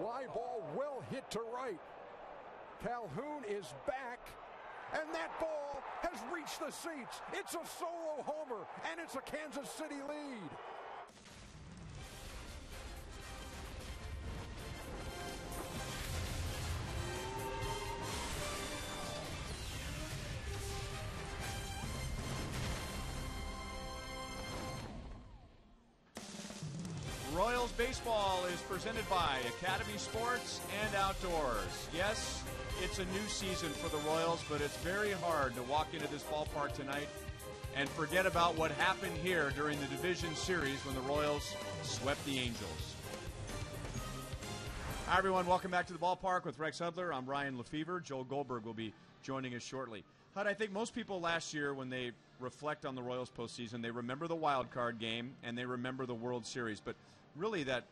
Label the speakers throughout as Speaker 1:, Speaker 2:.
Speaker 1: Fly ball well hit to right. Calhoun is back, and that ball has reached the seats. It's a solo homer, and it's a Kansas City lead.
Speaker 2: Royals baseball is presented by Academy Sports and Outdoors. Yes, it's a new season for the Royals, but it's very hard to walk into this ballpark tonight and forget about what happened here during the division series when the Royals swept the Angels. Hi, everyone. Welcome back to the ballpark with Rex Hudler. I'm Ryan Lefevre. Joel Goldberg will be joining us shortly. Hud, I think most people last year, when they reflect on the Royals postseason, they remember the wild card game and they remember the World Series. But really, that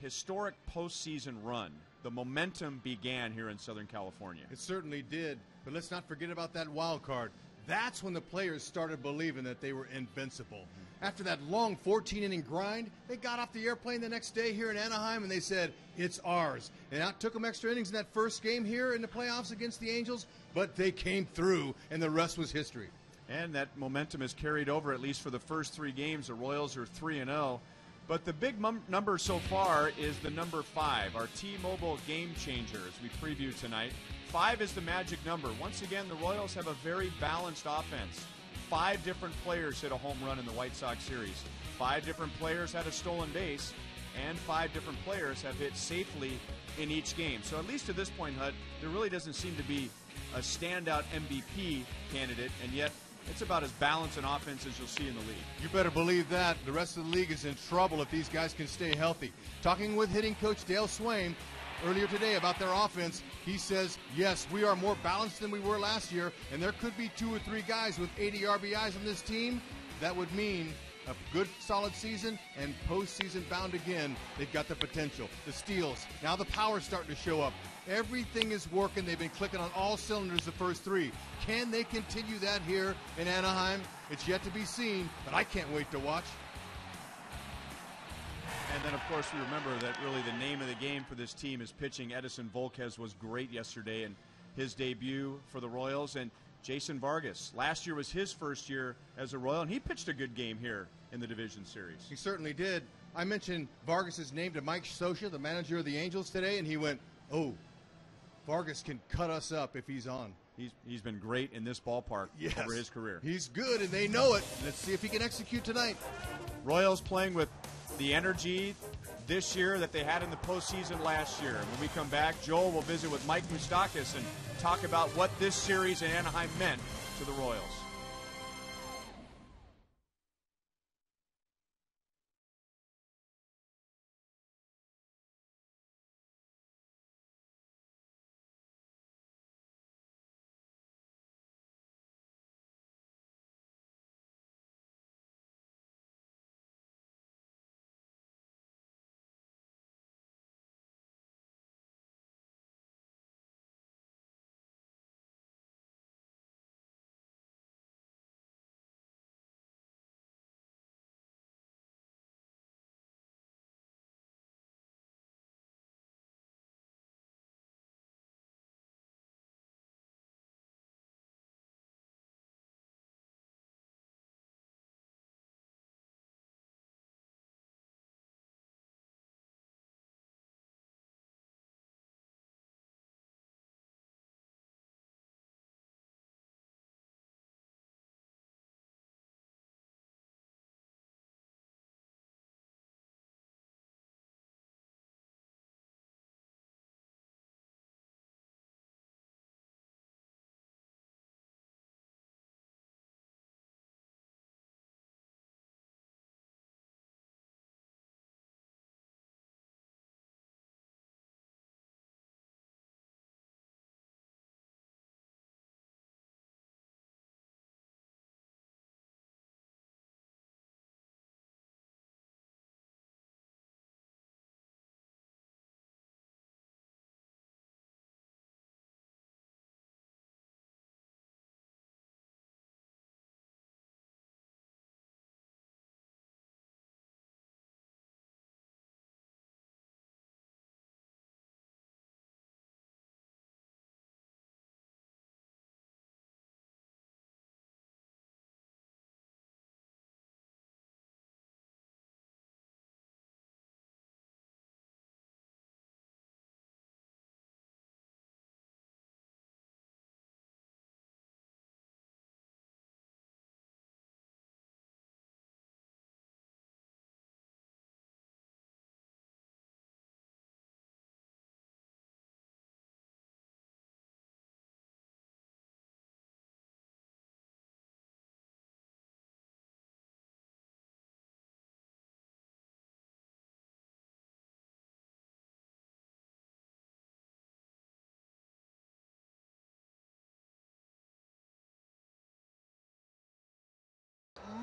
Speaker 2: historic postseason run, the momentum began here in Southern California.
Speaker 3: It certainly did. But let's not forget about that wild card. That's when the players started believing that they were invincible. After that long 14-inning grind, they got off the airplane the next day here in Anaheim and they said, it's ours. And it took them extra innings in that first game here in the playoffs against the Angels, but they came through, and the rest was history.
Speaker 2: And that momentum is carried over, at least for the first three games. The Royals are 3-0. But the big number so far is the number 5, our T-Mobile game changer, as we preview tonight. 5 is the magic number. Once again, the Royals have a very balanced offense. 5 different players hit a home run in the White Sox series. 5 different players had a stolen base, and 5 different players have hit safely in each game. So at least to this point, Hud, there really doesn't seem to be a standout MVP candidate, and yet it's about as balanced an offense as you'll see in the league.
Speaker 3: You better believe that. The rest of the league is in trouble if these guys can stay healthy. Talking with hitting coach Dale Swain earlier today about their offense, he says, yes, we are more balanced than we were last year, and there could be 2 or 3 guys with 80 RBIs on this team. That would mean a good, solid season, and postseason bound again. They've got the potential. The steals. Now the power's starting to show up. Everything is working. They've been clicking on all cylinders the first 3. Can they continue that here in Anaheim? It's yet to be seen, but I can't wait to watch.
Speaker 2: And then, of course, we remember that really the name of the game for this team is pitching. Edison Volquez was great yesterday in his debut for the Royals. And Jason Vargas, last year was his first year as a Royal, and he pitched a good game here in the division series.
Speaker 3: He certainly did. I mentioned Vargas' name to Mike Scioscia, the manager of the Angels today, and he went, oh, Vargas can cut us up if he's on.
Speaker 2: He's been great in this ballpark over his career.
Speaker 3: He's good, and they know it. Let's see if he can execute tonight.
Speaker 2: Royals playing with the energy this year that they had in the postseason last year. And when we come back, Joel will visit with Mike Moustakas and talk about what this series in Anaheim meant to the Royals.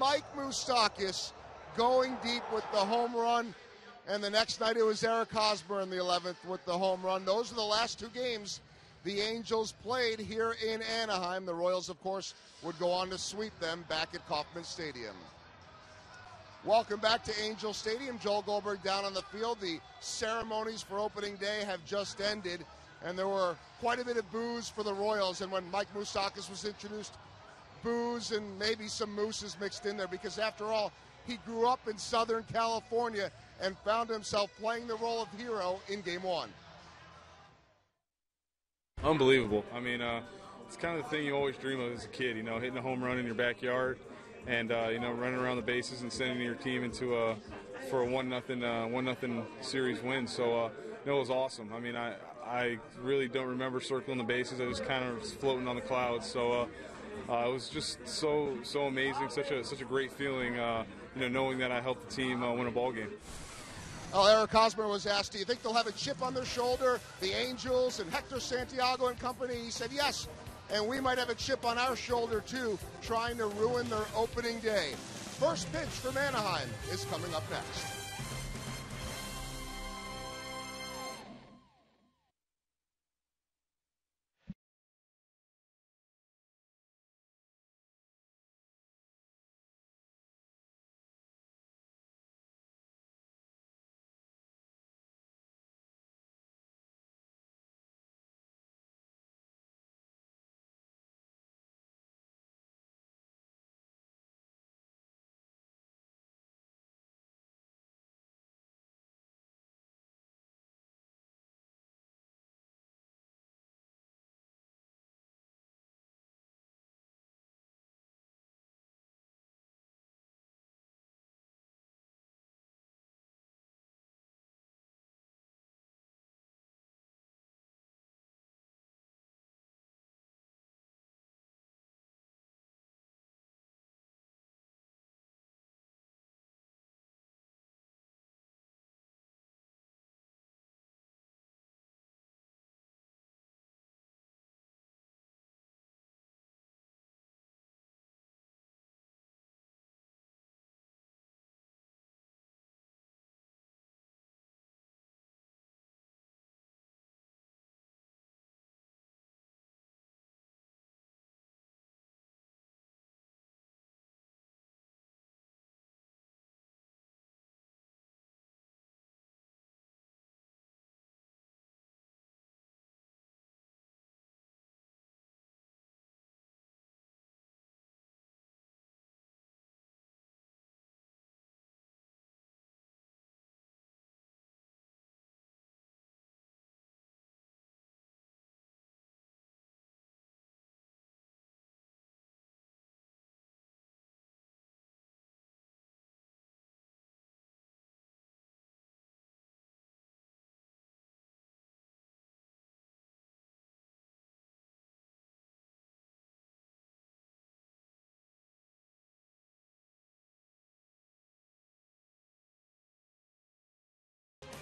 Speaker 4: Mike Moustakas going deep with the home run, and the next night it was Eric Hosmer in the 11th with the home run. Those are the last two games the Angels played here in Anaheim. The Royals, of course, would go on to sweep them back at Kauffman Stadium. Welcome back to Angel Stadium. Joel Goldberg down on the field. The ceremonies for opening day have just ended, and there were quite a bit of boos for the Royals. And when Mike Moustakas was introduced, boos and maybe some mooses mixed in there, because after all, he grew up in Southern California and found himself playing the role of hero in Game 1.
Speaker 5: Unbelievable. I mean, it's kind of the thing you always dream of as a kid, you know, hitting a home run in your backyard and, you know, running around the bases and sending your team into for a 1-0 series win. So, it was awesome. I mean, I really don't remember circling the bases. I was kind of floating on the clouds. So, it was just so amazing, such a great feeling, you know, knowing that I helped the team win a ball game.
Speaker 4: Well, Eric Hosmer was asked, do you think they'll have a chip on their shoulder, the Angels and Hector Santiago and company? He said yes, and we might have a chip on our shoulder too, trying to ruin their opening day. First pitch from Anaheim is coming up next.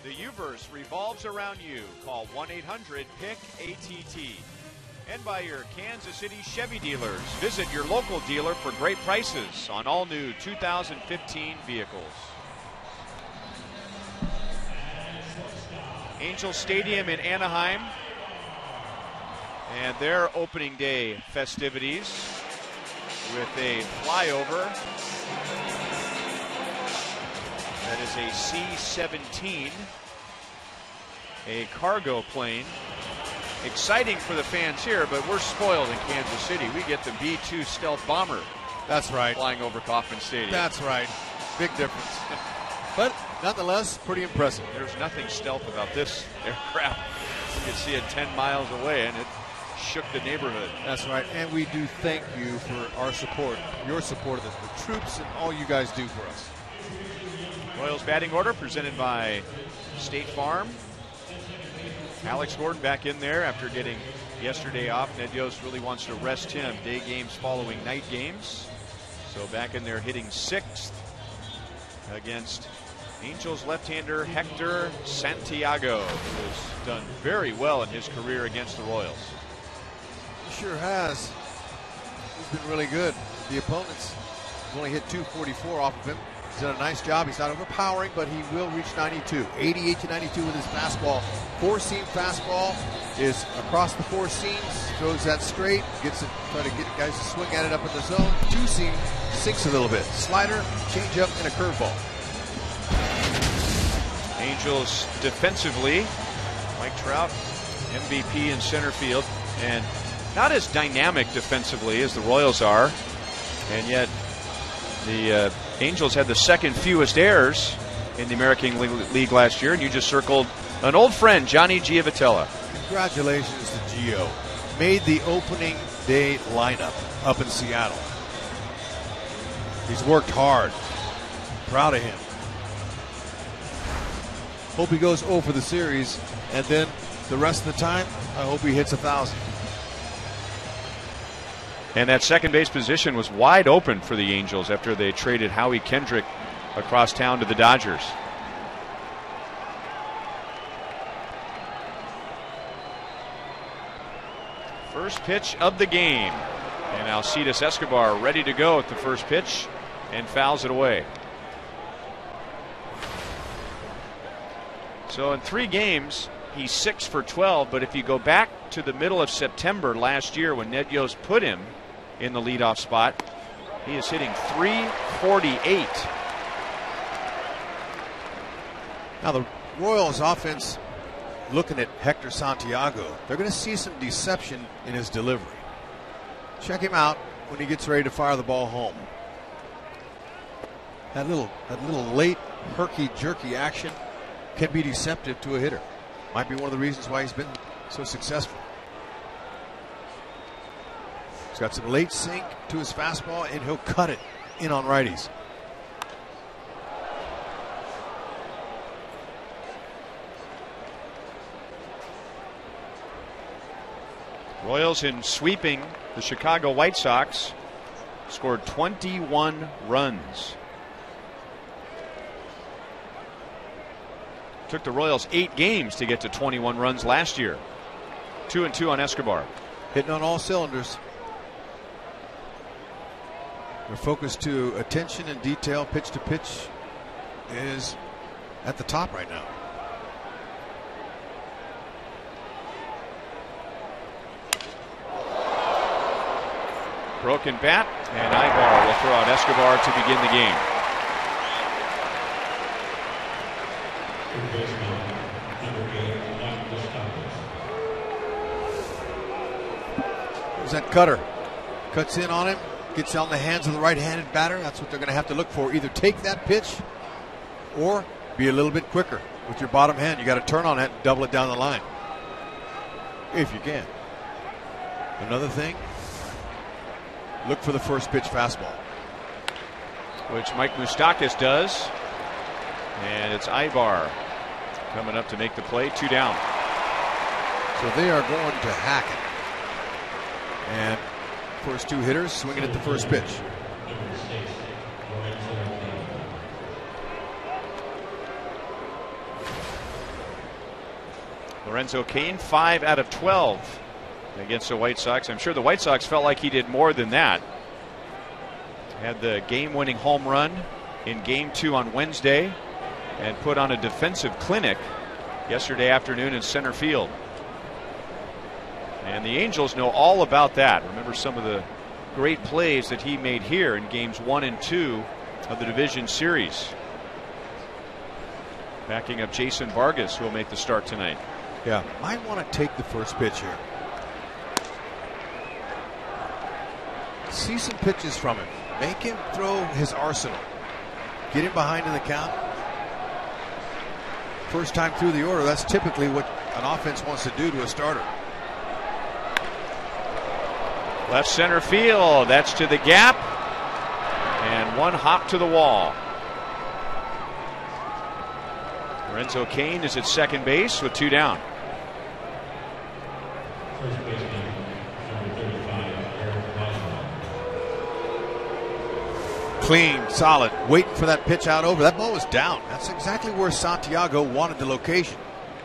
Speaker 2: The Uverse revolves around you. Call 1-800-PIC-ATT. And by your Kansas City Chevy dealers. Visit your local dealer for great prices on all new 2015 vehicles. Angel Stadium in Anaheim. And their opening day festivities with a flyover. That is a C-17, a cargo plane. Exciting for the fans here, but we're spoiled in Kansas City. We get the B-2 stealth bomber.
Speaker 3: That's right.
Speaker 2: Flying over Kauffman Stadium.
Speaker 3: That's right. Big difference. But nonetheless, pretty impressive.
Speaker 2: There's nothing stealth about this aircraft. You can see it 10 miles away, and it shook the neighborhood.
Speaker 3: That's right. And we do thank you for our support, your support of the troops, and all you guys do for us.
Speaker 2: Royals batting order presented by State Farm. Alex Gordon back in there after getting yesterday off. Ned Yost really wants to rest him. Day games following night games. So back in there hitting sixth against Angels left-hander Hector Santiago, who has done very well in his career against the Royals.
Speaker 3: He sure has. He's been really good. The opponents
Speaker 6: only hit 244 off of him. He's done a nice job. He's not overpowering, but he will reach 92. 88 to 92 with his fastball. Four-seam fastball is across the four seams. Throws that straight. Gets it. Try to get guys to swing at it up in the zone. Two-seam sinks a little bit. Slider, changeup, and a curveball.
Speaker 7: Angels defensively, Mike Trout, MVP in center field, and not as dynamic defensively as the Royals are, and yet the Angels had the second fewest errors in the American League last year, and you just circled an old friend, Johnny Giavotella.
Speaker 6: Congratulations to Gio. Made the opening day lineup up in Seattle. He's worked hard. Proud of him. Hope he goes 0 for the series, and then the rest of the time, I hope he hits 1,000.
Speaker 7: And that second base position was wide open for the Angels after they traded Howie Kendrick across town to the Dodgers. First pitch of the game. And Alcides Escobar ready to go at the first pitch and fouls it away. So in 3 games, he's 6 for 12. But if you go back to the middle of September last year when Ned Yost put him in the leadoff spot, he is hitting .348.
Speaker 6: Now the Royals offense, looking at Hector Santiago, they're going to see some deception in his delivery. Check him out when he gets ready to fire the ball home. That little late herky-jerky action can be deceptive to a hitter. Might be one of the reasons why he's been so successful. He's got some late sink to his fastball, and he'll cut it in on righties.
Speaker 7: Royals, in sweeping the Chicago White Sox, scored 21 runs. Took the Royals 8 games to get to 21 runs last year. 2-2 on Escobar.
Speaker 6: Hitting on all cylinders. Their focus to attention and detail, pitch to pitch, is at the top right now.
Speaker 7: Broken bat, and Ibar will throw out Escobar to begin the game.
Speaker 6: There's that cutter. Cuts in on him. Gets on the hands of the right-handed batter. That's what they're going to have to look for. Either take that pitch or be a little bit quicker with your bottom hand. You got to turn on it and double it down the line if you can. Another thing, look for the first pitch fastball,
Speaker 7: which Mike Moustakas does. And it's Ibar coming up to make the play. 2 down.
Speaker 6: So they are going to hack it. And first 2 hitters swinging at the first pitch.
Speaker 7: Lorenzo Cain, 5 out of 12 against the White Sox. I'm sure the White Sox felt like he did more than that. Had the game-winning home run in Game 2 on Wednesday and put on a defensive clinic yesterday afternoon in center field. And the Angels know all about that. Remember some of the great plays that he made here in Games 1 and 2 of the division series. Backing up Jason Vargas, who will make the start tonight.
Speaker 6: Yeah, might want to take the first pitch here. See some pitches from him. Make him throw his arsenal. Get him behind in the count. First time through the order, that's typically what an offense wants to do to a starter.
Speaker 7: Left center field. That's to the gap. And one hop to the wall. Lorenzo Cain is at second base with 2 down.
Speaker 6: Clean, solid, waiting for that pitch out over. That ball was down. That's exactly where Santiago wanted the location.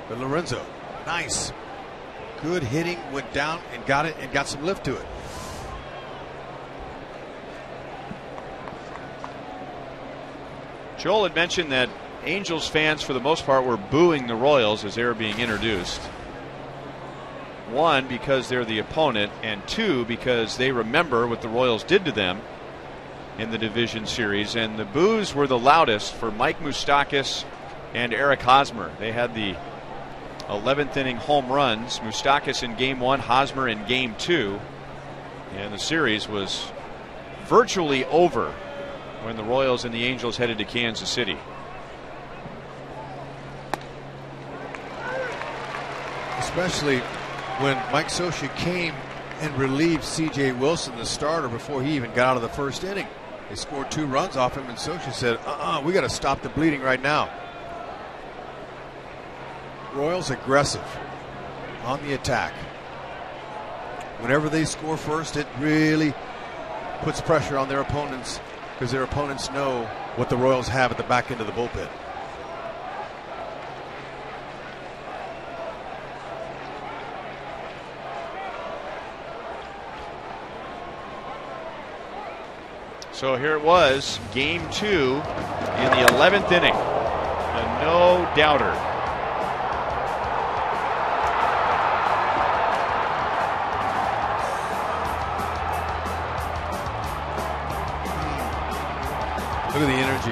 Speaker 6: But Lorenzo, nice. Good hitting, went down and got it and got some lift to it.
Speaker 7: Joel had mentioned that Angels fans, for the most part, were booing the Royals as they were being introduced. One, because they're the opponent, and two, because they remember what the Royals did to them in the division series. And the boos were the loudest for Mike Moustakas and Eric Hosmer. They had the 11th inning home runs. Moustakas in game 1, Hosmer in game 2. And the series was virtually over when the Royals and the Angels headed to Kansas City.
Speaker 6: Especially when Mike Scioscia came and relieved C.J. Wilson, the starter, before he even got out of the first inning. They scored 2 runs off him, and Scioscia said, we got to stop the bleeding right now. Royals aggressive on the attack. Whenever they score first, it really puts pressure on their opponents, because their opponents know what the Royals have at the back end of the bullpen.
Speaker 7: So here it was, game 2 in the 11th inning. A no-doubter.
Speaker 6: Look at the energy.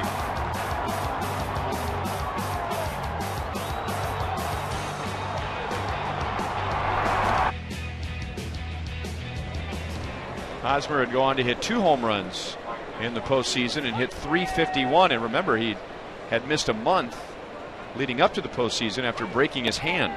Speaker 7: Hosmer had gone to hit 2 home runs in the postseason and hit .351. And remember, he had missed a month leading up to the postseason after breaking his hand.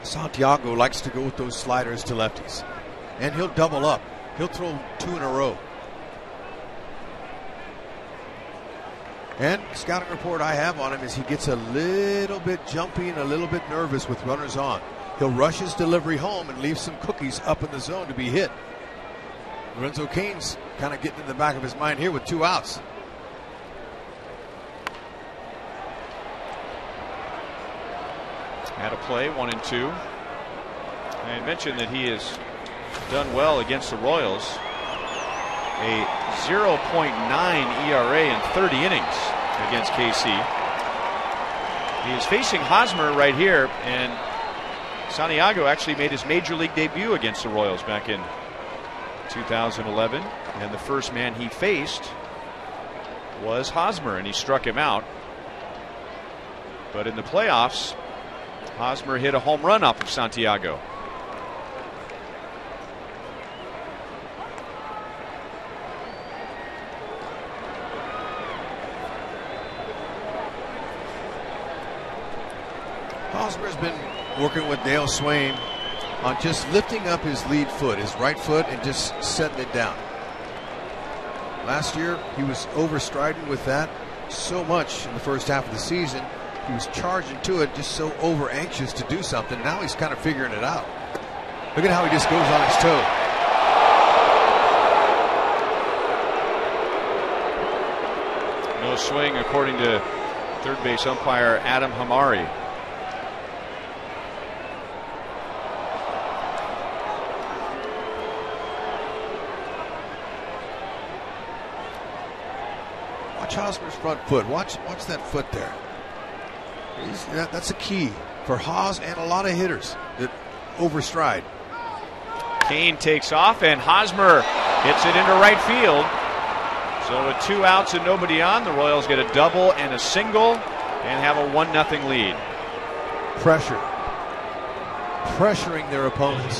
Speaker 6: Santiago likes to go with those sliders to lefties, and he'll double up. He'll throw 2 in a row. And scouting report I have on him is he gets a little bit jumpy and a little bit nervous with runners on. He'll rush his delivery home and leave some cookies up in the zone to be hit. Lorenzo Cain's kind of getting in the back of his mind here with 2 outs.
Speaker 7: Had a play, 1-2. And I mentioned that he has done well against the Royals. A 0.9 ERA in 30 innings against KC. He is facing Hosmer right here, and Santiago actually made his major league debut against the Royals back in 2011. And the first man he faced was Hosmer, and he struck him out. But in the playoffs, Hosmer hit a home run off of Santiago.
Speaker 6: Hosmer's been working with Dale Swain on just lifting up his lead foot, his right foot, and just setting it down. Last year, he was overstriding with that so much in the first half of the season. He was charging to it, just so over anxious to do something. Now he's kind of figuring it out. Look at how he just goes on his toe.
Speaker 7: No swing, according to third base umpire Adam Hamari.
Speaker 6: Watch Hosmer's front foot. Watch that foot there. That's a key for Haas and a lot of hitters that overstride.
Speaker 7: Cain takes off, and Hosmer hits it into right field. So with 2 outs and nobody on, the Royals get a double and a single and have a 1-0 lead.
Speaker 6: Pressure. Pressuring their opponents.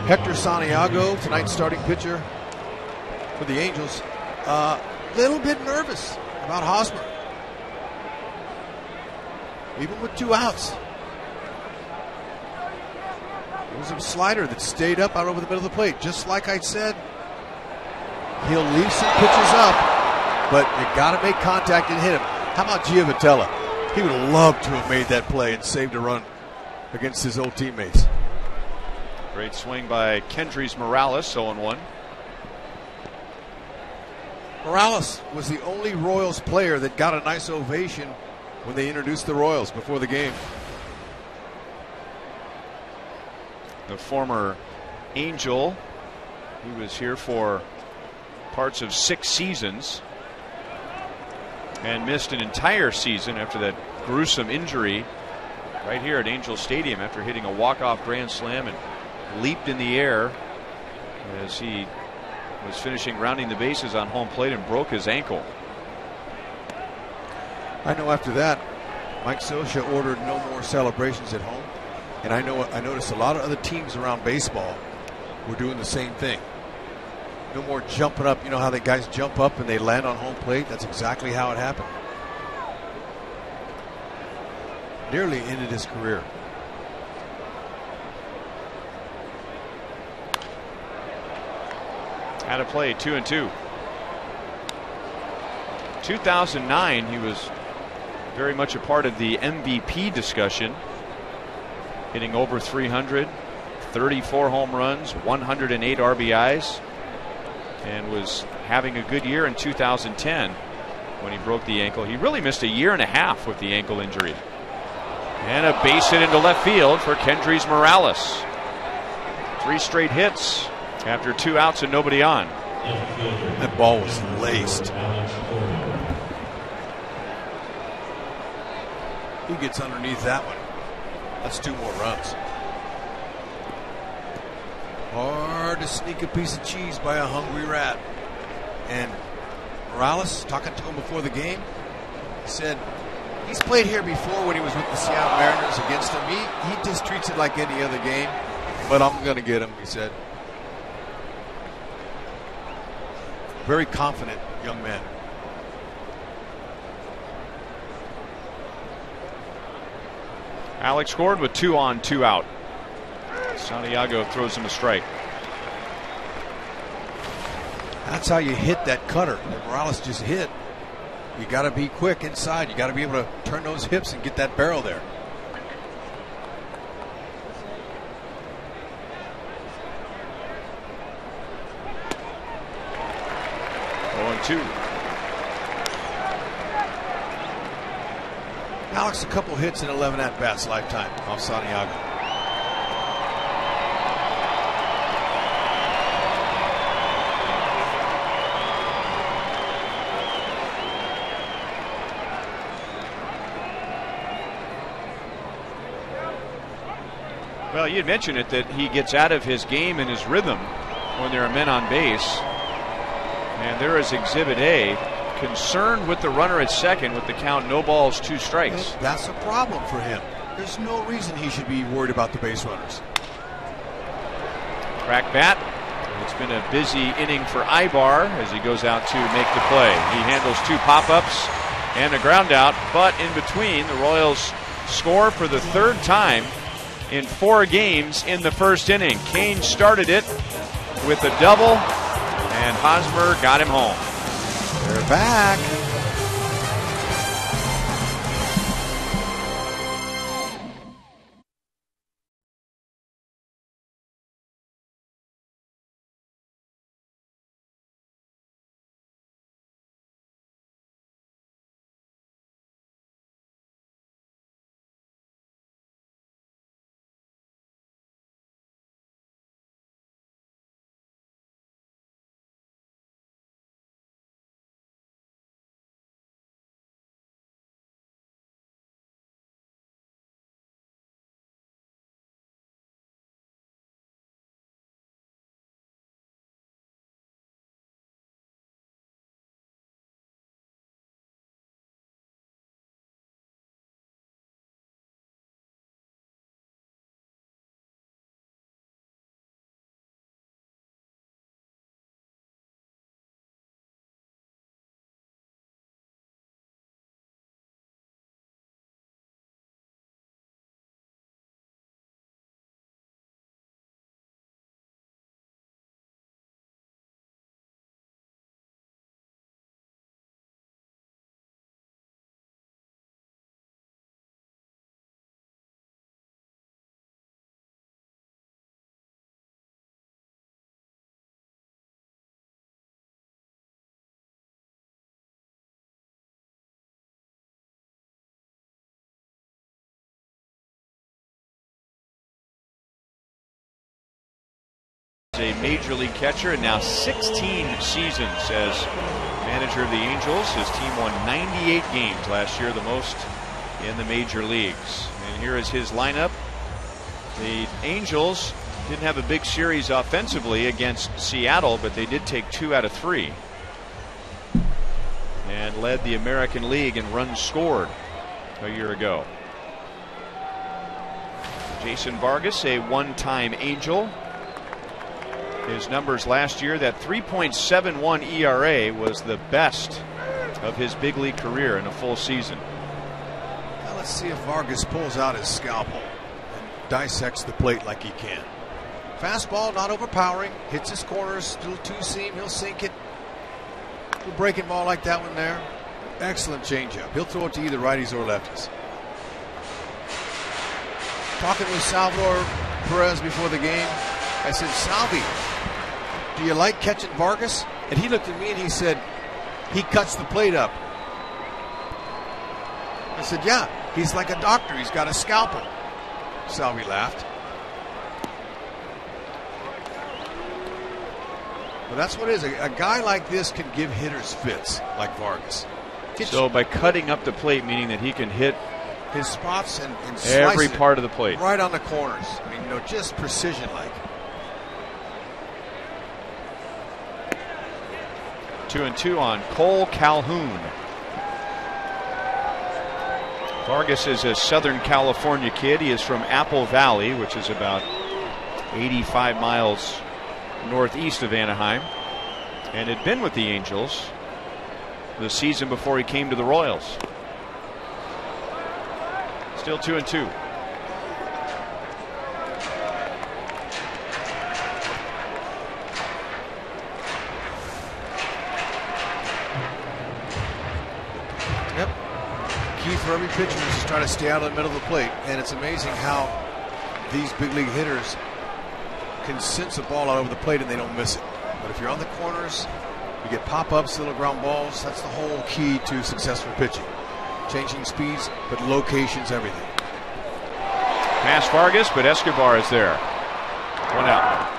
Speaker 6: Hector Santiago, tonight's starting pitcher for the Angels, a little bit nervous about Hosmer. Even with 2 outs. It was a slider that stayed up out over the middle of the plate. Just like I said, he'll leave some pitches up, but you got to make contact and hit him. How about Giovitella? He would have loved to have made that play and saved a run against his old teammates.
Speaker 7: Great swing by Kendrys Morales, 0-1.
Speaker 6: Morales was the only Royals player that got a nice ovation when they introduced the Royals before the game.
Speaker 7: The former Angel, he was here for parts of 6 seasons and missed an entire season after that gruesome injury right here at Angel Stadium after hitting a walk-off grand slam and leaped in the air as he was finishing rounding the bases on home plate and broke his ankle.
Speaker 6: I know after that, Mike Scioscia ordered no more celebrations at home, and I noticed a lot of other teams around baseball were doing the same thing. No more jumping up. You know how the guys jump up and they land on home plate? That's exactly how it happened. Nearly ended his career.
Speaker 7: Out of play, 2-2. 2009, he was very much a part of the MVP discussion, hitting over 300, 34 home runs, 108 RBIs, and was having a good year in 2010 when he broke the ankle. He really missed a year and a half with the ankle injury. And a base hit into left field for Kendrys Morales. 3 straight hits after 2 outs and nobody on.
Speaker 6: That ball was laced. He gets underneath that one. That's 2 more runs. Hard to sneak a piece of cheese by a hungry rat. And Morales, talking to him before the game, said he's played here before when he was with the Seattle Mariners against him. He just treats it like any other game, but I'm going to get him, he said. Very confident young man.
Speaker 7: Alex scored with 2 on, 2 out. Santiago throws him a strike.
Speaker 6: That's how you hit that cutter that Morales just hit. You got to be quick inside. You got to be able to turn those hips and get that barrel there.
Speaker 7: Two.
Speaker 6: Alex, a couple hits in 11 at-bats lifetime off Santiago.
Speaker 7: Well, you had mentioned it that he gets out of his game and his rhythm when there are men on base. And there is Exhibit A, concerned with the runner at second with the count, no balls, 2 strikes.
Speaker 6: And that's a problem for him. There's no reason he should be worried about the base runners.
Speaker 7: Crack bat. It's been a busy inning for Ibar as he goes out to make the play. He handles 2 pop-ups and a ground out, but in between, the Royals score for the 3rd time in 4 games in the 1st inning. Kane started it with a double, and Hosmer got him home.
Speaker 6: They're back.
Speaker 7: major league catcher, and now 16 seasons as manager of the Angels. His team won 98 games last year, the most in the major leagues. And here is his lineup. The Angels didn't have a big series offensively against Seattle, but they did take 2 out of 3 and led the American League in runs scored a year ago. Jason Vargas, a one-time Angel. His numbers last year, that 3.71 ERA was the best of his big league career in a full season.
Speaker 6: Now let's see if Vargas pulls out his scalpel and dissects the plate like he can. Fastball, not overpowering, hits his corners, still two-seam, he'll sink it. A breaking ball like that one there. Excellent changeup. He'll throw it to either righties or lefties. Talking with Salvador Perez before the game, I said, Salvi, do you like catching Vargas? And he looked at me and he said, he cuts the plate up. I said, yeah, he's like a doctor. He's got a scalpel. Salvi laughed. Well, that's what it is. A guy like this can give hitters fits, like Vargas.
Speaker 7: So by cutting up the plate, meaning that he can hit
Speaker 6: his spots and
Speaker 7: every part of the plate,
Speaker 6: right on the corners. I mean, just precision like.
Speaker 7: 2-2 on Cole Calhoun. Vargas is a Southern California kid. He is from Apple Valley, which is about 85 miles northeast of Anaheim, and had been with the Angels the season before he came to the Royals. Still 2-2.
Speaker 6: Yep. Key for every pitcher is just trying to stay out of the middle of the plate, and it's amazing how these big league hitters can sense a ball out over the plate and they don't miss it. But if you're on the corners, you get pop-ups, little ground balls. That's the whole key to successful pitching. Changing speeds, but locations, everything.
Speaker 7: Pass Vargas, but Escobar is there. 1 out.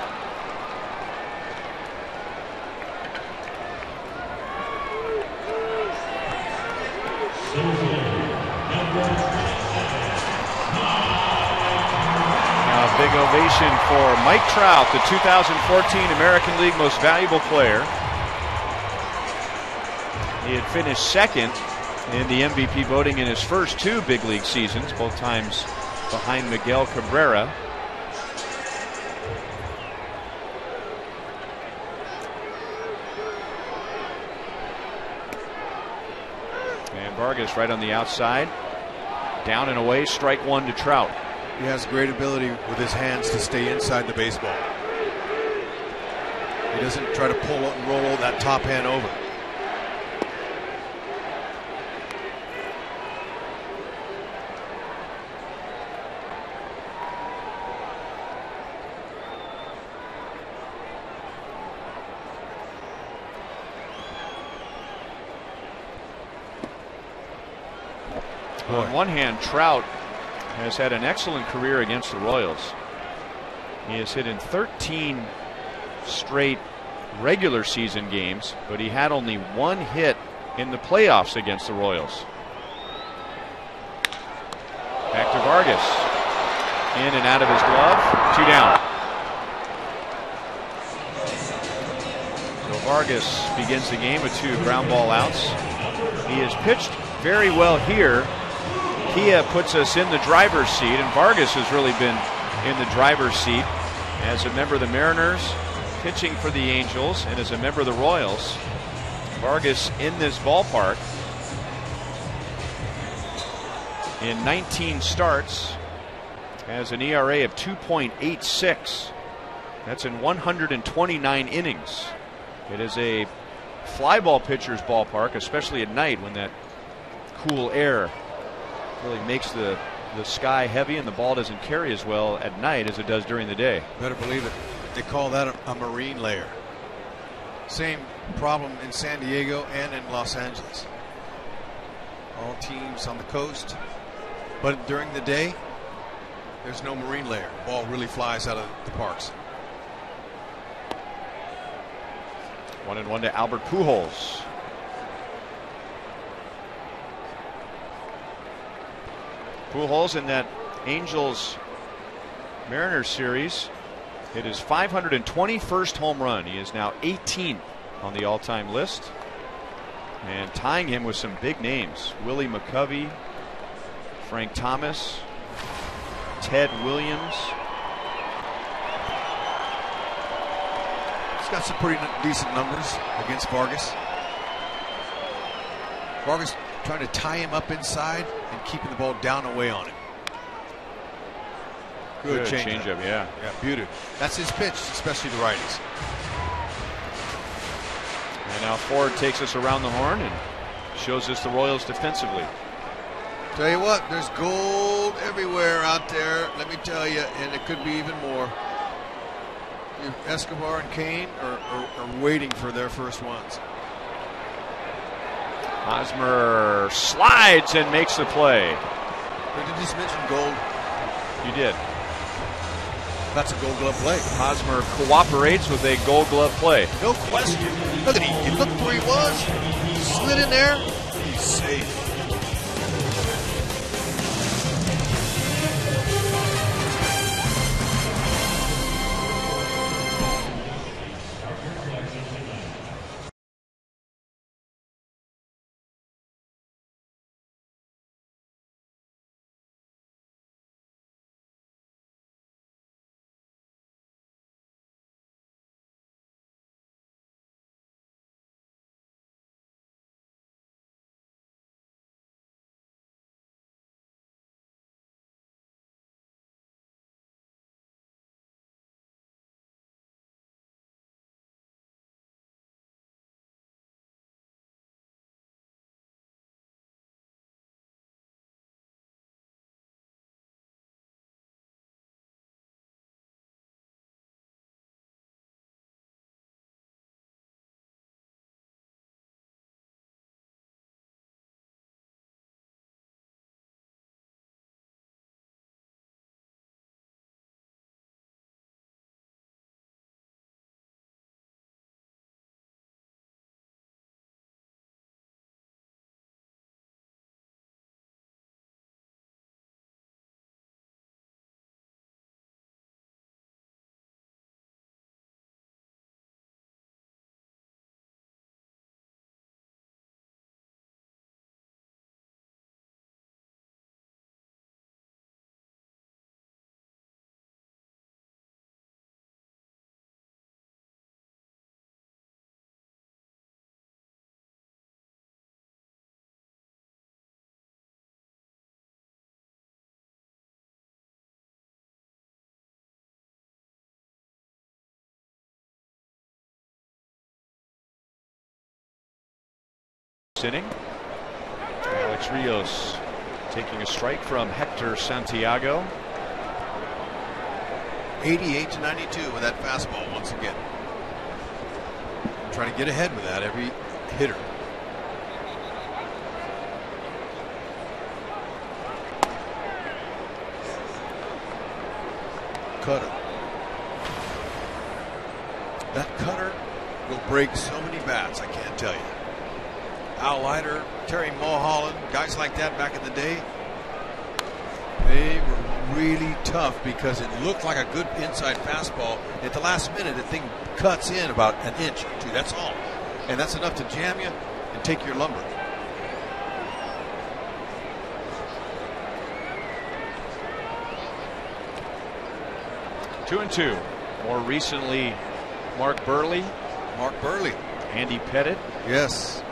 Speaker 7: Now a big ovation for Mike Trout, the 2014 American League Most Valuable Player. He had finished second in the MVP voting in his first 2 big league seasons, both times behind Miguel Cabrera. And Vargas right on the outside. Down and away, strike 1 to Trout.
Speaker 6: He has great ability with his hands to stay inside the baseball. He doesn't try to pull and roll that top hand over.
Speaker 7: On one hand, Trout has had an excellent career against the Royals. He has hit in 13 straight regular season games, but he had only 1 hit in the playoffs against the Royals. Back to Vargas. In and out of his glove. 2 down. So Vargas begins the game with 2 ground ball outs. He has pitched very well here. Kia puts us in the driver's seat, and Vargas has really been in the driver's seat as a member of the Mariners, pitching for the Angels, and as a member of the Royals. Vargas in this ballpark in 19 starts has an ERA of 2.86. That's in 129 innings. It is a fly ball pitcher's ballpark, especially at night when that cool air really makes the sky heavy and the ball doesn't carry as well at night as it does during the day.
Speaker 6: Better believe it. They call that a marine layer. Same problem in San Diego and in Los Angeles. All teams on the coast. But during the day, there's no marine layer. The ball really flies out of the parks.
Speaker 7: 1-1 to Albert Pujols. Pujols in that Angels Mariners series hit his 521st home run. He is now 18th on the all-time list, and tying him with some big names: Willie McCovey, Frank Thomas, Ted Williams.
Speaker 6: He's got some pretty decent numbers against Vargas. Vargas trying to tie him up inside and keeping the ball down away on him. Good changeup,
Speaker 7: yeah.
Speaker 6: Yeah, beautiful. That's his pitch, especially the righties.
Speaker 7: And now Ford takes us around the horn and shows us the Royals defensively.
Speaker 6: Tell you what, there's gold everywhere out there, let me tell you, and it could be even more. Escobar and Kane are waiting for their first ones.
Speaker 7: Hosmer slides and makes the play.
Speaker 6: Did you just mention gold?
Speaker 7: You did.
Speaker 6: That's a Gold Glove play.
Speaker 7: Hosmer cooperates with a Gold Glove play.
Speaker 6: No question. Look at him. He looked where he was. He slid in there. He's safe.
Speaker 7: Inning. Alex Rios taking a strike from Hector Santiago.
Speaker 6: 88-92 with that fastball once again. Trying to get ahead with that every hitter. Cutter. That cutter will break so many bats, I can't tell you. Al Leiter, Terry Mulholland, guys like that back in the day, they were really tough because it looked like a good inside fastball. At the last minute, the thing cuts in about an inch or two. That's all. And that's enough to jam you and take your lumber.
Speaker 7: Two and two. More recently, Mark Burley. Andy Pettit.
Speaker 6: Yes.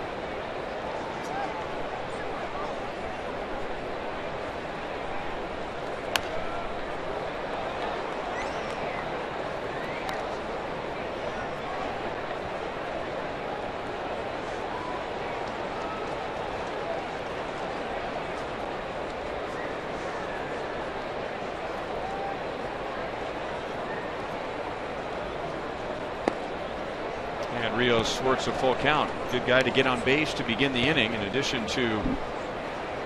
Speaker 7: Rios works a full count. Good guy to get on base to begin the inning, in addition to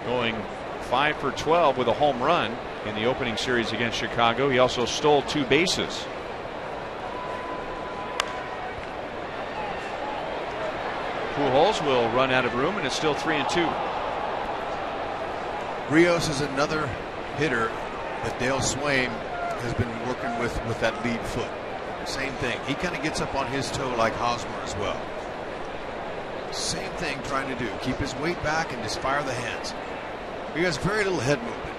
Speaker 7: going 5 for 12 with a home run in the opening series against Chicago. He also stole 2 bases. Pujols will run out of room, and it's still 3-2.
Speaker 6: Rios is another hitter that Dale Swaim has been working with that lead foot. Same thing. He kind of gets up on his toe like Hosmer as well. Same thing trying to do. Keep his weight back and just fire the hands. He has very little head movement.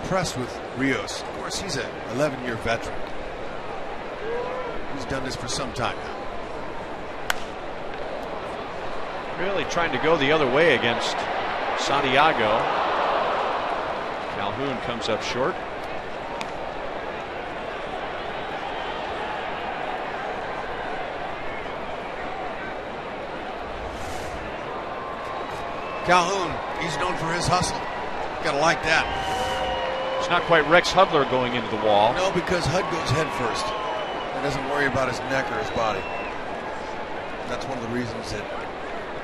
Speaker 6: Impressed with Rios. Of course, he's an 11-year veteran. He's done this for some time now.
Speaker 7: Really trying to go the other way against Santiago. Calhoun comes up short.
Speaker 6: Calhoun, he's known for his hustle. Gotta like that.
Speaker 7: It's not quite Rex Hudler going into the wall.
Speaker 6: No, because Hud goes head first. He doesn't worry about his neck or his body. That's one of the reasons that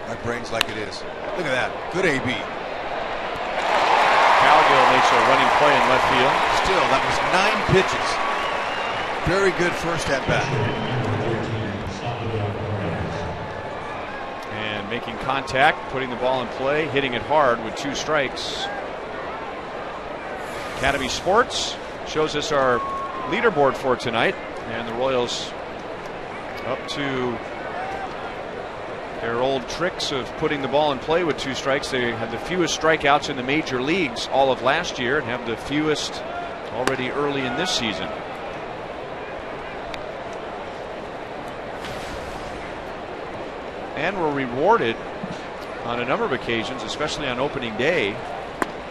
Speaker 6: my brain's like it is. Look at that. Good AB.
Speaker 7: Calgill makes a running play in left field.
Speaker 6: Still, that was 9 pitches. Very good first at bat.
Speaker 7: And making contact, putting the ball in play, hitting it hard with 2 strikes. Academy Sports shows us our leaderboard for tonight. And the Royals up to their old tricks of putting the ball in play with 2 strikes. They had the fewest strikeouts in the major leagues all of last year and have the fewest already early in this season. And were rewarded on a number of occasions, especially on opening day,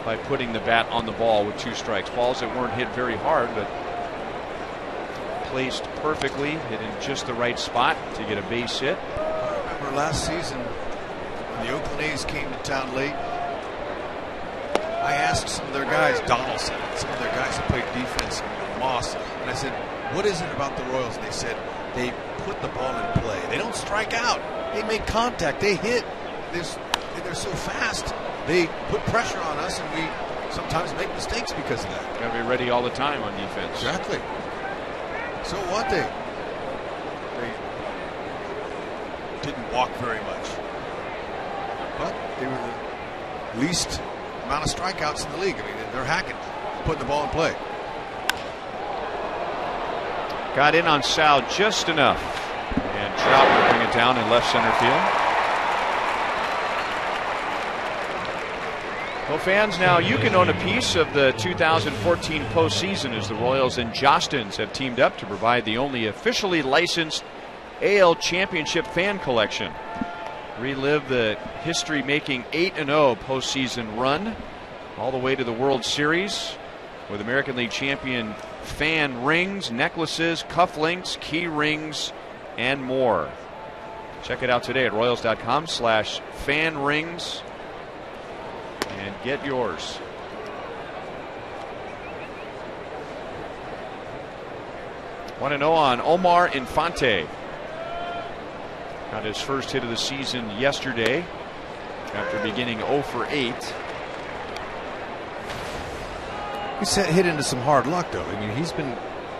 Speaker 7: by putting the bat on the ball with 2 strikes. Balls that weren't hit very hard, but placed perfectly, hit in just the right spot to get a base hit.
Speaker 6: I remember last season, when the Oakland A's came to town late, I asked some of their guys, Donaldson, some of their guys that played defense, Moss, and I said, what is it about the Royals? And they said, they put the ball in play. They don't strike out. They make contact. They hit. They're so fast. They put pressure on us, and we sometimes make mistakes because of that.
Speaker 7: Got to be ready all the time on defense.
Speaker 6: Exactly. So what? They didn't walk very much, but they were the least amount of strikeouts in the league. I mean, they're hacking, putting the ball in play.
Speaker 7: Got in on Sal just enough, and Trout will bring it down in left center field. Well, fans, now you can own a piece of the 2014 postseason as the Royals and Jostens have teamed up to provide the only officially licensed AL Championship fan collection. Relive the history-making 8-0 postseason run all the way to the World Series with American League champion fan rings, necklaces, cufflinks, key rings, and more. Check it out today at Royals.com/fanrings and get yours. Want to know on Omar Infante. Got his first hit of the season yesterday after beginning 0 for 8.
Speaker 6: He's hit into some hard luck, though. I mean, he's been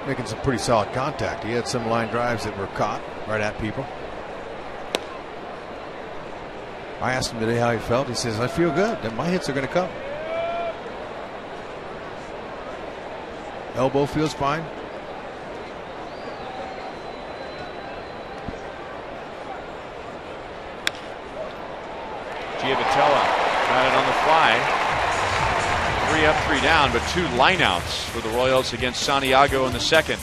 Speaker 6: making some pretty solid contact. He had some line drives that were caught right at people. I asked him today how he felt. He says, I feel good. Then my hits are going to come. Elbow feels fine.
Speaker 7: Giavotella got it on the fly. 3 up, 3 down, but 2 lineouts for the Royals against Santiago in the second.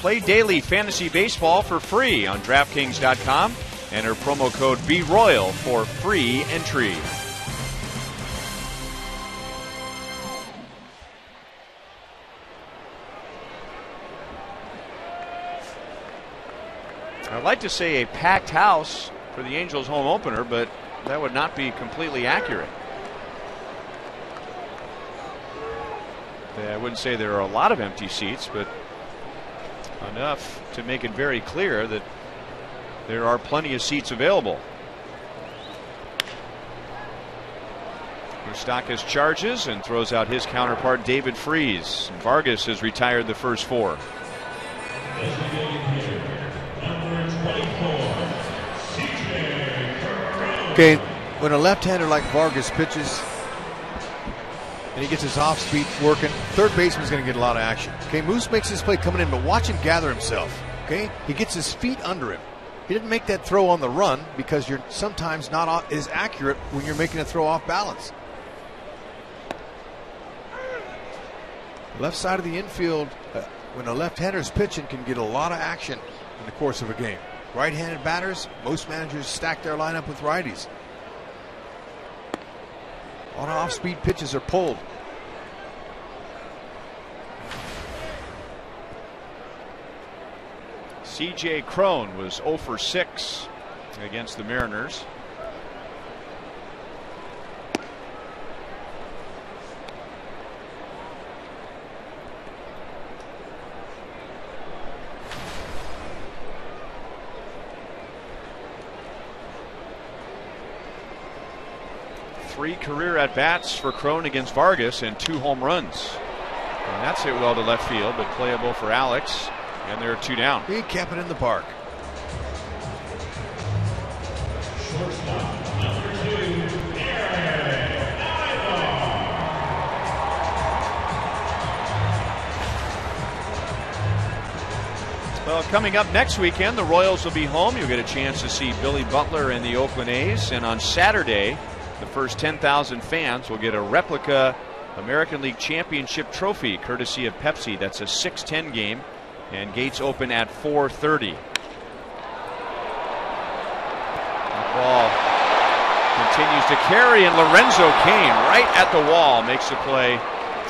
Speaker 7: Play daily fantasy baseball for free on DraftKings.com. Enter promo code BROYAL for free entry. I'd like to say a packed house for the Angels home opener, but that would not be completely accurate. I wouldn't say there are a lot of empty seats, but enough to make it very clear that there are plenty of seats available. Moustakas charges and throws out his counterpart David Freese. Vargas has retired the first 4.
Speaker 6: Okay, when a left-hander like Vargas pitches and he gets his off-speed working, third baseman's going to get a lot of action. Okay, Moose makes this play coming in, but watch him gather himself. Okay, he gets his feet under him. He didn't make that throw on the run because you're sometimes not as accurate when you're making a throw off balance. Left side of the infield, when a left-hander's pitching, can get a lot of action in the course of a game. Right-handed batters, most managers stack their lineup with righties. A lot of off-speed pitches are pulled.
Speaker 7: C.J. Cron was 0 for 6 against the Mariners. Three career at-bats for Cron against Vargas and 2 home runs. And that's hit well to left field, but playable for Alex. And there are 2 down.
Speaker 6: He kept it in the park.
Speaker 7: Well, coming up next weekend, the Royals will be home. You'll get a chance to see Billy Butler and the Oakland A's. And on Saturday, the first 10,000 fans will get a replica American League Championship trophy courtesy of Pepsi. That's a 6:10 game, and gates open at 4:30. The ball continues to carry, and Lorenzo Cain right at the wall makes the play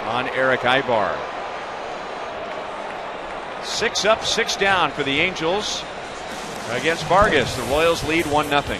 Speaker 7: on Eric Ibar. 6 up, 6 down for the Angels against Vargas. The Royals lead 1-0.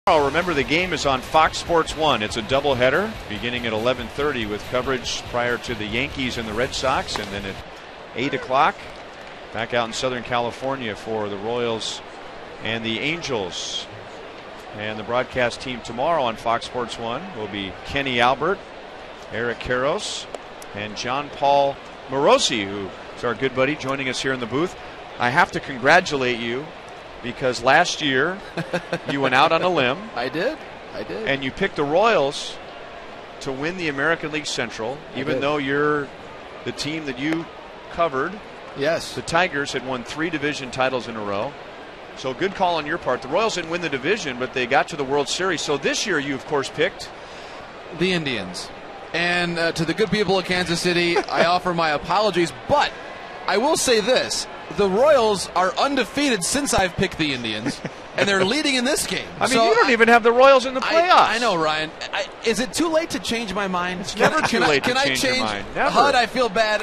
Speaker 7: Remember, the game is on Fox Sports 1. It's a doubleheader beginning at 11:30 with coverage prior to the Yankees and the Red Sox, and then at 8 o'clock back out in Southern California for the Royals and the Angels. And the broadcast team tomorrow on Fox Sports 1 will be Kenny Albert, Eric Karros, and John Paul Morosi, who is our good buddy joining us here in the booth. I have to congratulate you because last year you went out on a limb.
Speaker 8: I did.
Speaker 7: And you picked the Royals to win the American League Central, even though you're the team that you covered.
Speaker 8: Yes.
Speaker 7: The Tigers had won 3 division titles in a row. So good call on your part. The Royals didn't win the division, but they got to the World Series. So this year you, of course, picked
Speaker 8: the Indians. And to the good people of Kansas City, I offer my apologies. But I will say this. The Royals are undefeated since I've picked the Indians, and they're leading in this game.
Speaker 7: I mean, you don't even have the Royals in the playoffs.
Speaker 8: I know, Ryan. Is it too late to change my mind?
Speaker 7: It's never too late to change your mind. Never.
Speaker 8: HUD, I feel bad.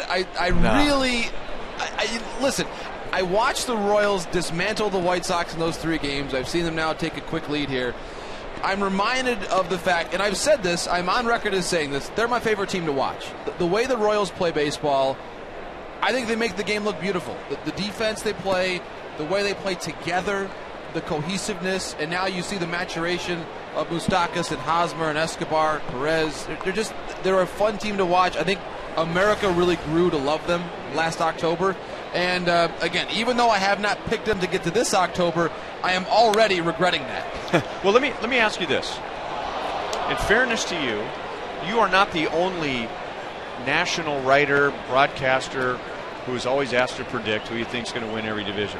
Speaker 8: Listen, I watched the Royals dismantle the White Sox in those 3 games. I've seen them now take a quick lead here. I'm reminded of the fact, and I've said this, I'm on record as saying this, they're my favorite team to watch. The way the Royals play baseball, I think they make the game look beautiful. The defense they play, the way they play together, the cohesiveness, and now you see the maturation of Moustakas and Hosmer and Escobar, Perez. They're a fun team to watch. I think America really grew to love them last October. And again, even though I have not picked them to get to this October, I am already regretting that.
Speaker 7: Well, let me ask you this. In fairness to you, you are not the only national writer, broadcaster who is always asked to predict who you think is going to win every division.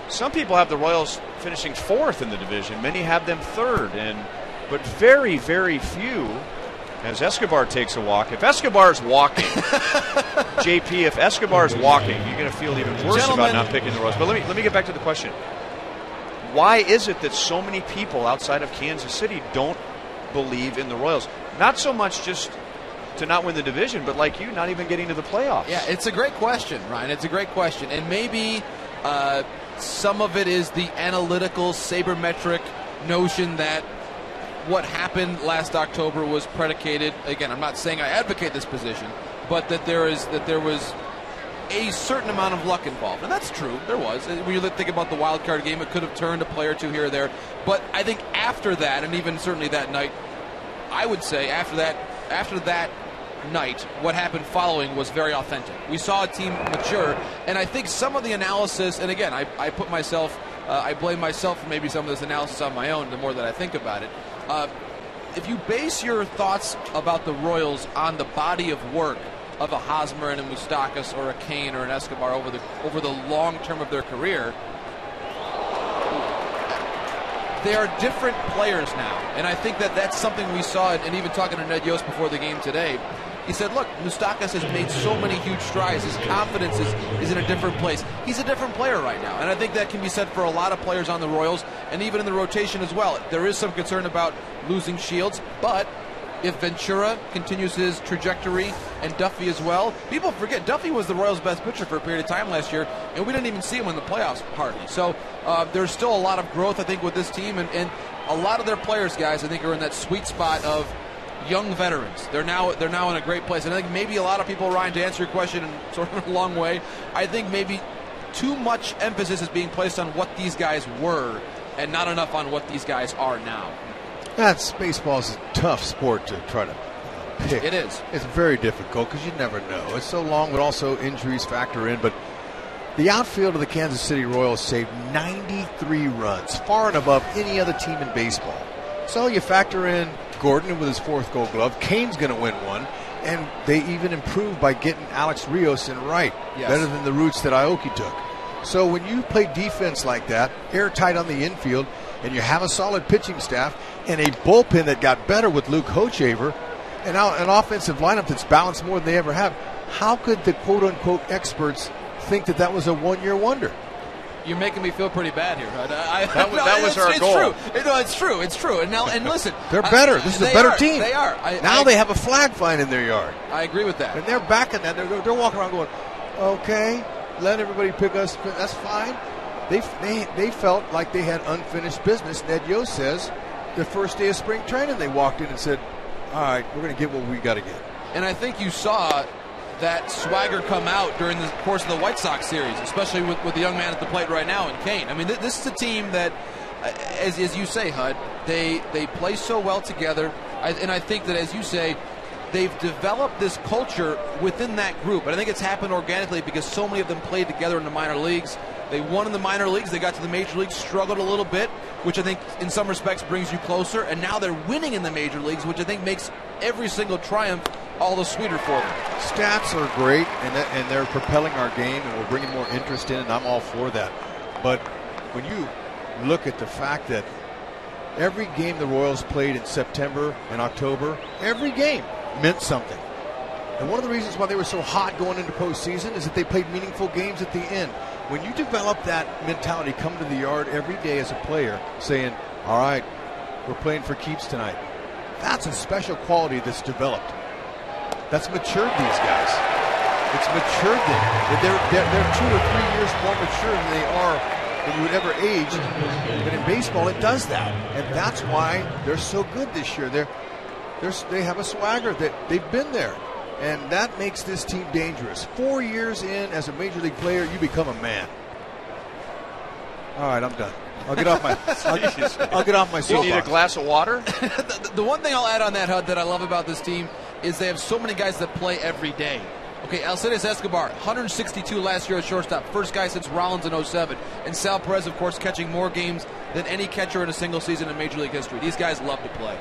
Speaker 7: Some people have the Royals finishing 4th in the division. Many have them 3rd, but very, very few. As Escobar takes a walk, if Escobar's walking, JP, if Escobar's walking, you're going to feel even worse about not picking the Royals. But let me get back to the question. Why is it that so many people outside of Kansas City don't believe in the Royals? Not so much just to not win the division, but like you, not even getting to the playoffs.
Speaker 8: Yeah, it's a great question, Ryan. It's a great question. And maybe some of it is the analytical, sabermetric notion that what happened last October was predicated, again, I'm not saying I advocate this position, but that there was a certain amount of luck involved. And that's true. There was. When you think about the wild card game, it could have turned a player or two here or there. But I think after that, and even certainly that night, I would say after that night, what happened following was very authentic. We saw a team mature, and I think some of the analysis, and again, I put myself, I blame myself for maybe some of this analysis on my own, the more that I think about it. If you base your thoughts about the Royals on the body of work of a Hosmer and a Moustakas or a Kane or an Escobar over the long term of their career, they are different players now. And I think that's something we saw, and even talking to Ned Yost before the game today, he said, look, Moustakas has made so many huge strides. His confidence is in a different place. He's a different player right now. And I think that can be said for a lot of players on the Royals and even in the rotation as well. There is some concern about losing Shields, but if Ventura continues his trajectory and Duffy as well, people forget Duffy was the Royals' best pitcher for a period of time last year, and we didn't even see him in the playoffs hardly. So there's still a lot of growth, I think, with this team, and a lot of their players, guys, I think, are in that sweet spot of young veterans. They're now in a great place. And I think maybe a lot of people, Ryan, to answer your question in sort of a long way, I think maybe too much emphasis is being placed on what these guys were and not enough on what these guys are now.
Speaker 6: Baseball's a tough sport to try to pick.
Speaker 8: It is.
Speaker 6: It's very difficult because you never know. It's so long, but also injuries factor in. But the outfield of the Kansas City Royals saved 93 runs, far and above any other team in baseball. So you factor in Gordon with his 4th Gold Glove. Kane's going to win one. And they even improved by getting Alex Rios in right, better than the routes that Aoki took. So when you play defense like that, airtight on the infield, and you have a solid pitching staff, and a bullpen that got better with Luke Hochevar, and now an offensive lineup that's balanced more than they ever have, how could the quote-unquote experts think that was a one-year wonder?
Speaker 8: You're making me feel pretty bad here.
Speaker 7: That was our goal.
Speaker 8: It's true. And now, and listen,
Speaker 6: they're better. This is a better team.
Speaker 8: They are.
Speaker 6: Now they have a flag flying in their yard.
Speaker 8: I agree with that.
Speaker 6: And they're backing that. They're walking around going, okay, let everybody pick us. That's fine. They felt like they had unfinished business. Ned Yost says the first day of spring training they walked in and said, all right, we're going to get what we got to get.
Speaker 8: And I think you saw that swagger come out during the course of the White Sox series, especially with the young man at the plate right now in Kane. I mean, this is a team that, as you say, Hud, they play so well together, and I think that, as you say, they've developed this culture within that group. And I think it's happened organically because so many of them played together in the minor leagues. They won in the minor leagues. They got to the major leagues, struggled a little bit, which I think in some respects brings you closer. And now they're winning in the major leagues, which I think makes every single triumph all the sweeter for them.
Speaker 6: Stats are great, and they're propelling our game, and we're bringing more interest in, and I'm all for that. But when you look at the fact that every game the Royals played in September and October, every game meant something. And one of the reasons why they were so hot going into postseason is that they played meaningful games at the end. When you develop that mentality, come to the yard every day as a player saying, all right, we're playing for keeps tonight. That's a special quality that's developed. That's matured these guys. It's matured them. They're 2 or 3 years more mature than they are when you would ever age. But in baseball, it does that. And that's why they're so good this year. They have a swagger that they've been there. And that makes this team dangerous. 4 years in as a major league player, you become a man. All right, I'm done. I'll get off my soapbox.
Speaker 7: You need a glass of water?
Speaker 8: The one thing I'll add on that, Hud, that I love about this team is they have so many guys that play every day. Okay, Alcides Escobar, 162 last year at shortstop. First guy since Rollins in 07. And Sal Perez, of course, catching more games than any catcher in a single season in Major League history. These guys love to play.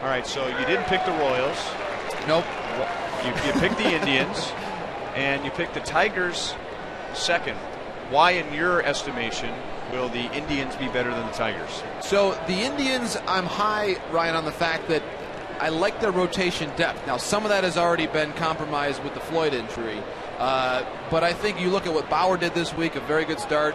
Speaker 7: All right, so you didn't pick the Royals.
Speaker 8: Nope.
Speaker 7: You picked the Indians, and you picked the Tigers second. Why, in your estimation, will the Indians be better than the Tigers?
Speaker 8: So the Indians, I'm high, Ryan, on the fact that I like their rotation depth. Now, some of that has already been compromised with the Floyd injury. But I think you look at what Bauer did this week, a very good start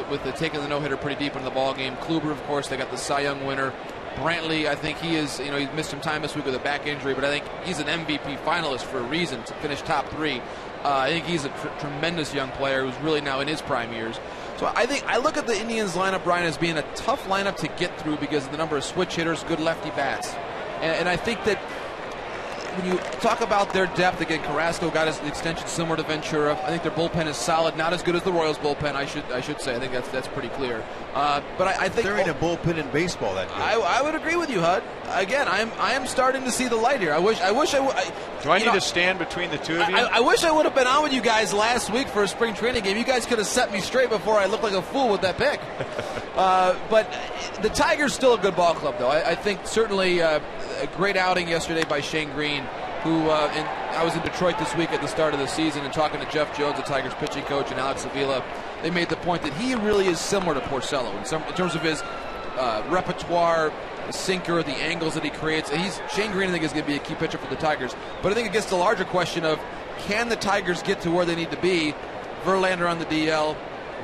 Speaker 8: with taking the no-hitter pretty deep into the ball game. Kluber, of course, they got the Cy Young winner. Brantley, I think he is, he missed some time this week with a back injury, but I think he's an MVP finalist for a reason to finish top 3. I think he's a tremendous young player who's really now in his prime years. So I look at the Indians lineup, Brian, as being a tough lineup to get through because of the number of switch hitters, good lefty bats. And I think that when you talk about their depth, again, Carrasco got his extension similar to Ventura. I think their bullpen is solid, not as good as the Royals' bullpen. I should say. I think that's pretty clear. But I think
Speaker 6: there ain't a bullpen in baseball that good.
Speaker 8: I would agree with you, Hud. Again, I am starting to see the light here. I wish I would.
Speaker 7: Do I need to stand between the two of you?
Speaker 8: I wish I would have been on with you guys last week for a spring training game. You guys could have set me straight before I looked like a fool with that pick. But the Tigers still a good ball club, though. I think certainly a great outing yesterday by Shane Green, who and I was in Detroit this week at the start of the season and talking to Jeff Jones, the Tigers pitching coach, and Alex Avila. They made the point that he really is similar to Porcello in terms of his repertoire, the sinker, the angles that he creates. And Shane Green, I think, is going to be a key pitcher for the Tigers. But I think it gets to the larger question of, can the Tigers get to where they need to be? Verlander on the DL,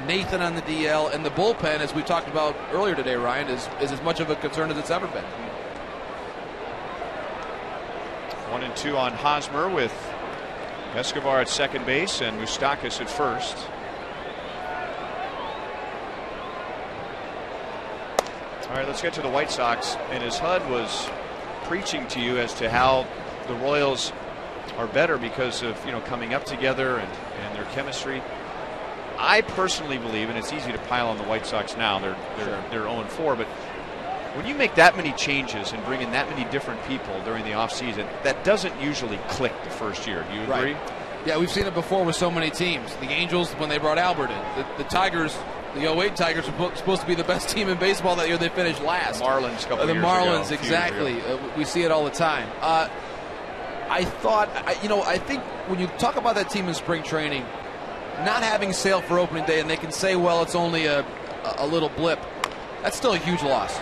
Speaker 8: Nathan on the DL, and the bullpen, as we talked about earlier today, Ryan, is as much of a concern as it's ever been.
Speaker 7: 1-2 on Hosmer with Escobar at second base and Moustakas at first. All right, let's get to the White Sox. And as Hud was preaching to you as to how the Royals are better because of coming up together and their chemistry, I personally believe, and it's easy to pile on the White Sox now, they're 0-4, but when you make that many changes and bring in that many different people during the offseason, that doesn't usually click the first year. Do you agree?
Speaker 8: Right. Yeah, we've seen it before with so many teams. The Angels, when they brought Albert in. The Tigers, the 08 Tigers were supposed to be the best team in baseball that year. They finished last.
Speaker 7: The Marlins a couple years ago.
Speaker 8: The Marlins, exactly. We see it all the time. I think when you talk about that team in spring training, not having Sale for opening day, and they can say, well, it's only a little blip, that's still a huge loss.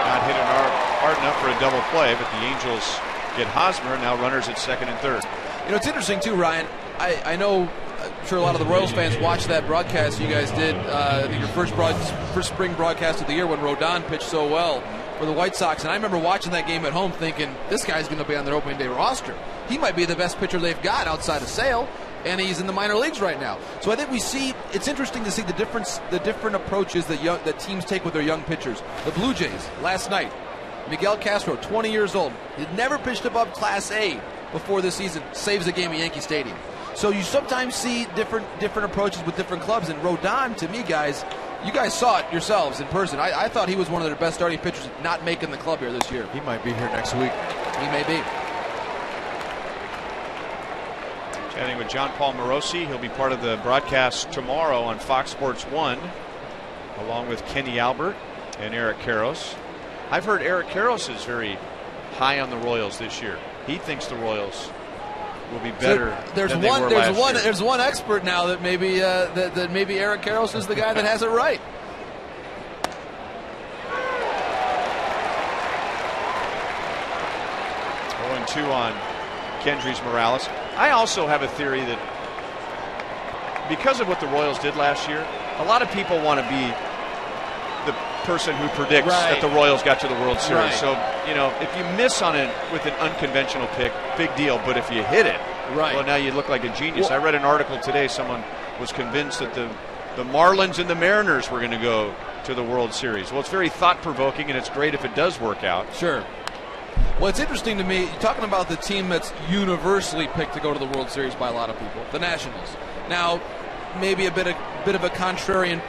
Speaker 7: Not hitting hard enough for a double play, but the Angels get Hosmer, now runners at second and third.
Speaker 8: It's interesting, too, Ryan. I know, I'm sure a lot of the Royals fans watched that broadcast you guys did, I think your first spring broadcast of the year when Rodon pitched so well for the White Sox. And I remember watching that game at home thinking, this guy's going to be on their opening day roster. He might be the best pitcher they've got outside of Sale, and he's in the minor leagues right now. So I think it's interesting to see the different approaches that teams take with their young pitchers. The Blue Jays last night, Miguel Castro, 20 years old, had never pitched above Class A before this season, saves a game at Yankee Stadium. So you sometimes see different approaches with different clubs. And Rodon, to me, guys, you guys saw it yourselves in person. I thought he was one of their best starting pitchers, not making the club here this year.
Speaker 6: He might be here next week.
Speaker 8: He may be.
Speaker 7: Chatting with John Paul Morosi. He'll be part of the broadcast tomorrow on Fox Sports 1, along with Kenny Albert and Eric Karros. I've heard Eric Karros is very high on the Royals this year. He thinks the Royals will be better than they were last year.
Speaker 8: There's one expert now that maybe that maybe Eric Karros is the guy that has it right.
Speaker 7: Two on Kendrys Morales. I also have a theory that because of what the Royals did last year, a lot of people want to be the person who predicts that the Royals got to the World Series. So, you know, if you miss on it with an unconventional pick, big deal. But if you hit it, well, now you look like a genius. I read an article today. Someone was convinced that the Marlins and the Mariners were going to go to the World Series. Well, it's very thought-provoking, and it's great if it does work out.
Speaker 8: Sure. Well, it's interesting to me, you're talking about the team that's universally picked to go to the World Series by a lot of people, the Nationals. Now, maybe a bit of a contrarian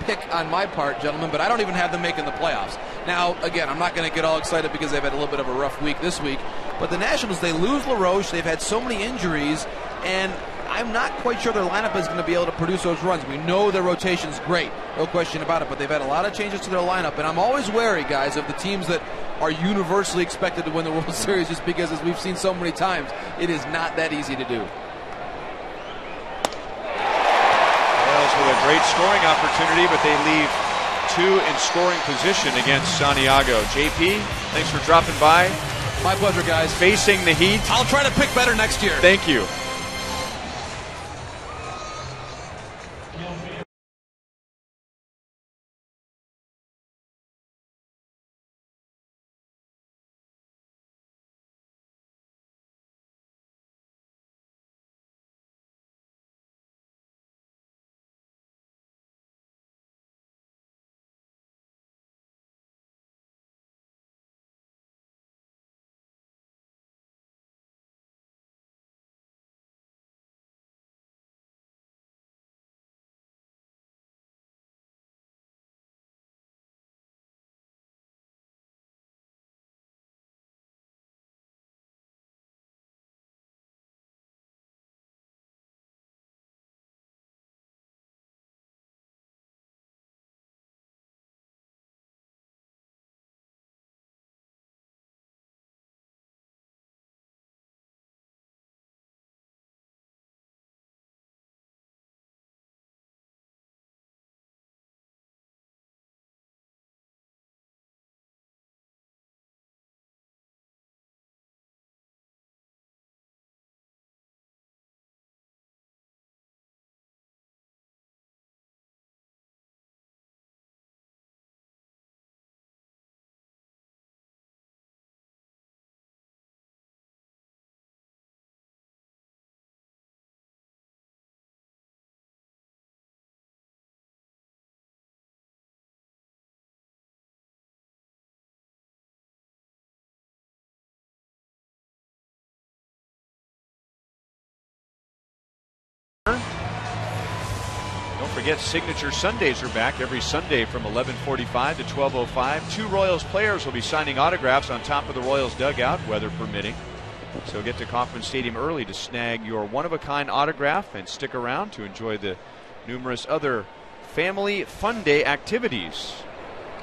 Speaker 8: pick on my part, gentlemen, but I don't even have them making the playoffs. Now, again, I'm not going to get all excited because they've had a little bit of a rough week this week, but the Nationals, they lose LaRoche, they've had so many injuries, and I'm not quite sure their lineup is going to be able to produce those runs. We know their rotation's great, no question about it, but they've had a lot of changes to their lineup, and I'm always wary, guys, of the teams that are universally expected to win the World Series, just because, as we've seen so many times, it is not that easy to do.
Speaker 7: Royals with a great scoring opportunity, but they leave two in scoring position against Santiago. JP, thanks for dropping by.
Speaker 8: My pleasure, guys.
Speaker 7: Facing the heat.
Speaker 8: I'll try to pick better next year.
Speaker 7: Thank you. Don't forget, Signature Sundays are back every Sunday from 11:45 to 12:05. 2 Royals players will be signing autographs on top of the Royals dugout, weather permitting. So get to Kauffman Stadium early to snag your one-of-a-kind autograph and stick around to enjoy the numerous other family fun day activities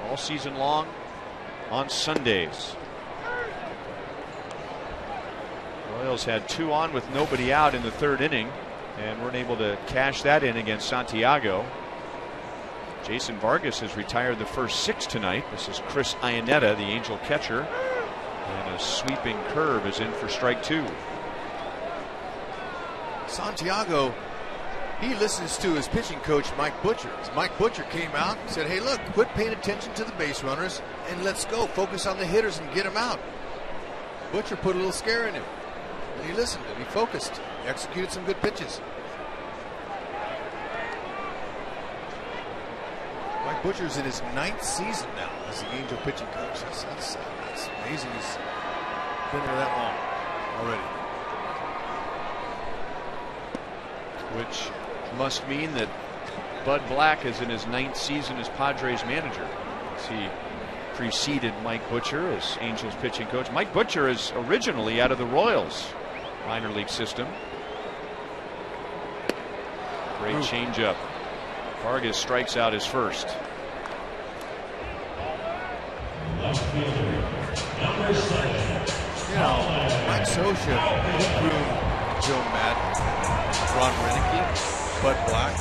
Speaker 7: all season long on Sundays. Royals had 2 on with nobody out in the 3rd inning, and weren't able to cash that in against Santiago. Jason Vargas has retired the first 6 tonight. This is Chris Iannetta, the Angel catcher, and a sweeping curve is in for strike 2.
Speaker 6: Santiago, he listens to his pitching coach Mike Butcher. Mike Butcher came out and said, hey, look, quit paying attention to the base runners and let's go focus on the hitters and get them out. Butcher put a little scare in him, and he listened and he focused, executed some good pitches. Mike Butcher's in his 9th season now as the Angel pitching coach. That's amazing. He's been there that long already.
Speaker 7: Which must mean that Bud Black is in his 9th season as Padres manager, as he preceded Mike Butcher as Angels pitching coach. Mike Butcher is originally out of the Royals minor league system. Great changeup. Vargas strikes out his first.
Speaker 6: You know, Mike Scioscia, Joe Madden, Ron Renicky, Bud Black,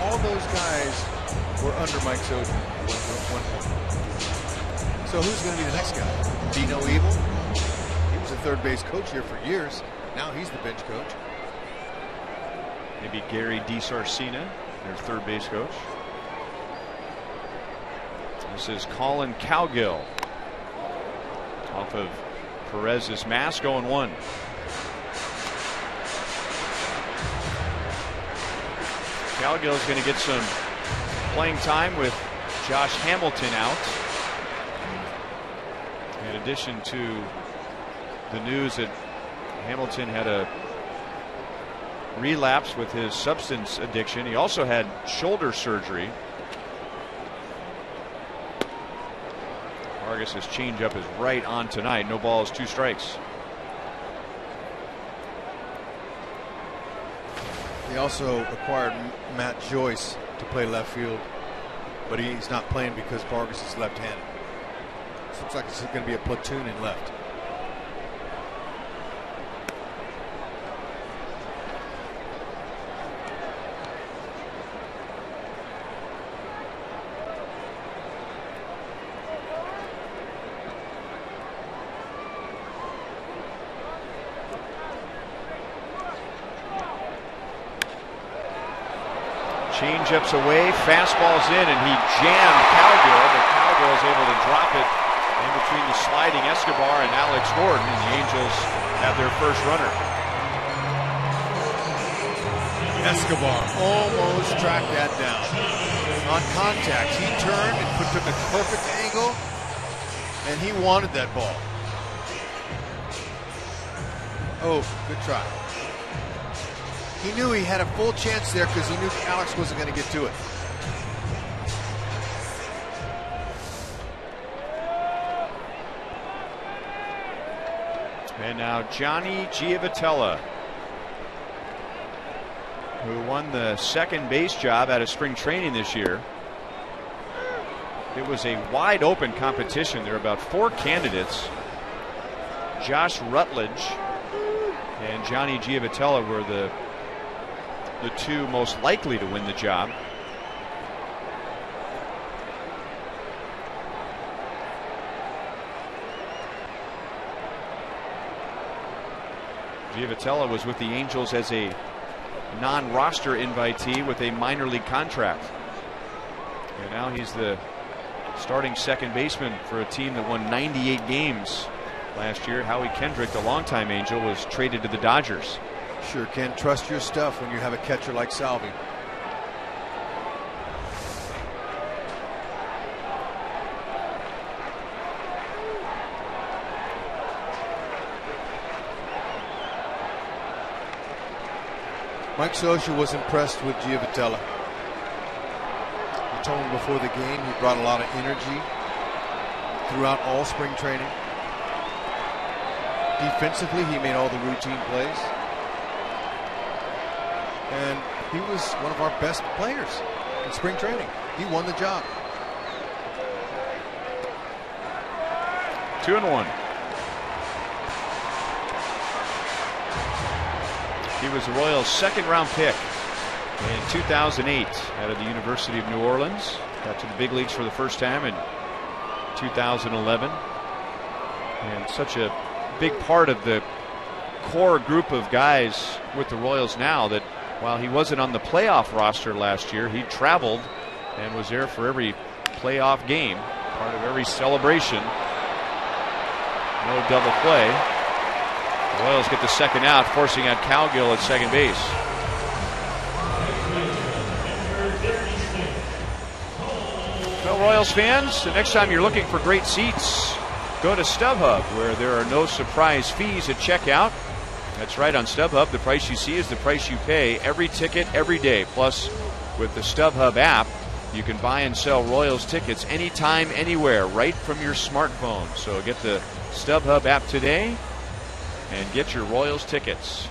Speaker 6: all those guys were under Mike Scioscia at one point. So who's going to be the next guy? Dino Evil? He was a third base coach here for years. Now he's the bench coach.
Speaker 7: Maybe Gary DiSarcina, their third base coach. This is Colin Cowgill off of Perez's mask, 0-1. Cowgill is going to get some playing time with Josh Hamilton out. In addition to the news that Hamilton had a relapse with his substance addiction, he also had shoulder surgery. Vargas' changeup is right on tonight. No balls, 2 strikes.
Speaker 6: They also acquired Matt Joyce to play left field, but he's not playing because Vargas is left-handed. So it looks like this is going to be a platoon in left.
Speaker 7: Changeups away, fastball's in, and he jammed Cowgill, but Cowgill is able to drop it in between the sliding Escobar and Alex Gordon, and the Angels have their first runner.
Speaker 6: Escobar almost tracked that down. On contact, he turned and took a perfect angle, and he wanted that ball. Oh, good try. He knew he had a full chance there because he knew Alex wasn't going to get to it.
Speaker 7: And now Johnny Giavotella, who won the second base job out of spring training this year. It was a wide open competition. There were about 4 candidates. Josh Rutledge and Johnny Giavotella were the 2 most likely to win the job. Giavotella was with the Angels as a non-roster invitee with a minor league contract. And now he's the starting second baseman for a team that won 98 games last year. Howie Kendrick, the longtime Angel, was traded to the Dodgers.
Speaker 6: Sure can trust your stuff when you have a catcher like Salvi. Mike Scioscia was impressed with Giavotella. He told him before the game he brought a lot of energy throughout all spring training. Defensively, he made all the routine plays. And he was one of our best players in spring training. He won the job.
Speaker 7: 2-1. He was the Royals' second-round pick in 2008 out of the University of New Orleans. Got to the big leagues for the first time in 2011. And such a big part of the core group of guys with the Royals now that while he wasn't on the playoff roster last year, he traveled and was there for every playoff game, part of every celebration. No double play. The Royals get the second out, forcing out Cowgill at second base. Well, Royals fans, the next time you're looking for great seats, go to StubHub, where there are no surprise fees at checkout. That's right, on StubHub, the price you see is the price you pay every ticket, every day. Plus, with the StubHub app, you can buy and sell Royals tickets anytime, anywhere, right from your smartphone. So get the StubHub app today and get your Royals tickets.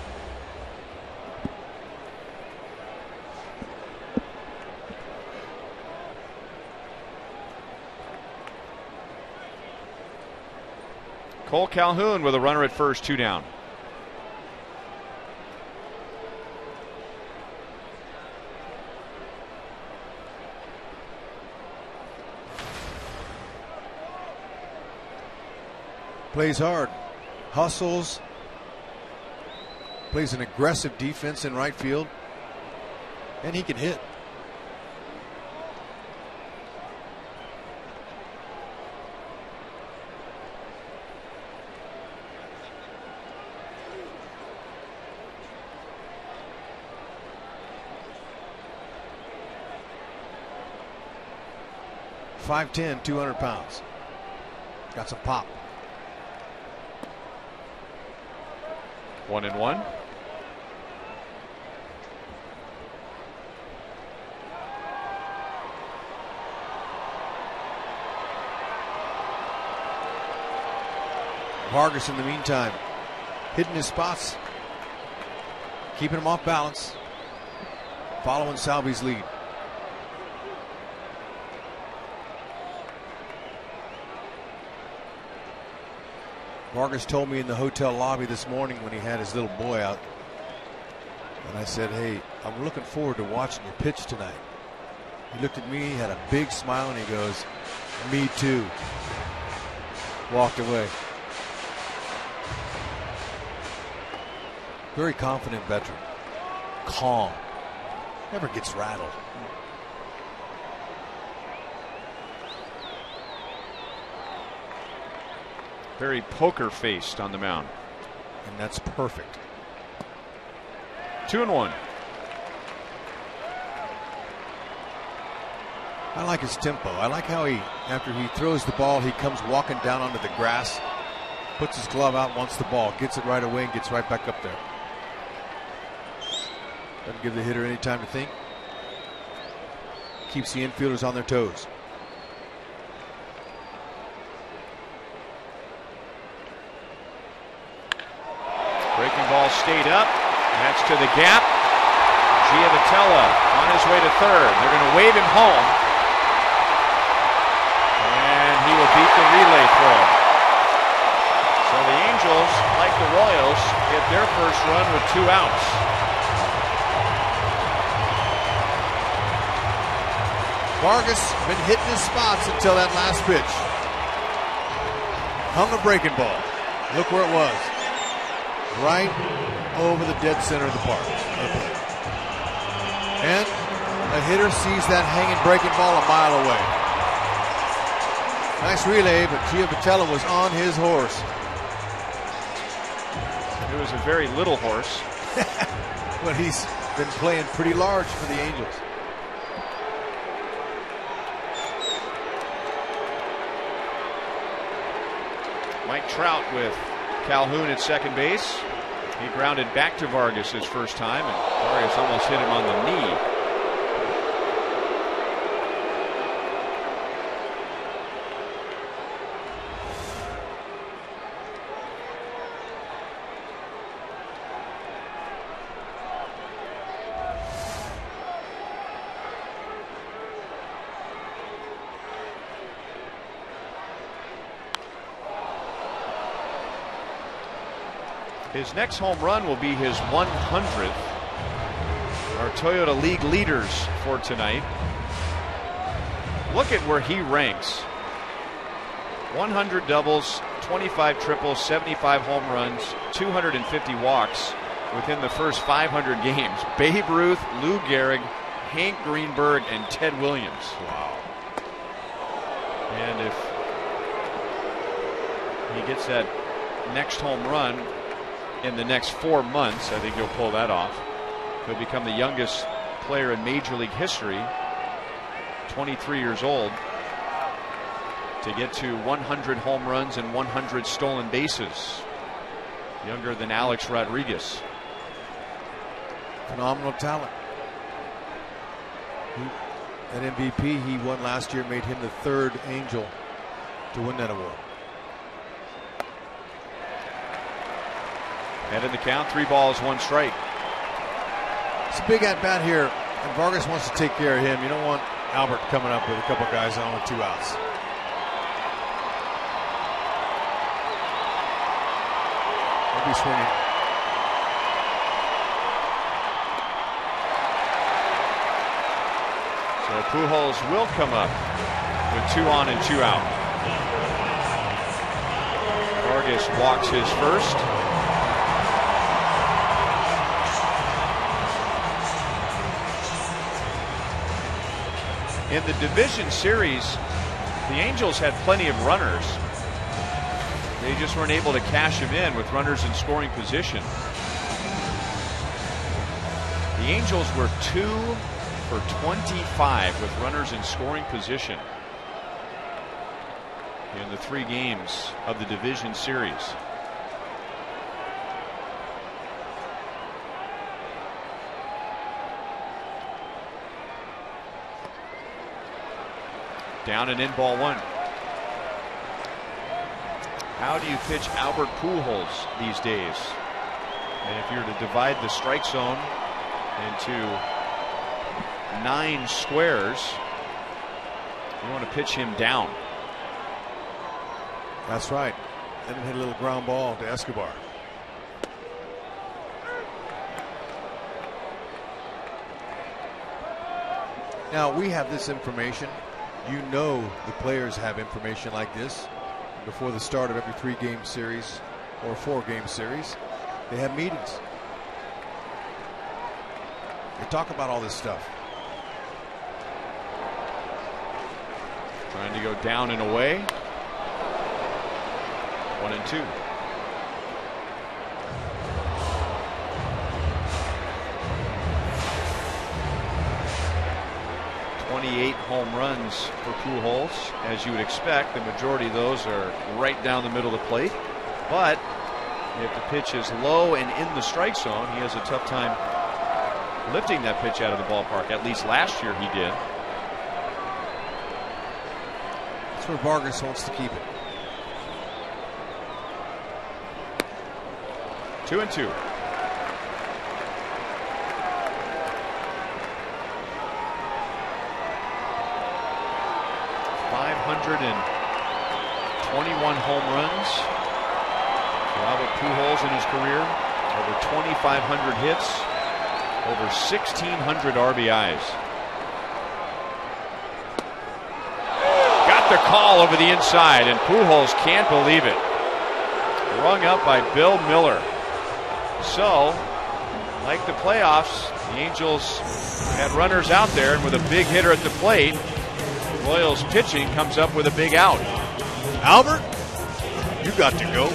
Speaker 7: Cole Calhoun with a runner at first, 2 down.
Speaker 6: Plays hard, hustles, plays an aggressive defense in right field, and he can hit. .5'10", 200 pounds. Got some pop.
Speaker 7: 1-1.
Speaker 6: Vargas in the meantime hitting his spots, keeping him off balance, following Salvi's lead. Vargas told me in the hotel lobby this morning when he had his little boy out, and I said, hey, I'm looking forward to watching your pitch tonight. He looked at me, he had a big smile, and he goes, me too. Walked away. Very confident veteran. Calm. Never gets rattled.
Speaker 7: Very poker-faced on the mound.
Speaker 6: And that's perfect.
Speaker 7: 2-1.
Speaker 6: I like his tempo. I like how he, after he throws the ball, he comes walking down onto the grass, puts his glove out, wants the ball, gets it right away, and gets right back up there. Doesn't give the hitter any time to think. Keeps the infielders on their toes.
Speaker 7: Breaking ball stayed up. That's to the gap. Giavotella on his way to third. They're going to wave him home. And he will beat the relay throw. So the Angels, like the Royals, get their first run with 2 outs.
Speaker 6: Vargas been hitting his spots until that last pitch. Hung a breaking ball. Look where it was. Right over the dead center of the park. And a hitter sees that hanging breaking ball a mile away. Nice relay, but Giavotella was on his horse.
Speaker 7: It was a very little horse.
Speaker 6: But he's been playing pretty large for the Angels.
Speaker 7: Mike Trout with Calhoun at second base. He grounded back to Vargas his first time, and Vargas almost hit him on the knee. His next home run will be his 100th. Our Toyota League leaders for tonight. Look at where he ranks. 100 doubles, 25 triples, 75 home runs, 250 walks within the first 500 games. Babe Ruth, Lou Gehrig, Hank Greenberg, and Ted Williams.
Speaker 6: Wow.
Speaker 7: And if he gets that next home run in the next 4 months, I think he'll pull that off. He'll become the youngest player in Major League history, 23 years old, to get to 100 home runs and 100 stolen bases. Younger than Alex Rodriguez.
Speaker 6: Phenomenal talent. That MVP he won last year made him the third Angel to win that award.
Speaker 7: And in the count, 3 balls, 1 strike.
Speaker 6: It's a big at bat here, and Vargas wants to take care of him. You don't want Albert coming up with a couple guys on with 2 outs. He'll be swinging.
Speaker 7: So Pujols will come up with 2 on and 2 out. Vargas walks his first. In the division series, the Angels had plenty of runners. They just weren't able to cash them in with runners in scoring position. The Angels were 2 for 25 with runners in scoring position in the 3 games of the division series. Down and in, ball 1. How do you pitch Albert Pujols these days? And if you're to divide the strike zone into 9 squares, you want to pitch him down.
Speaker 6: That's right. Then hit a little ground ball to Escobar. Now we have this information. You know the players have information like this before the start of every 3-game series or 4-game series. They have meetings. They talk about all this stuff.
Speaker 7: Trying to go down and away. 1 and 2. 28 home runs for Pujols. As you would expect, the majority of those are right down the middle of the plate. But if the pitch is low and in the strike zone, he has a tough time lifting that pitch out of the ballpark. At least last year he did.
Speaker 6: That's where Vargas wants to keep it.
Speaker 7: 2 and 2. .521 home runs for Albert Pujols in his career. Over 2,500 hits. Over 1,600 RBIs. Got the call over the inside, and Pujols can't believe it. Rung up by Bill Miller. So, like the playoffs, the Angels had runners out there, and with a big hitter at the plate, Royals pitching comes up with a big out.
Speaker 6: Albert, you got to go.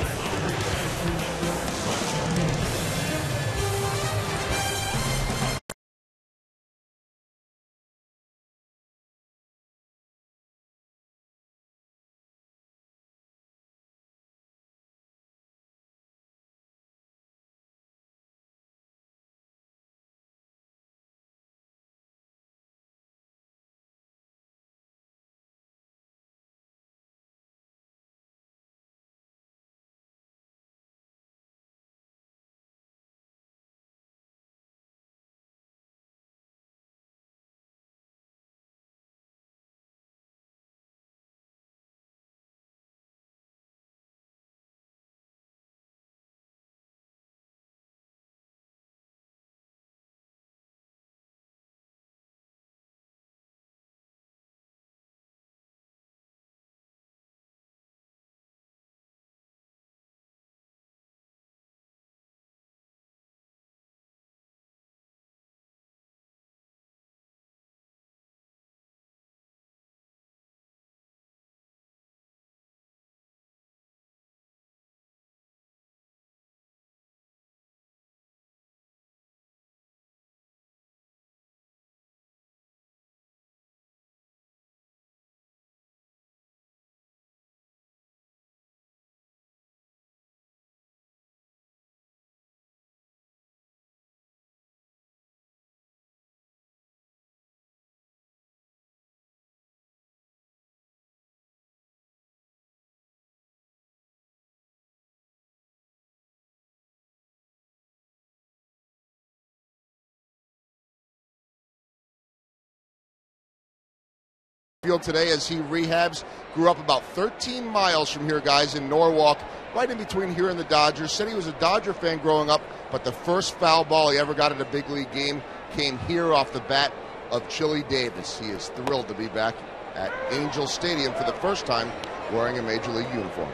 Speaker 4: field today as he rehabs. Grew up about 13 miles from here, guys, in Norwalk, right in between here and the Dodgers. Said he was a Dodger fan growing up, but the first foul ball he ever got at a big league game came here off the bat of Chili Davis. He is thrilled to be back at Angel Stadium for the first time wearing a Major League uniform.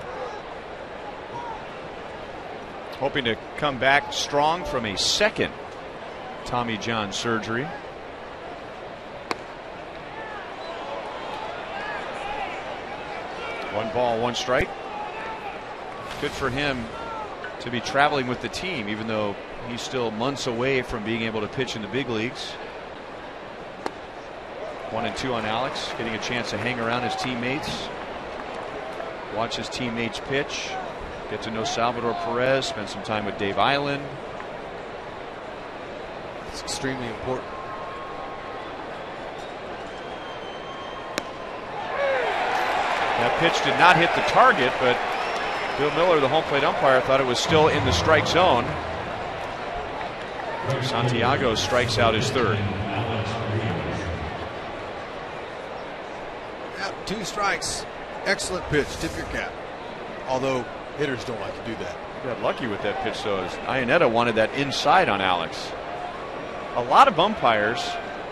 Speaker 7: Hoping to come back strong from a second Tommy John surgery. One ball, one strike. Good for him to be traveling with the team, even though he's still months away from being able to pitch in the big leagues. 1-2 on Alex, getting a chance to hang around his teammates, watch his teammates pitch, get to know Salvador Perez, spend some time with Dave Island.
Speaker 6: It's extremely important.
Speaker 7: That pitch did not hit the target, but Bill Miller, the home plate umpire, thought it was still in the strike zone. Santiago strikes out his third.
Speaker 6: Yeah, 2 strikes. Excellent pitch. Tip your cap. Although hitters don't like to do that.
Speaker 7: Got lucky with that pitch, though. Iannetta wanted that inside on Alex. A lot of umpires,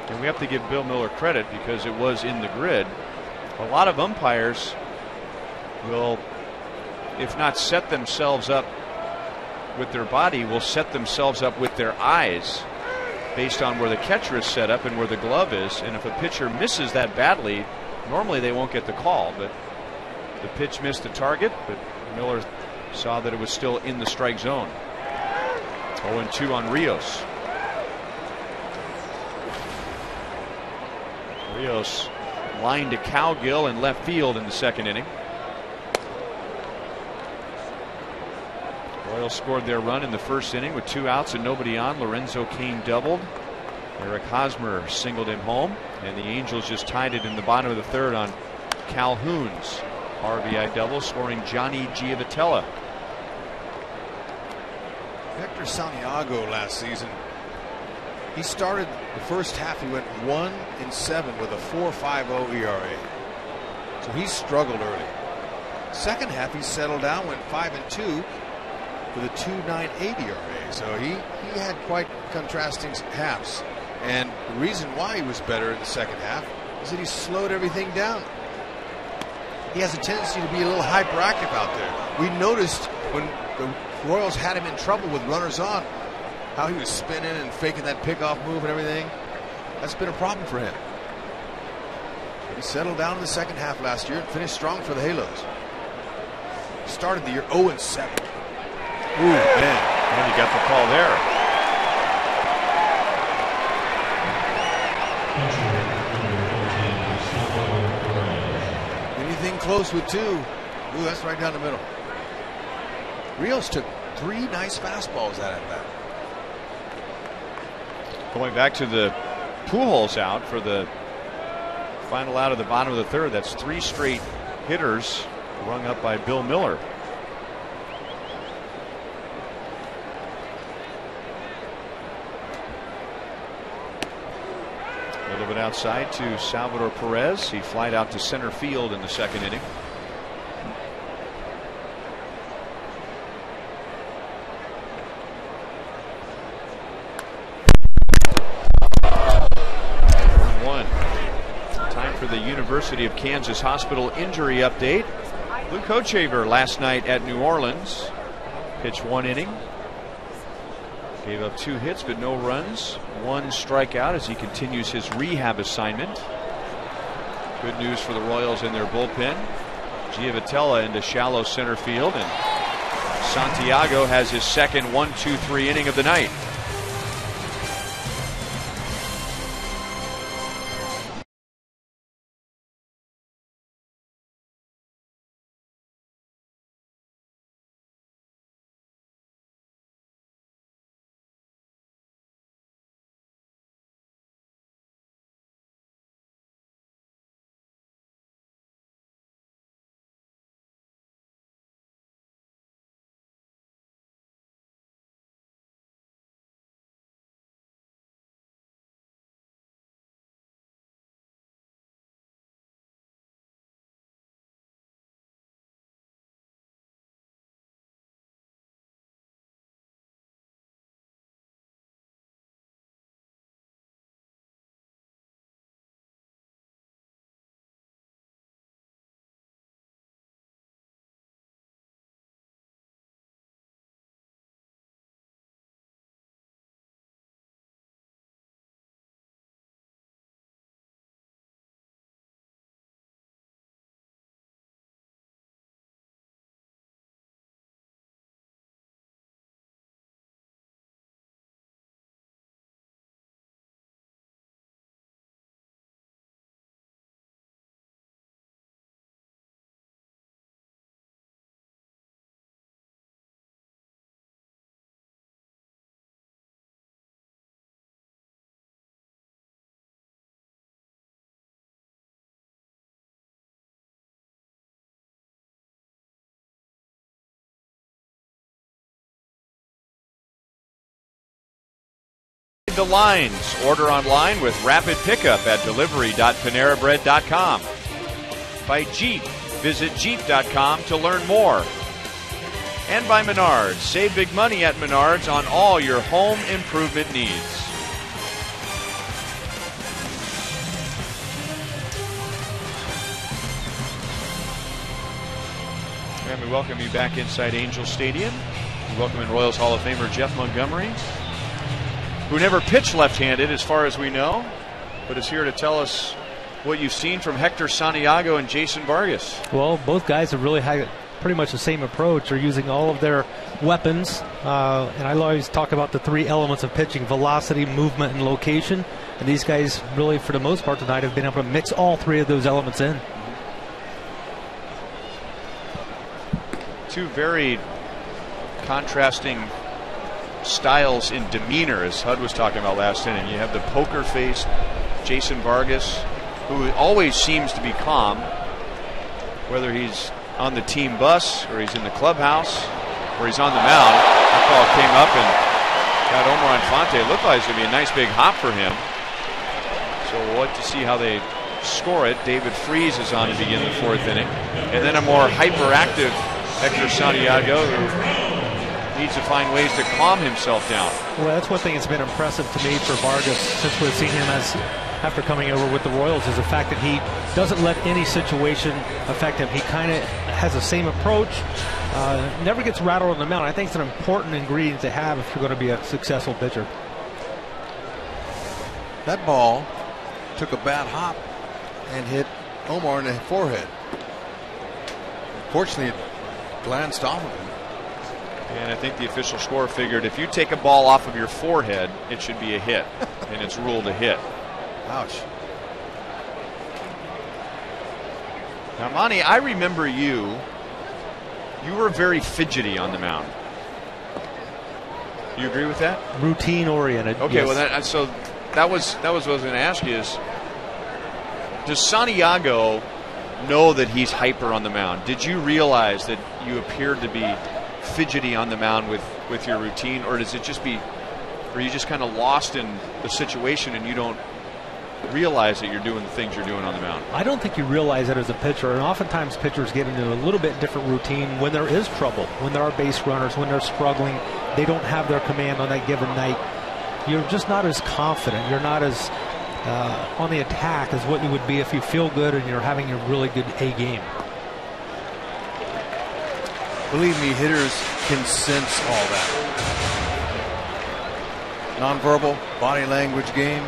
Speaker 7: and we have to give Bill Miller credit because it was in the grid. A lot of umpires will, if not set themselves up with their body, will set themselves up with their eyes based on where the catcher is set up and where the glove is. And if a pitcher misses that badly, normally they won't get the call. But the pitch missed the target, but Miller saw that it was still in the strike zone. 0-2 on Rios. Rios lined to Cowgill in left field in the second inning. Royals scored their run in the first inning with 2 outs and nobody on. Lorenzo Cain doubled. Eric Hosmer singled him home, and the Angels just tied it in the bottom of the third on Calhoun's RBI double, scoring Johnny Giavotella.
Speaker 6: Hector Santiago last season, he started the first half, he went 1-7 with a 4.50 ERA. So he struggled early. Second half, he settled down, went 5-2 with a 2.98 ERA. So he had quite contrasting halves. And the reason why he was better in the second half is that he slowed everything down. He has a tendency to be a little hyperactive out there. We noticed when the Royals had him in trouble with runners on, how he was spinning and faking that pickoff move and everything. That's been a problem for him. He settled down in the second half last year and finished strong for the Halos. Started the year 0-7.
Speaker 7: Ooh, man. And you got the call there.
Speaker 6: Anything close with 2. Ooh, that's right down the middle. Rios took 3 nice fastballs at bat.
Speaker 7: Going back to the Pujols out for the final out of the bottom of the third. That's 3 straight hitters rung up by Bill Miller. A little bit outside to Salvador Perez. He flied out to center field in the second inning. The University of Kansas Hospital injury update. Luke Hochevar last night at New Orleans pitched 1 inning, gave up 2 hits but no runs, 1 strikeout as he continues his rehab assignment. Good news for the Royals in their bullpen. Giavotella into shallow center field, and Santiago has his second 1-2-3 inning of the night. The lines. Order online with rapid pickup at delivery.panerabread.com. By Jeep. Visit Jeep.com to learn more. And by Menards. Save big money at Menards on all your home improvement needs. And we welcome you back inside Angel Stadium. We welcome in Royals Hall of Famer Jeff Montgomery, who never pitched left-handed as far as we know, but is here to tell us what you've seen from Hector Santiago and Jason Vargas.
Speaker 9: Well, both guys have really had pretty much the same approach. They're using all of their weapons, and I always talk about the three elements of pitching: velocity, movement, and location. And these guys really, for the most part tonight, have been able to mix all three of those elements in.
Speaker 7: Two very contrasting styles in demeanor, as Hud was talking about last inning. You have the poker-faced Jason Vargas, who always seems to be calm, whether he's on the team bus or he's in the clubhouse or he's on the mound. That ball came up and got Omar Infante. It looked like it's going to be a nice big hop for him. So we'll have to see how they score it. David Freese is on to begin the fourth inning. And then a more hyperactive Hector Santiago, who needs to find ways to calm himself down.
Speaker 9: Well, that's one thing that's been impressive to me for Vargas since we've seen him after coming over with the Royals, is the fact that he doesn't let any situation affect him. He kind of has the same approach, never gets rattled on the mound. I think it's an important ingredient to have if you're going to be a successful pitcher.
Speaker 6: That ball took a bad hop and hit Omar in the forehead. Fortunately, it glanced off of him.
Speaker 7: And I think the official score figured if you take a ball off of your forehead, it should be a hit, and it's ruled a hit.
Speaker 6: Ouch.
Speaker 7: Now, Monty, I remember you were very fidgety on the mound. You agree with that?
Speaker 9: Routine oriented.
Speaker 7: Okay, yes. Well, so that was what I was going to ask you is, does Santiago know that he's hyper on the mound? Did you realize that you appeared to be fidgety on the mound with your routine, or does it just be, are you just kind of lost in the situation and you don't realize that you're doing the things you're doing on the mound?
Speaker 9: I don't think you realize it as a pitcher, and oftentimes pitchers get into a little bit different routine when there is trouble, when there are base runners, when they're struggling, they don't have their command on that given night. You're just not as confident. You're not as on the attack as what you would be if you feel good and you're having a really good A game.
Speaker 6: Believe me, hitters can sense all that. Nonverbal, body language game.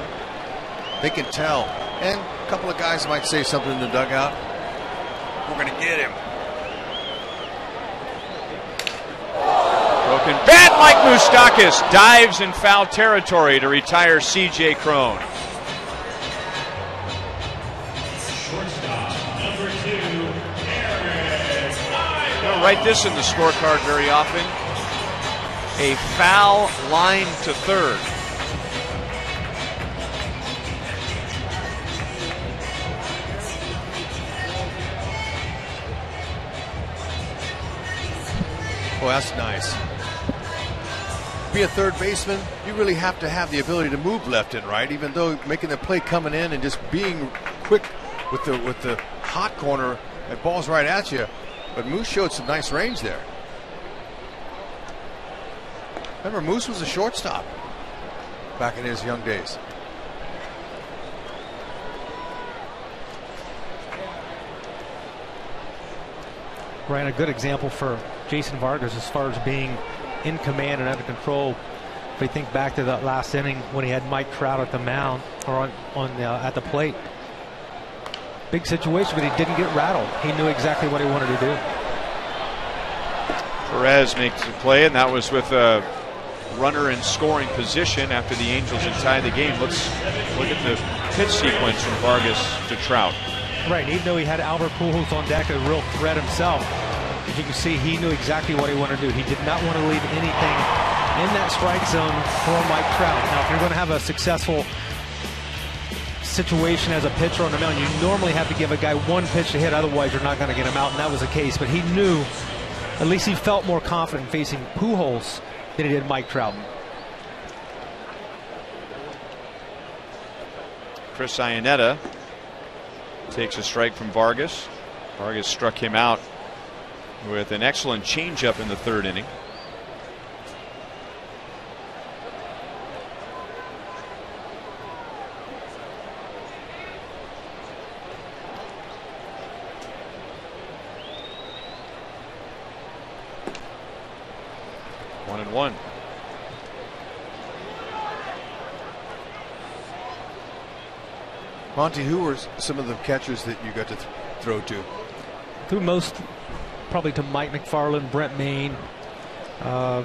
Speaker 6: They can tell. And a couple of guys might say something in the dugout. We're going to get him.
Speaker 7: Broken bat. Mike Moustakas dives in foul territory to retire C.J. Cron. You don't write this in the scorecard very often. A foul line to third.
Speaker 6: Oh, that's nice. Be a third baseman, you really have to have the ability to move left and right, even though making the play coming in and just being quick with the hot corner, that ball's right at you. But Moose showed some nice range there. Remember, Moose was a shortstop back in his young days.
Speaker 9: Ryan, a good example for Jason Vargas as far as being in command and under control. If we think back to that last inning when he had Mike Trout at the mound or at the plate, big situation, but he didn't get rattled. He knew exactly what he wanted to do.
Speaker 7: Perez makes the play, and that was with a runner in scoring position after the Angels had tied the game. Let's look at the pitch sequence from Vargas to Trout.
Speaker 9: Right, even though he had Albert Pujols on deck, a real threat himself, as you can see, he knew exactly what he wanted to do. He did not want to leave anything in that strike zone for Mike Trout. Now, if you're going to have a successful situation as a pitcher on the mound, you normally have to give a guy one pitch to hit, otherwise you're not going to get him out, and that was the case. But he knew, at least he felt more confident facing Pujols than he did Mike Trout.
Speaker 7: Chris Iannetta takes a strike from Vargas. Vargas struck him out with an excellent changeup in the third inning. One and one.
Speaker 6: Monty, who were some of the catchers that you got to throw to?
Speaker 9: Threw most probably to Mike McFarland, Brent Maine, Sal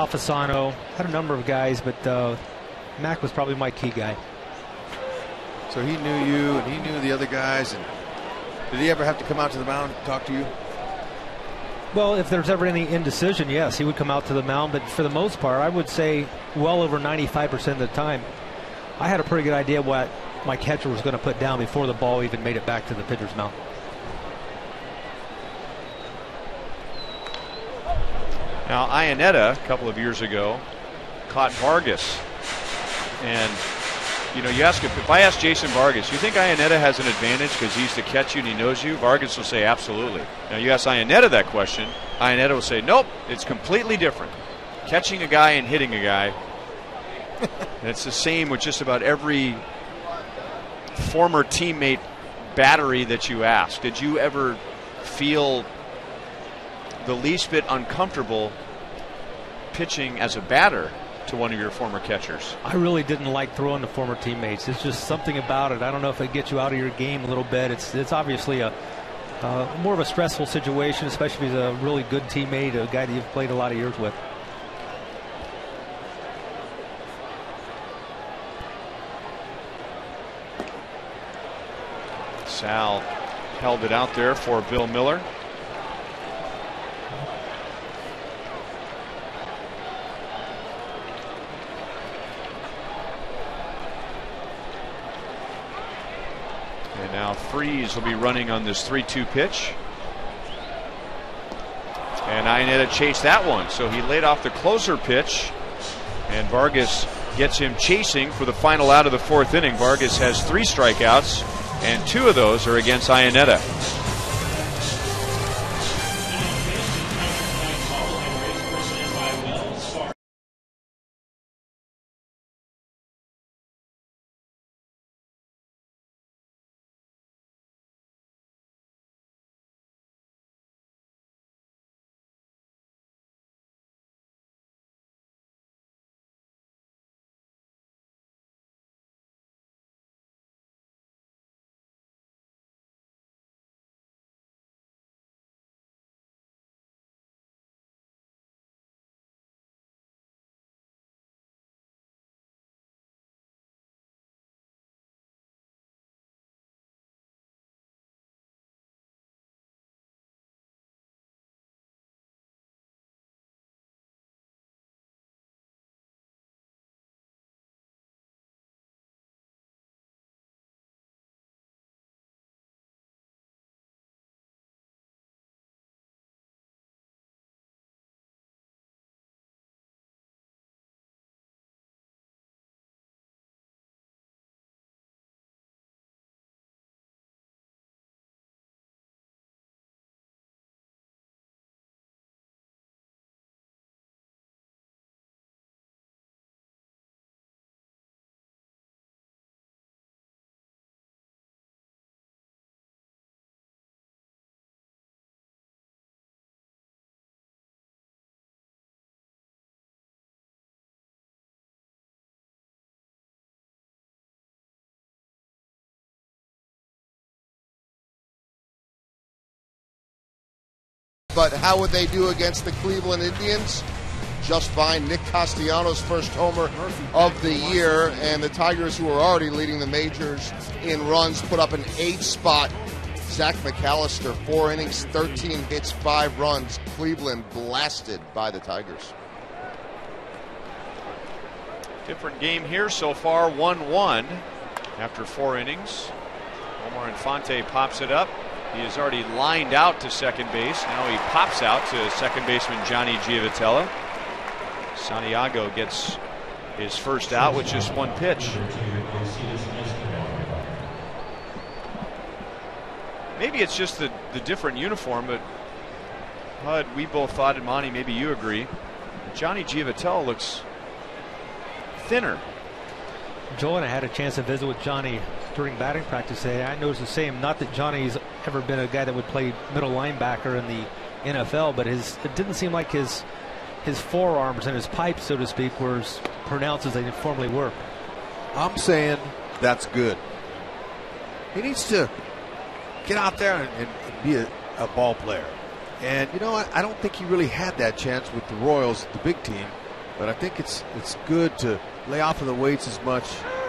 Speaker 9: Fasano. Had a number of guys, but Mac was probably my key guy.
Speaker 6: So he knew you, and he knew the other guys. And did he ever have to come out to the mound and talk to you?
Speaker 9: Well, if there's ever any indecision, yes, he would come out to the mound. But for the most part, I would say well over 95% of the time, I had a pretty good idea what my catcher was going to put down before the ball even made it back to the pitcher's mound.
Speaker 7: Now, Iannetta, a couple of years ago, caught Vargas. And, you know, you ask if I ask Jason Vargas, you think Iannetta has an advantage because he used to catch you and he knows you? Vargas will say absolutely. Now, you ask Iannetta that question, Iannetta will say, nope, it's completely different. Catching a guy and hitting a guy. And it's the same with just about every former teammate battery that you ask. Did you ever feel the least bit uncomfortable pitching as a batter to one of your former catchers?
Speaker 9: I really didn't like throwing to former teammates. It's just something about it. I don't know if it gets you out of your game a little bit. It's obviously a more of a stressful situation, especially if he's a really good teammate, a guy that you've played a lot of years with.
Speaker 7: Sal held it out there for Bill Miller. And now Freese will be running on this 3-2 pitch. And Iannetta chased that one, so he laid off the closer pitch. And Vargas gets him chasing for the final out of the fourth inning. Vargas has 3 strikeouts, and 2 of those are against Iannetta.
Speaker 4: But how would they do against the Cleveland Indians? Just fine. Nick Castellanos' first homer of the year, and the Tigers, who are already leading the majors in runs, put up an 8th spot. Zach McAllister, 4 innings, 13 hits, 5 runs. Cleveland blasted by the Tigers.
Speaker 7: Different game here so far, 1-1 after 4 innings. Omar Infante pops it up. He is already lined out to second base. Now he pops out to second baseman Johnny Giavotella. Santiago gets his first out with just 1 pitch. maybe it's just the different uniform, but Hud, we both thought, and Monty, maybe you agree, Johnny Giavitello looks thinner.
Speaker 9: Joel and I had a chance to visit with Johnny during batting practice today. I noticed the same. Not that Johnny's ever been a guy that would play middle linebacker in the NFL, but it didn't seem like his forearms and his pipes, so to speak, were as pronounced as they formerly were.
Speaker 6: I'm saying that's good. He needs to get out there and be a ball player. And, you know, I don't think he really had that chance with the Royals, the big team. But I think it's good to lay off of the weights as much.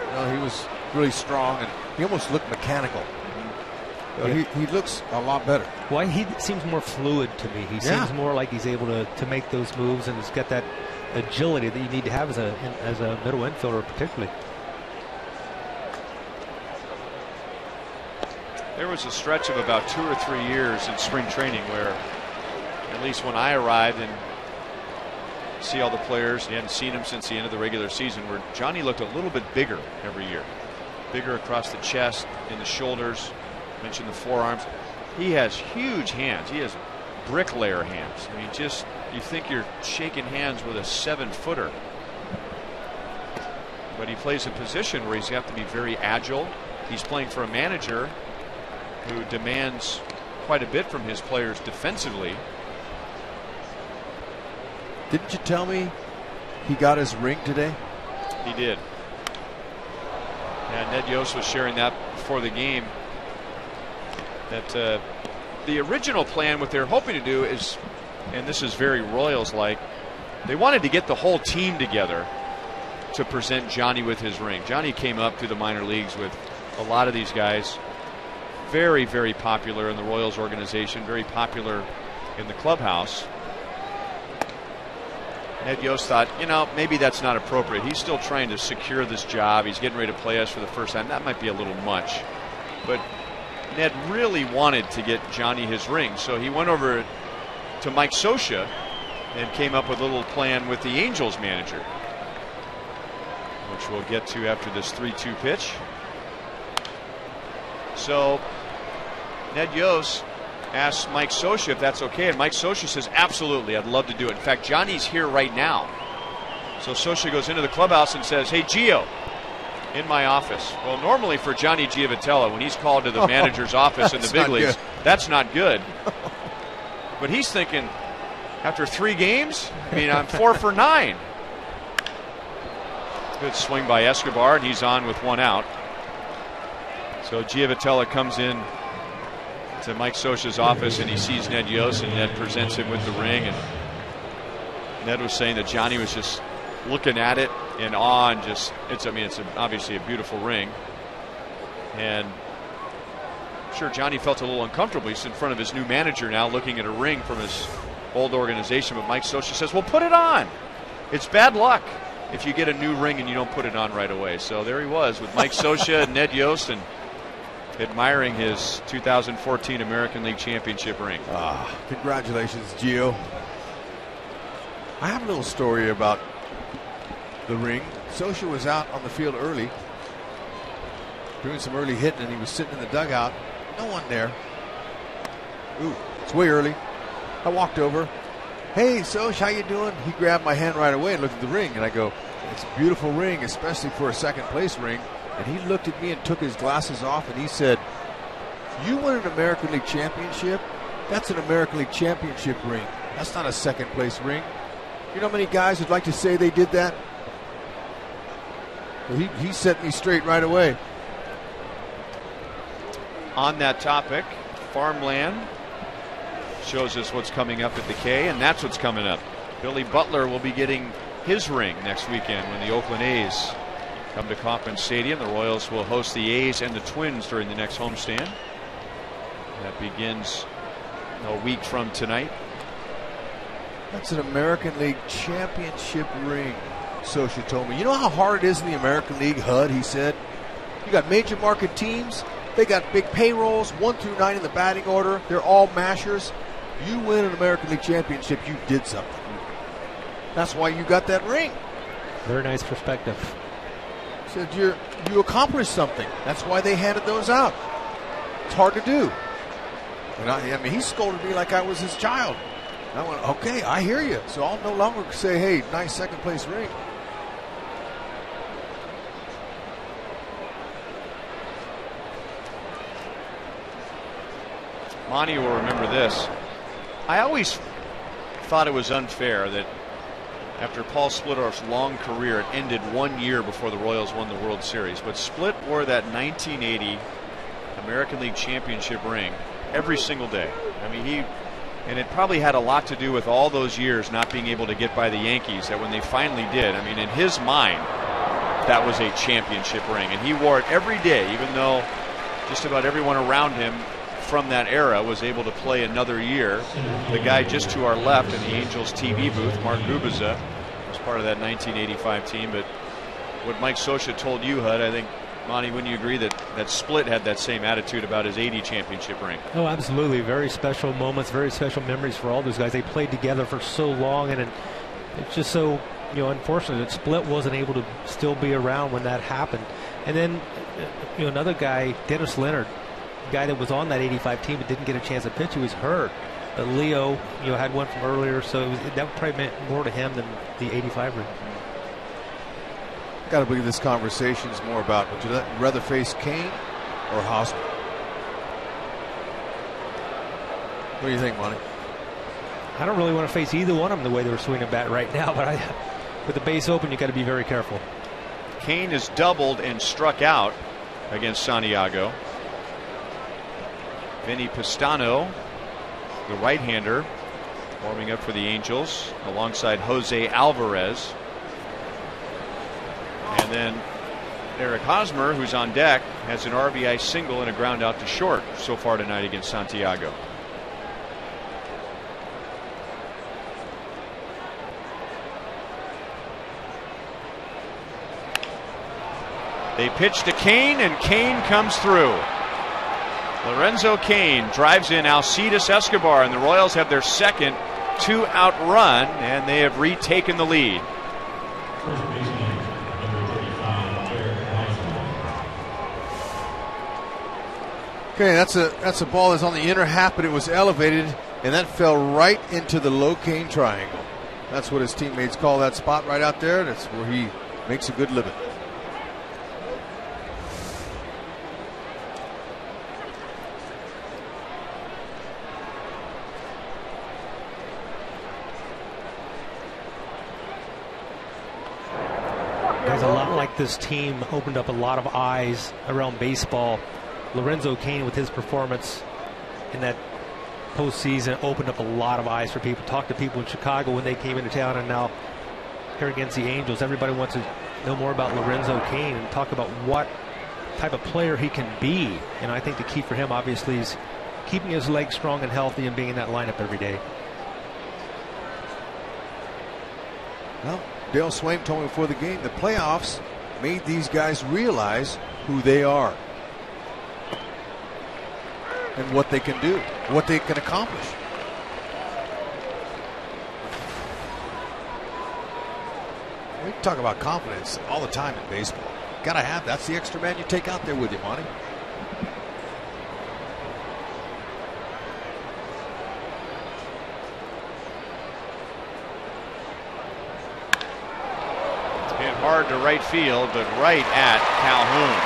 Speaker 6: You know, he was really strong, and he almost looked mechanical. You know, he looks a lot better.
Speaker 9: Well, he seems more fluid to me. He seems more like he's able to make those moves, and he's got that agility that you need to have as a middle infielder, particularly.
Speaker 7: There was a stretch of about 2 or 3 years in spring training where, at least when I arrived and see all the players, you hadn't seen him since the end of the regular season, where Johnny looked a little bit bigger every year. Bigger across the chest, in the shoulders, mentioned the forearms. He has huge hands. He has bricklayer hands. I mean, just, you think you're shaking hands with a 7-footer. But he plays a position where he's got to be very agile. He's playing for a manager who demands quite a bit from his players defensively.
Speaker 6: Didn't you tell me he got his ring today?
Speaker 7: He did. And Ned Yost was sharing that before the game, that the original plan, what they're hoping to do is, and this is very Royals-like, they wanted to get the whole team together to present Johnny with his ring. Johnny came up through the minor leagues with a lot of these guys. Very, very popular in the Royals organization, very popular in the clubhouse. Ned Yost thought, you know, maybe that's not appropriate. He's still trying to secure this job. He's getting ready to play us for the first time. That might be a little much. But Ned really wanted to get Johnny his ring. So he went over to Mike Scioscia and came up with a little plan with the Angels manager, which we'll get to after this 3-2 pitch. So Ned Yost asked Mike Scioscia if that's okay, and Mike Scioscia says, absolutely, I'd love to do it. In fact, Johnny's here right now. So Scioscia goes into the clubhouse and says, hey, Gio, in my office. Well, normally for Johnny Giavitello, when he's called to the manager's office in the big leagues, that's not good. But he's thinking, after 3 games, I mean, I'm 4 for 9. Good swing by Escobar, and he's on with 1 out. So Giavitello comes in to Mike Scioscia's office, and he sees Ned Yost, and Ned presents him with the ring. And Ned was saying that Johnny was just looking at it in awe, and just, it's obviously a beautiful ring. And I'm sure Johnny felt a little uncomfortable. He's in front of his new manager now, looking at a ring from his old organization. But Mike Scioscia says, well, put it on. It's bad luck if you get a new ring and you don't put it on right away. So there he was with Mike Scioscia and Ned Yost, and admiring his 2014 American League Championship ring.
Speaker 6: Congratulations, Gio. I have a little story about the ring. Scioscia was out on the field early, doing some early hitting, and he was sitting in the dugout. No one there. Ooh, it's way early. I walked over. Hey, Scioscia, how you doing? He grabbed my hand right away and looked at the ring, and I go, it's a beautiful ring, especially for a second place ring. And he looked at me and took his glasses off, and he said, you win an American League Championship? That's an American League Championship ring. That's not a second place ring. You know how many guys would like to say they did that? Well, he set me straight right away.
Speaker 7: On that topic, farmland shows us what's coming up at the K, and that's what's coming up. Billy Butler will be getting his ring next weekend when the Oakland A's come to Kauffman Stadium. The Royals will host the A's and the Twins during the next homestand. That begins a week from tonight.
Speaker 6: That's an American League Championship ring, Scioscia told me. You know how hard it is in the American League, HUD, he said? You got major market teams. They got big payrolls, 1 through 9 in the batting order. They're all mashers. You win an American League Championship, you did something. That's why you got that ring.
Speaker 9: Very nice perspective.
Speaker 6: Said you accomplished something. That's why they handed those out. It's hard to do. And I mean, he scolded me like I was his child. And I went, okay, I hear you. So I'll no longer say, hey, nice second place ring.
Speaker 7: Monty will remember this. I always thought it was unfair that after Paul Splittorff's long career, it ended 1 year before the Royals won the World Series. But Split wore that 1980 American League Championship ring every single day. I mean, and it probably had a lot to do with all those years not being able to get by the Yankees, that when they finally did, I mean, in his mind, that was a championship ring. And he wore it every day, even though just about everyone around him from that era was able to play another year. The guy just to our left in the Angels TV booth, Mark Gubiza, was part of that 1985 team. But what Mike Scioscia told you, Hud, I think, Monty, wouldn't you agree that Split had that same attitude about his 80 championship ring?
Speaker 9: Oh, absolutely. Very special moments, very special memories for all those guys. They played together for so long, and it's just so unfortunate that Split wasn't able to still be around when that happened. And then another guy, Dennis Leonard, guy that was on that 85 team but didn't get a chance to pitch. He was hurt. But Leo, had one from earlier, so that probably meant more to him than the 85 ring.
Speaker 6: Got to believe this conversation is more about, would you rather face Kane or Hosmer? What do you think, Monty?
Speaker 9: I don't really want to face either one of them the way they're swinging a bat right now, but with the base open, you got to be very careful.
Speaker 7: Kane is doubled and struck out against Santiago. Vinny Pistano, the right-hander, warming up for the Angels alongside Jose Alvarez. And then Eric Hosmer, who's on deck, has an RBI single and a ground out to short so far tonight against Santiago. They pitch to Kane, and Kane comes through. Lorenzo Cain drives in Alcides Escobar, and the Royals have their second two-out run, and they have retaken the lead.
Speaker 6: Okay, that's a ball that's on the inner half, but it was elevated, and that fell right into the low cane triangle. That's what his teammates call that spot right out there. That's where he makes a good living.
Speaker 9: Guys, a lot like this team opened up a lot of eyes around baseball. Lorenzo Cain, with his performance in that postseason, opened up a lot of eyes for people. Talked to people in Chicago when they came into town, and now here against the Angels, everybody wants to know more about Lorenzo Cain and talk about what type of player he can be. And I think the key for him, obviously, is keeping his legs strong and healthy and being in that lineup every day.
Speaker 6: Well, Dale Swaim told me before the game, the playoffs made these guys realize who they are and what they can do, what they can accomplish. We talk about confidence all the time in baseball. Gotta have, that's the extra man you take out there with you, Monty.
Speaker 7: Hard to right field, but right at Calhoun.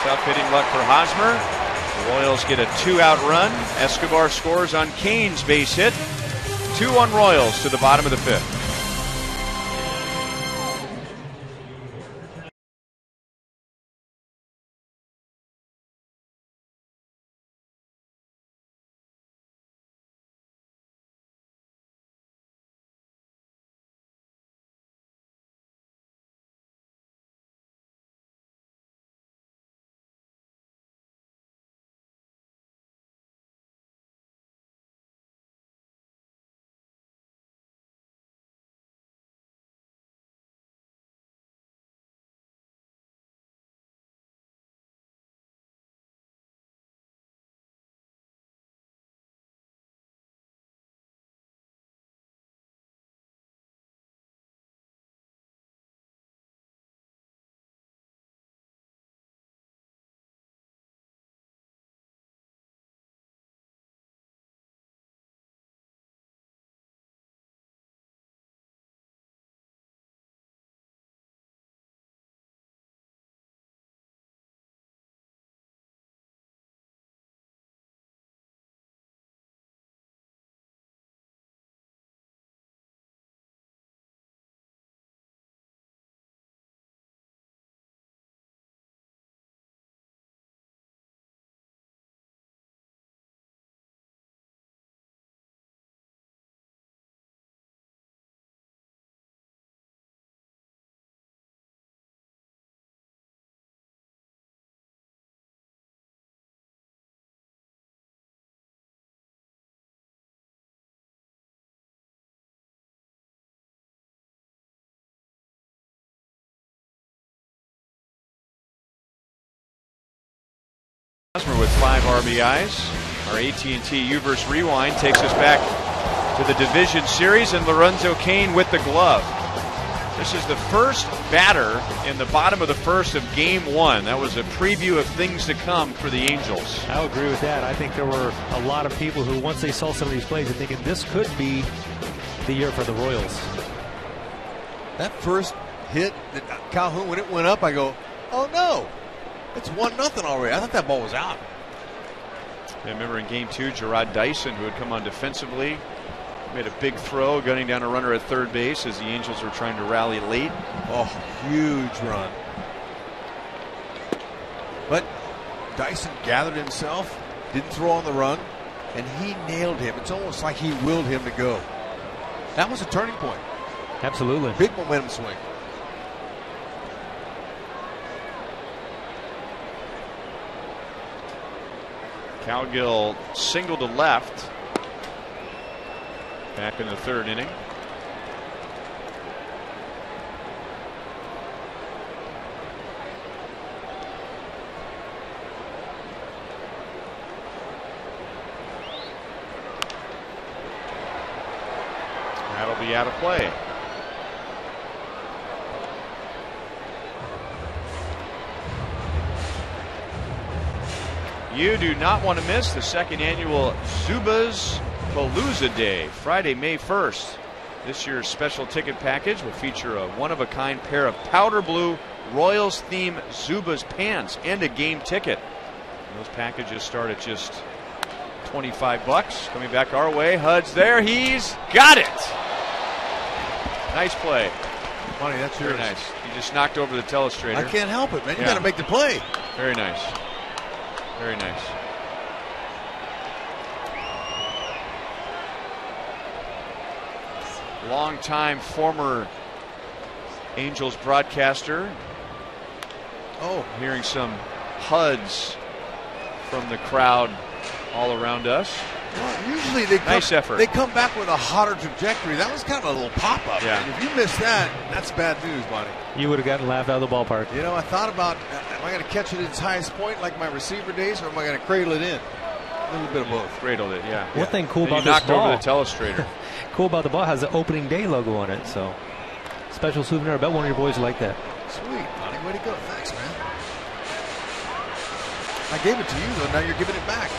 Speaker 7: Tough hitting luck for Hosmer. The Royals get a two-out run. Escobar scores on Cain's base hit. 2-1 Royals to the bottom of the fifth. 5 RBIs. Our AT&T U-verse Rewind takes us back to the division series, and Lorenzo Cain with the glove. This is the first batter in the bottom of the first of Game 1. That was a preview of things to come for the Angels.
Speaker 9: I would agree with that. I think there were a lot of people who, once they saw some of these plays, are thinking this could be the year for the Royals.
Speaker 6: That first hit, Calhoun, when it went up, I go, oh no, it's 1-0 already. I thought that ball was out.
Speaker 7: I remember in Game 2, Gerard Dyson, who had come on defensively, made a big throw, gunning down a runner at third base as the Angels were trying to rally late.
Speaker 6: Oh, huge run. But Dyson gathered himself, didn't throw on the run, and he nailed him. It's almost like he willed him to go. That was a turning point.
Speaker 9: Absolutely.
Speaker 6: Big momentum swing.
Speaker 7: Cowgill single to left. Back in the third inning. That'll be out of play. You do not want to miss the second annual Zubaz Palooza Day, Friday, May 1st. This year's special ticket package will feature a one-of-a-kind pair of powder blue Royals-themed Zubaz pants and a game ticket. And those packages start at just $25. Coming back our way, Hud's there. He's got it. Nice play.
Speaker 6: Funny, that's yours.
Speaker 7: Very nice. He just knocked over the telestrator.
Speaker 6: I can't help it, man. You got to make the play.
Speaker 7: Very nice. Very nice. Long-time former Angels broadcaster. Oh, hearing some HUDs from the crowd all around us.
Speaker 6: Well, usually they
Speaker 7: nice effort.
Speaker 6: They come back with a hotter trajectory. That was kind of a little pop-up.
Speaker 7: Yeah.
Speaker 6: And if you miss that, that's bad news, buddy.
Speaker 9: You would have gotten laughed out of the ballpark.
Speaker 6: You know, I thought about, am I going to catch it at its highest point like my receiver days, or am I going to cradle it in? A little bit of both.
Speaker 7: Cradled it, yeah.
Speaker 9: One thing cool
Speaker 7: and
Speaker 9: about
Speaker 7: you
Speaker 9: this
Speaker 7: knocked
Speaker 9: ball.
Speaker 7: over the telestrator.
Speaker 9: Cool about the ball has the opening day logo on it, so special souvenir. I bet one of your boys like that.
Speaker 6: Sweet, buddy. Way to go. Thanks, man. I gave it to you, though. Now you're giving it back.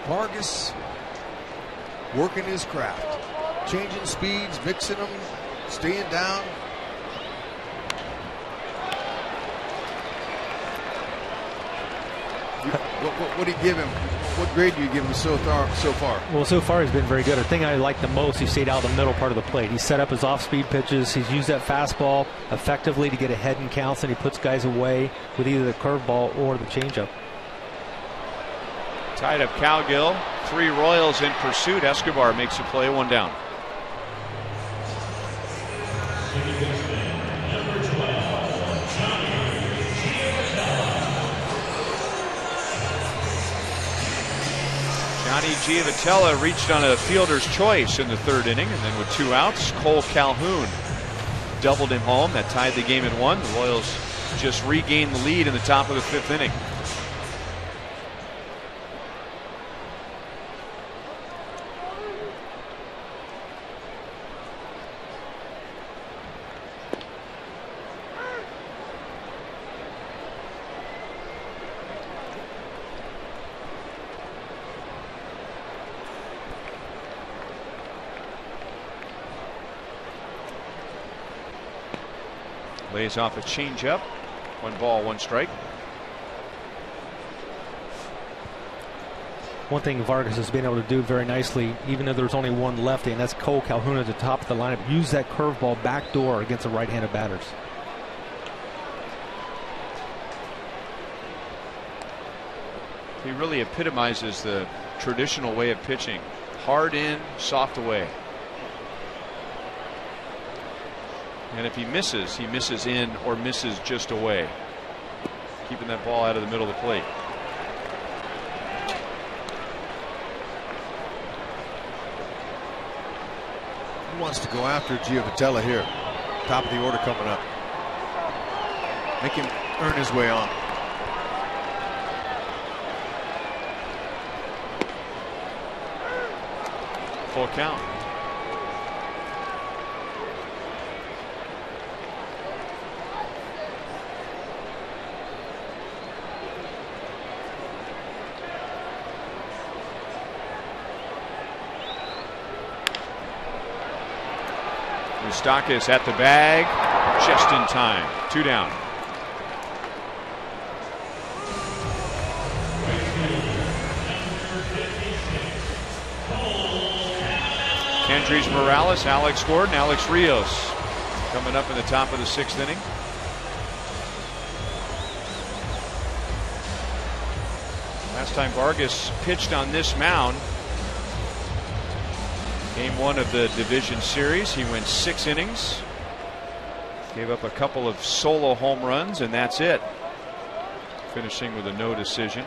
Speaker 6: Vargas working his craft, changing speeds, mixing them, staying down. What do you give him? What grade do you give him so far?
Speaker 9: Well, so far he's been very good. The thing I like the most, he stayed out the middle part of the plate. He set up his off-speed pitches. He's used that fastball effectively to get ahead in counts, and he puts guys away with either the curveball or the changeup.
Speaker 7: Tied up Cowgill. 3 Royals in pursuit. Escobar makes a play, 1 down. Johnny Giavotella reached on a fielder's choice in the third inning, and then with 2 outs, Cole Calhoun doubled him home. That tied the game at 1. The Royals just regained the lead in the top of the 5th inning. Lays off a changeup. 1 ball, 1 strike.
Speaker 9: One thing Vargas has been able to do very nicely, even though there's only 1 lefty, and that's Cole Calhoun at the top of the lineup, use that curveball backdoor against the right-handed batters.
Speaker 7: He really epitomizes the traditional way of pitching. Hard in, soft away. And if he misses in or misses just away. Keeping that ball out of the middle of the plate.
Speaker 6: Who wants to go after Giovitella here? Top of the order coming up. Make him earn his way on.
Speaker 7: Full count. Moustakas at the bag, just in time. 2 down. Kendrys Morales, Alex Gordon, Alex Rios coming up in the top of the 6th inning. Last time Vargas pitched on this mound, Game 1 of the division series, he went 6 innings, gave up a couple of solo home runs, and that's it. Finishing with a no decision.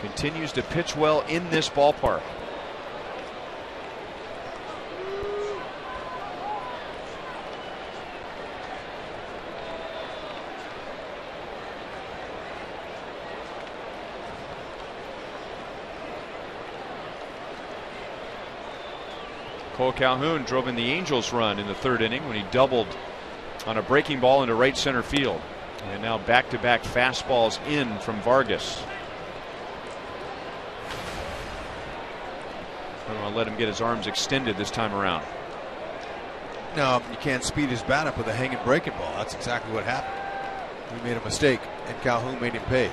Speaker 7: Continues to pitch well in this ballpark. Cole Calhoun drove in the Angels run in the 3rd inning when he doubled on a breaking ball into right center field. And now back-to-back fastballs in from Vargas. I don't want to let him get his arms extended this time around.
Speaker 6: No, you can't speed his bat up with a hanging breaking ball. That's exactly what happened. He made a mistake, and Calhoun made him pay.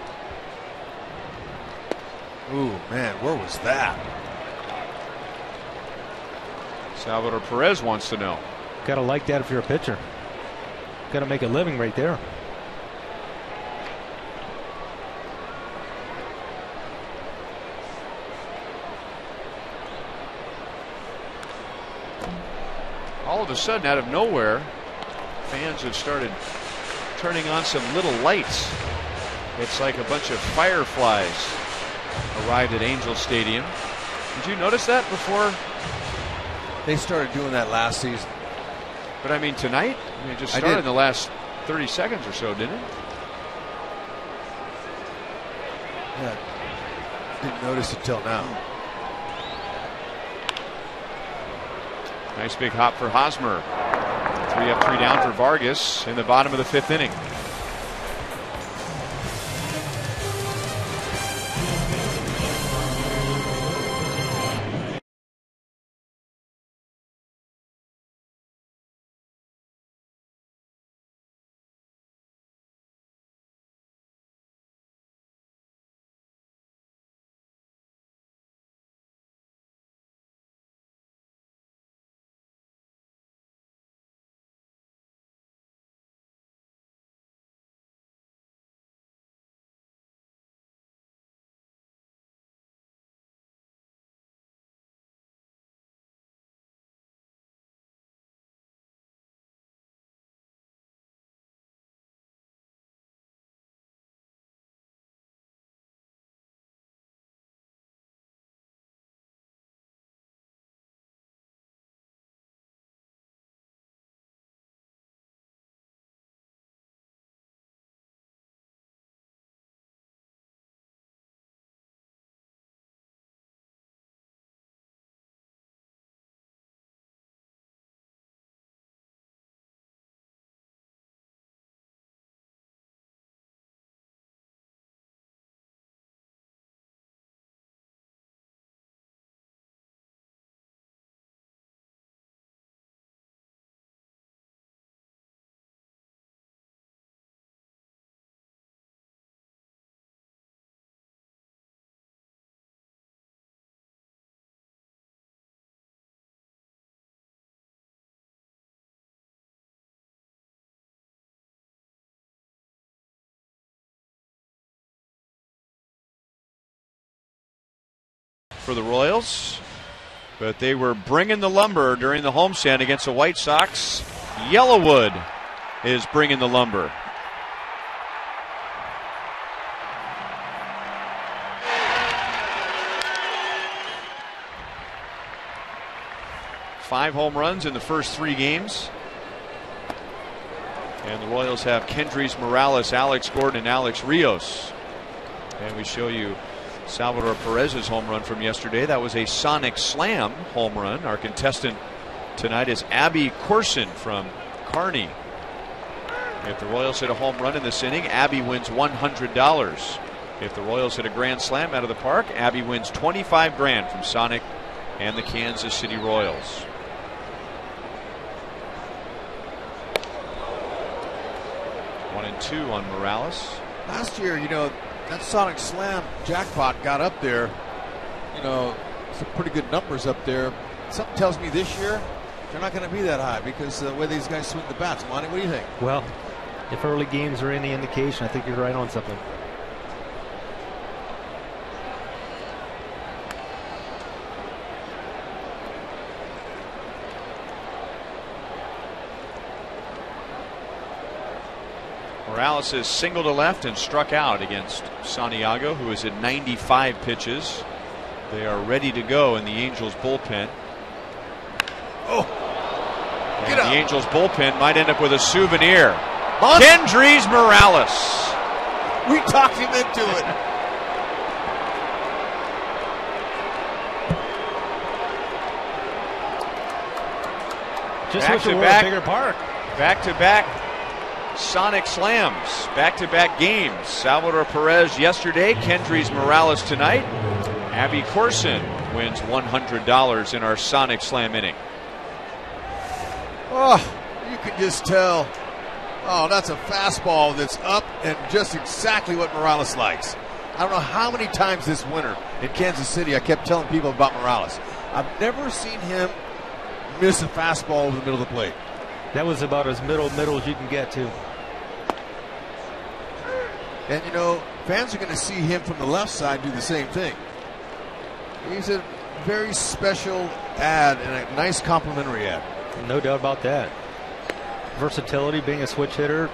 Speaker 6: Ooh, man, where was that?
Speaker 7: Salvador Perez wants to know.
Speaker 9: Got to like that if you're a pitcher. Got to make a living right there.
Speaker 7: All of a sudden, out of nowhere, fans have started turning on some little lights. It's like a bunch of fireflies arrived at Angel Stadium. Did you notice that before?
Speaker 6: They started doing that last season.
Speaker 7: But I mean tonight? I mean, it just started in the last 30 seconds or so, didn't it?
Speaker 6: Yeah. Didn't notice it till now.
Speaker 7: Nice big hop for Hosmer. 3 up, 3 down for Vargas in the bottom of the 5th inning. for the Royals. But they were bringing the lumber during the homestand against the White Sox. Yellowwood is bringing the lumber. Five home runs in the first 3 games. And the Royals have Kendrys Morales, Alex Gordon, and Alex Rios. And we show you Salvador Perez's home run from yesterday. That was a sonic slam home run. Our contestant tonight is Abby Corson from Kearney. If the Royals hit a home run in this inning, Abby wins $100. If the Royals hit a grand slam out of the park, Abby wins $25,000 from Sonic and the Kansas City Royals. One and two on Morales.
Speaker 6: Last year, that Sonic Slam jackpot got up there. Some pretty good numbers up there. Something tells me this year they're not going to be that high because the way these guys swing the bats. Monty, what do you think?
Speaker 9: Well, if early games are any indication, I think you're right on something.
Speaker 7: Morales is single to left and struck out against Santiago, who is at 95 pitches. They are ready to go in the Angels bullpen.
Speaker 6: Oh,
Speaker 7: and the Angels bullpen might end up with a souvenir. Kendrys Morales.
Speaker 6: We talked him into it.
Speaker 9: Just wish it were a bigger park.
Speaker 7: Back-to-back Sonic slams, back-to-back games. Salvador Perez yesterday, Kendrys Morales tonight. Abby Corson wins $100 in our Sonic Slam inning.
Speaker 6: Oh, you can just tell. Oh, that's a fastball that's up and just exactly what Morales likes. I don't know how many times this winter in Kansas City I kept telling people about Morales. I've never seen him miss a fastball over the middle of the plate.
Speaker 9: That was about as middle as you can get to.
Speaker 6: And, fans are going to see him from the left side do the same thing. He's a very special ad and a nice complimentary ad.
Speaker 9: No doubt about that. Versatility, being a switch hitter.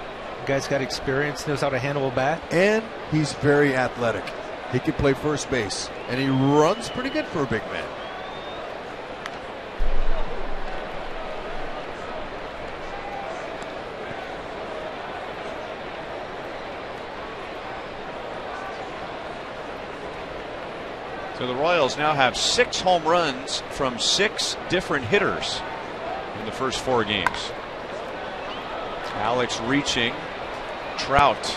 Speaker 9: Guy's got experience, knows how to handle a bat.
Speaker 6: And he's very athletic. He can play first base. And he runs pretty good for a big man.
Speaker 7: So the Royals now have 6 home runs from 6 different hitters in the first 4 games. Alex reaching. Trout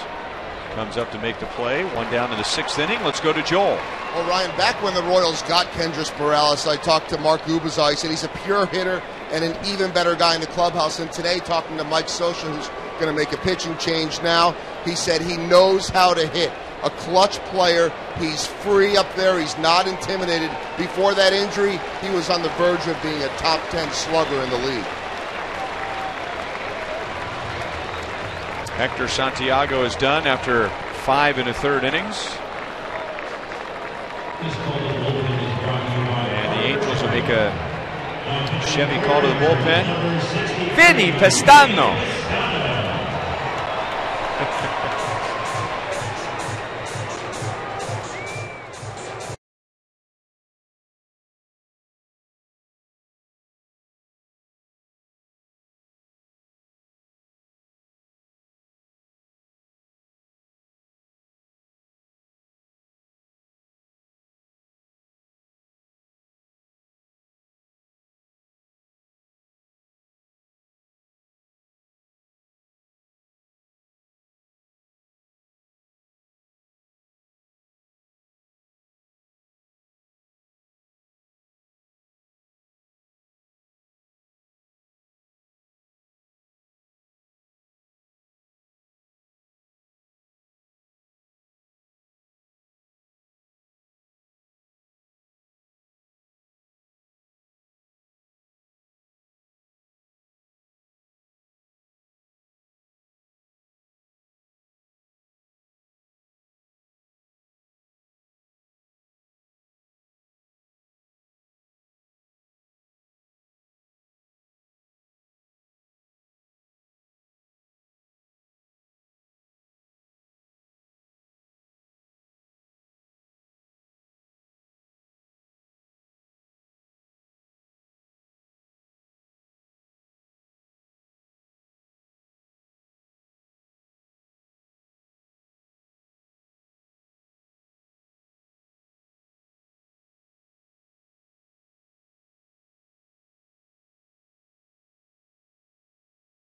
Speaker 7: comes up to make the play. 1 down in the 6th inning. Let's go to Joel.
Speaker 4: Well, Ryan, back when the Royals got Kendrys Morales, I talked to Mark Gubicza. He said he's a pure hitter and an even better guy in the clubhouse. And today, talking to Mike Scioscia, who's going to make a pitching change now, he said he knows how to hit. A clutch player. He's free up there. He's not intimidated. Before that injury, he was on the verge of being a top 10 slugger in the league.
Speaker 7: Hector Santiago is done after 5 1/3 innings. And the Angels will make a Chevy call to the bullpen. Vinny Pestano.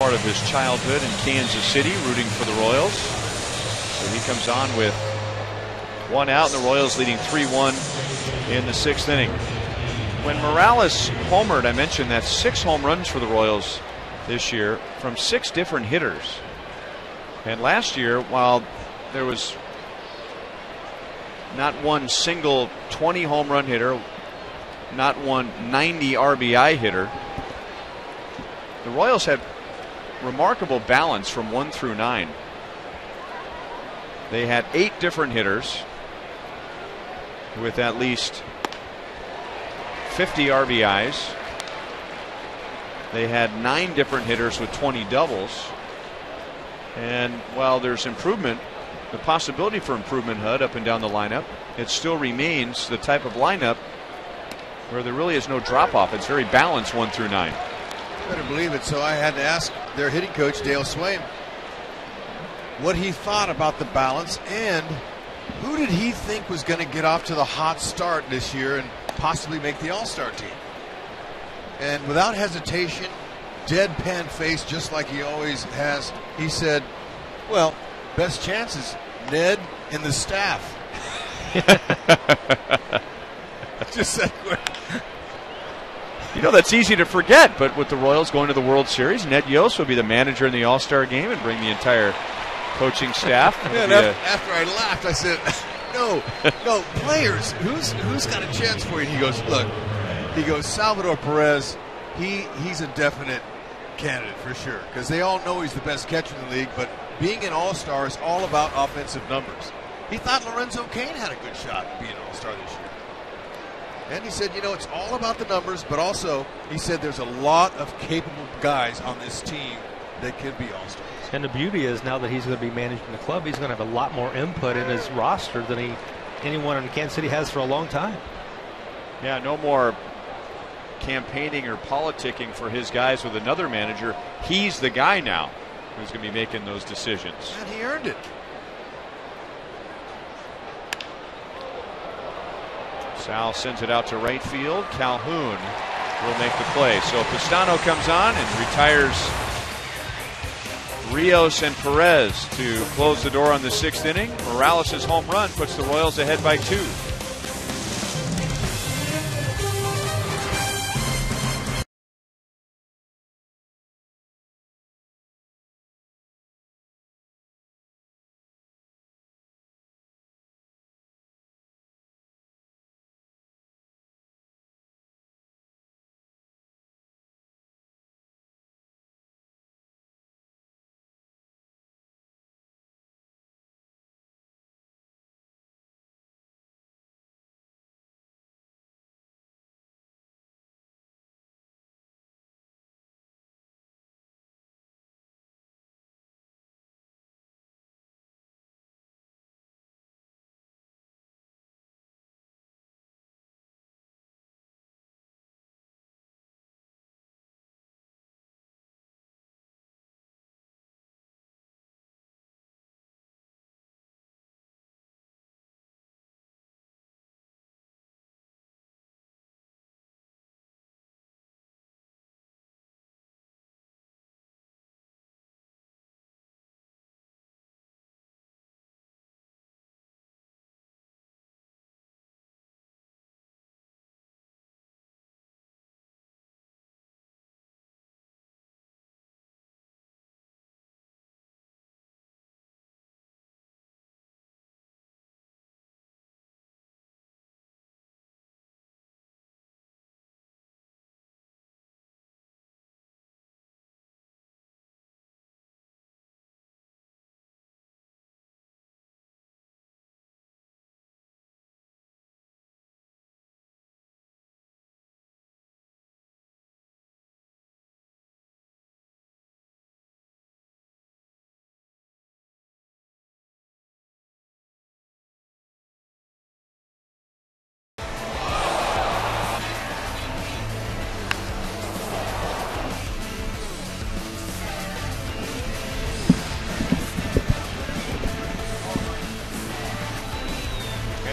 Speaker 7: part of his childhood in Kansas City, rooting for the Royals. So he comes on with 1 out, and the Royals leading 3-1 in the 6th inning. When Morales homered, I mentioned that 6 home runs for the Royals this year from 6 different hitters. And last year, while there was not one single 20 home run hitter, not one 90 RBI hitter, the Royals had remarkable balance from 1 through 9. They had 8 different hitters with at least 50 RBIs. They had 9 different hitters with 20 doubles. And while there's improvement, the possibility for improvement, HUD, up and down the lineup, it still remains the type of lineup where there really is no drop-off. It's very balanced 1 through 9.
Speaker 6: Better believe it. So I had to ask their hitting coach, Dale Swaim, what he thought about the balance and who did he think was going to get off to the hot start this year and possibly make the All-Star team. And without hesitation, deadpan face, just like he always has, he said, well, best chance is Ned and the staff. Just that quick.
Speaker 7: You know, that's easy to forget, but with the Royals going to the World Series, Ned Yost will be the manager in the All-Star game and bring the entire coaching staff.
Speaker 6: Yeah, after I laughed, I said, no, players, who's got a chance for you? And he goes, Salvador Perez, he's a definite candidate for sure, because they all know he's the best catcher in the league, but being an all-star is all about offensive numbers. He thought Lorenzo Cain had a good shot at being an all-star this year. And he said, it's all about the numbers, but also he said there's a lot of capable guys on this team that could be all-stars.
Speaker 9: And the beauty is now that he's going to be managing the club, he's going to have a lot more input in his roster than anyone in Kansas City has for a long time.
Speaker 7: Yeah, no more campaigning or politicking for his guys with another manager. He's the guy now who's going to be making those decisions.
Speaker 6: And he earned it.
Speaker 7: Sal sends it out to right field. Calhoun will make the play. So Pistano comes on and retires Rios and Perez to close the door on the 6th inning. Morales' home run puts the Royals ahead by 2.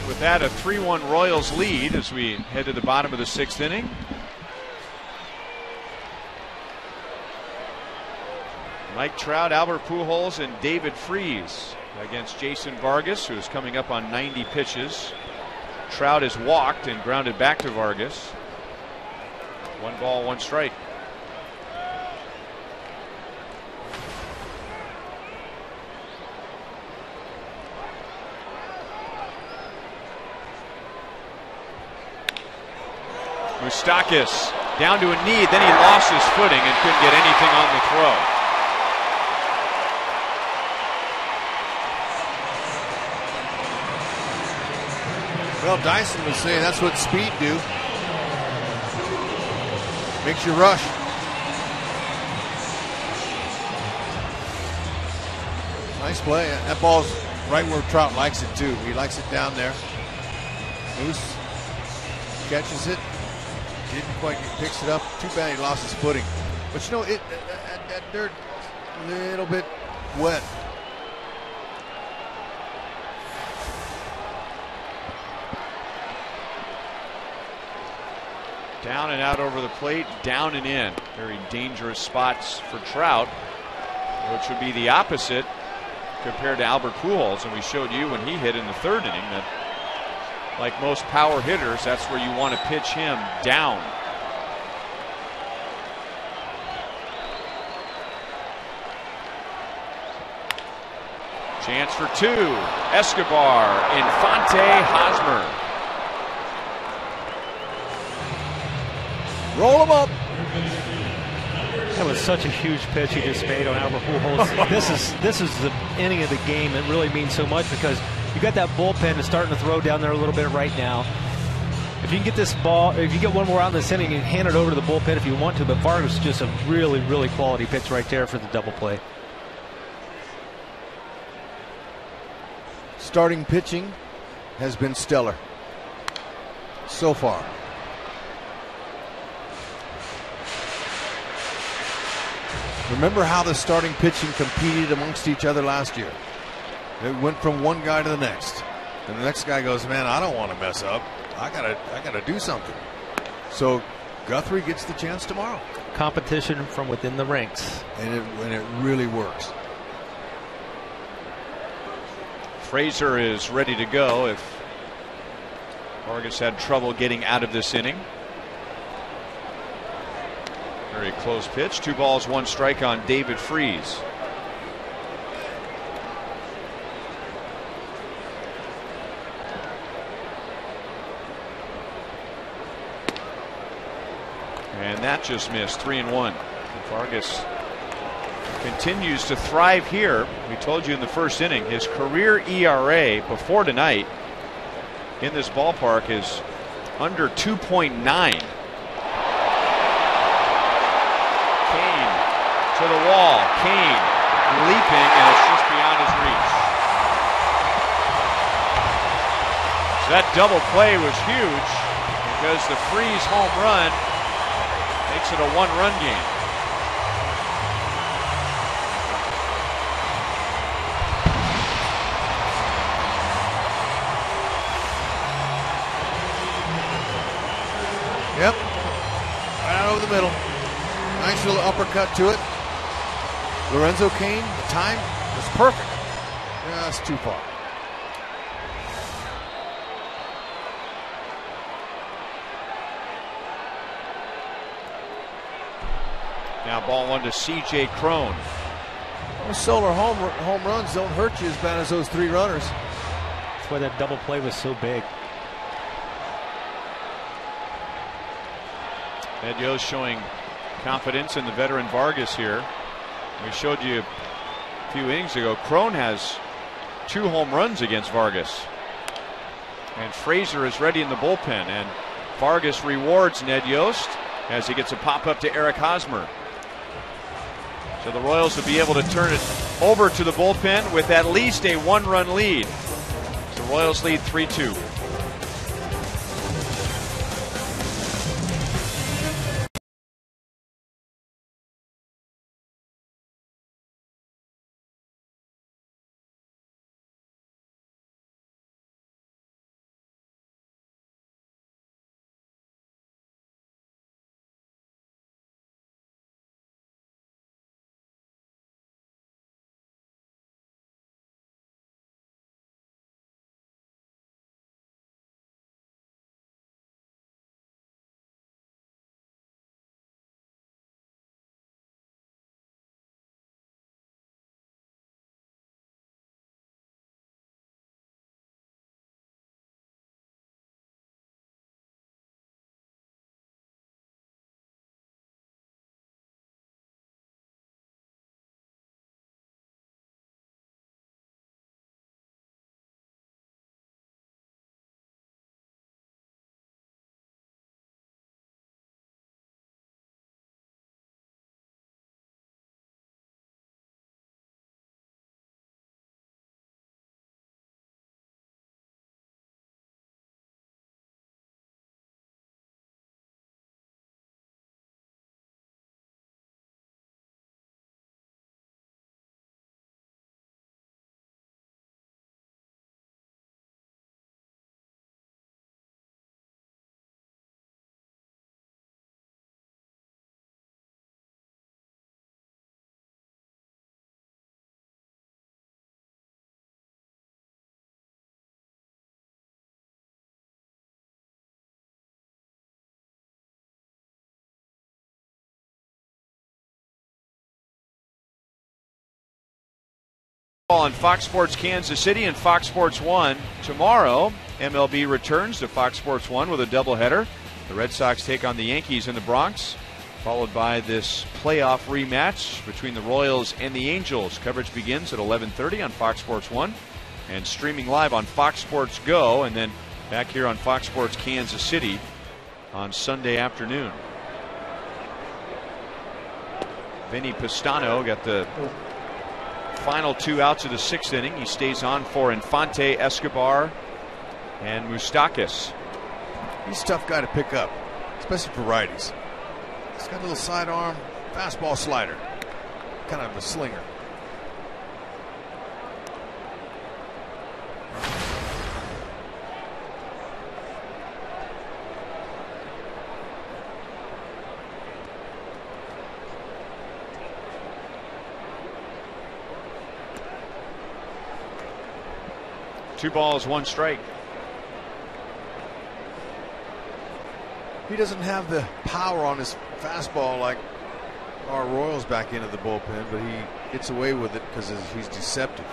Speaker 7: With that, a 3-1 Royals lead as we head to the bottom of the 6th inning. Mike Trout, Albert Pujols, and David Freese against Jason Vargas, who is coming up on 90 pitches. Trout has walked and grounded back to Vargas. 1 ball, 1 strike. Moustakas down to a knee, then he lost his footing and couldn't get anything on the throw.
Speaker 6: Well, Dyson was saying that's what speed do. Makes you rush. Nice play. That ball's right where Trout likes it too. He likes it down there. Moose catches it. Didn't quite picks it up. Too bad he lost his footing. But you know, that dirt a little bit wet.
Speaker 7: Down and out over the plate, down and in. Very dangerous spots for Trout, which would be the opposite compared to Albert Pujols. And we showed you when he hit in the 3rd inning that, like most power hitters, that's where you want to pitch him down. Chance for 2. Escobar, Infante, Hosmer.
Speaker 6: Roll him up.
Speaker 9: That was such a huge pitch he just made on Albert Pujols. This is the inning of the game. It really means so much because you got that bullpen that's starting to throw down there a little bit right now. If you can get this ball, if you get one more out in this inning, you can hand it over to the bullpen if you want to. But Vargas just a really, really quality pitch right there for the double play.
Speaker 6: Starting pitching has been stellar so far. Remember how the starting pitching competed amongst each other last year. It went from one guy to the next. And the next guy goes, man, I don't want to mess up. I gotta do something. So Guthrie gets the chance tomorrow.
Speaker 9: Competition from within the ranks.
Speaker 6: And it really works.
Speaker 7: Frazier is ready to go if Vargas had trouble getting out of this inning. Very close pitch. 2 balls, 1 strike on David Freese. And that just missed. 3-1. Vargas continues to thrive here. We told you in the 1st inning his career ERA before tonight in this ballpark is under 2.9. To the wall, Kane leaping, and it's just beyond his reach. So that double play was huge because the Freese home run makes it a 1-run game.
Speaker 6: Yep, right out over the middle. Nice little uppercut to it. Lorenzo Cain, the time was perfect. Just too far.
Speaker 7: Now ball 1 to C.J. Cron.
Speaker 6: Those solar home runs don't hurt you as bad as those 3 runners.
Speaker 9: That's why that double play was so big.
Speaker 7: Ned Yost showing confidence in the veteran Vargas here. We showed you a few innings ago, Cron has 2 home runs against Vargas. And Frazier is ready in the bullpen. And Vargas rewards Ned Yost as he gets a pop-up to Eric Hosmer. So the Royals will be able to turn it over to the bullpen with at least a 1-run lead. The Royals lead 3-2. On Fox Sports Kansas City and Fox Sports 1 tomorrow. MLB returns to Fox Sports 1 with a doubleheader. The Red Sox take on the Yankees in the Bronx, followed by this playoff rematch between the Royals and the Angels. Coverage begins at 11:30 on Fox Sports 1 and streaming live on Fox Sports Go, and then back here on Fox Sports Kansas City on Sunday afternoon. Vinny Pistano got the final 2 outs of the 6th inning. He stays on for Infante, Escobar, and Moustakas.
Speaker 6: He's a tough guy to pick up, especially for righties. He's got a little sidearm, fastball slider, kind of a slinger.
Speaker 7: Two balls, one strike.
Speaker 6: He doesn't have the power on his fastball like our Royals back into the bullpen, but he gets away with it because he's deceptive.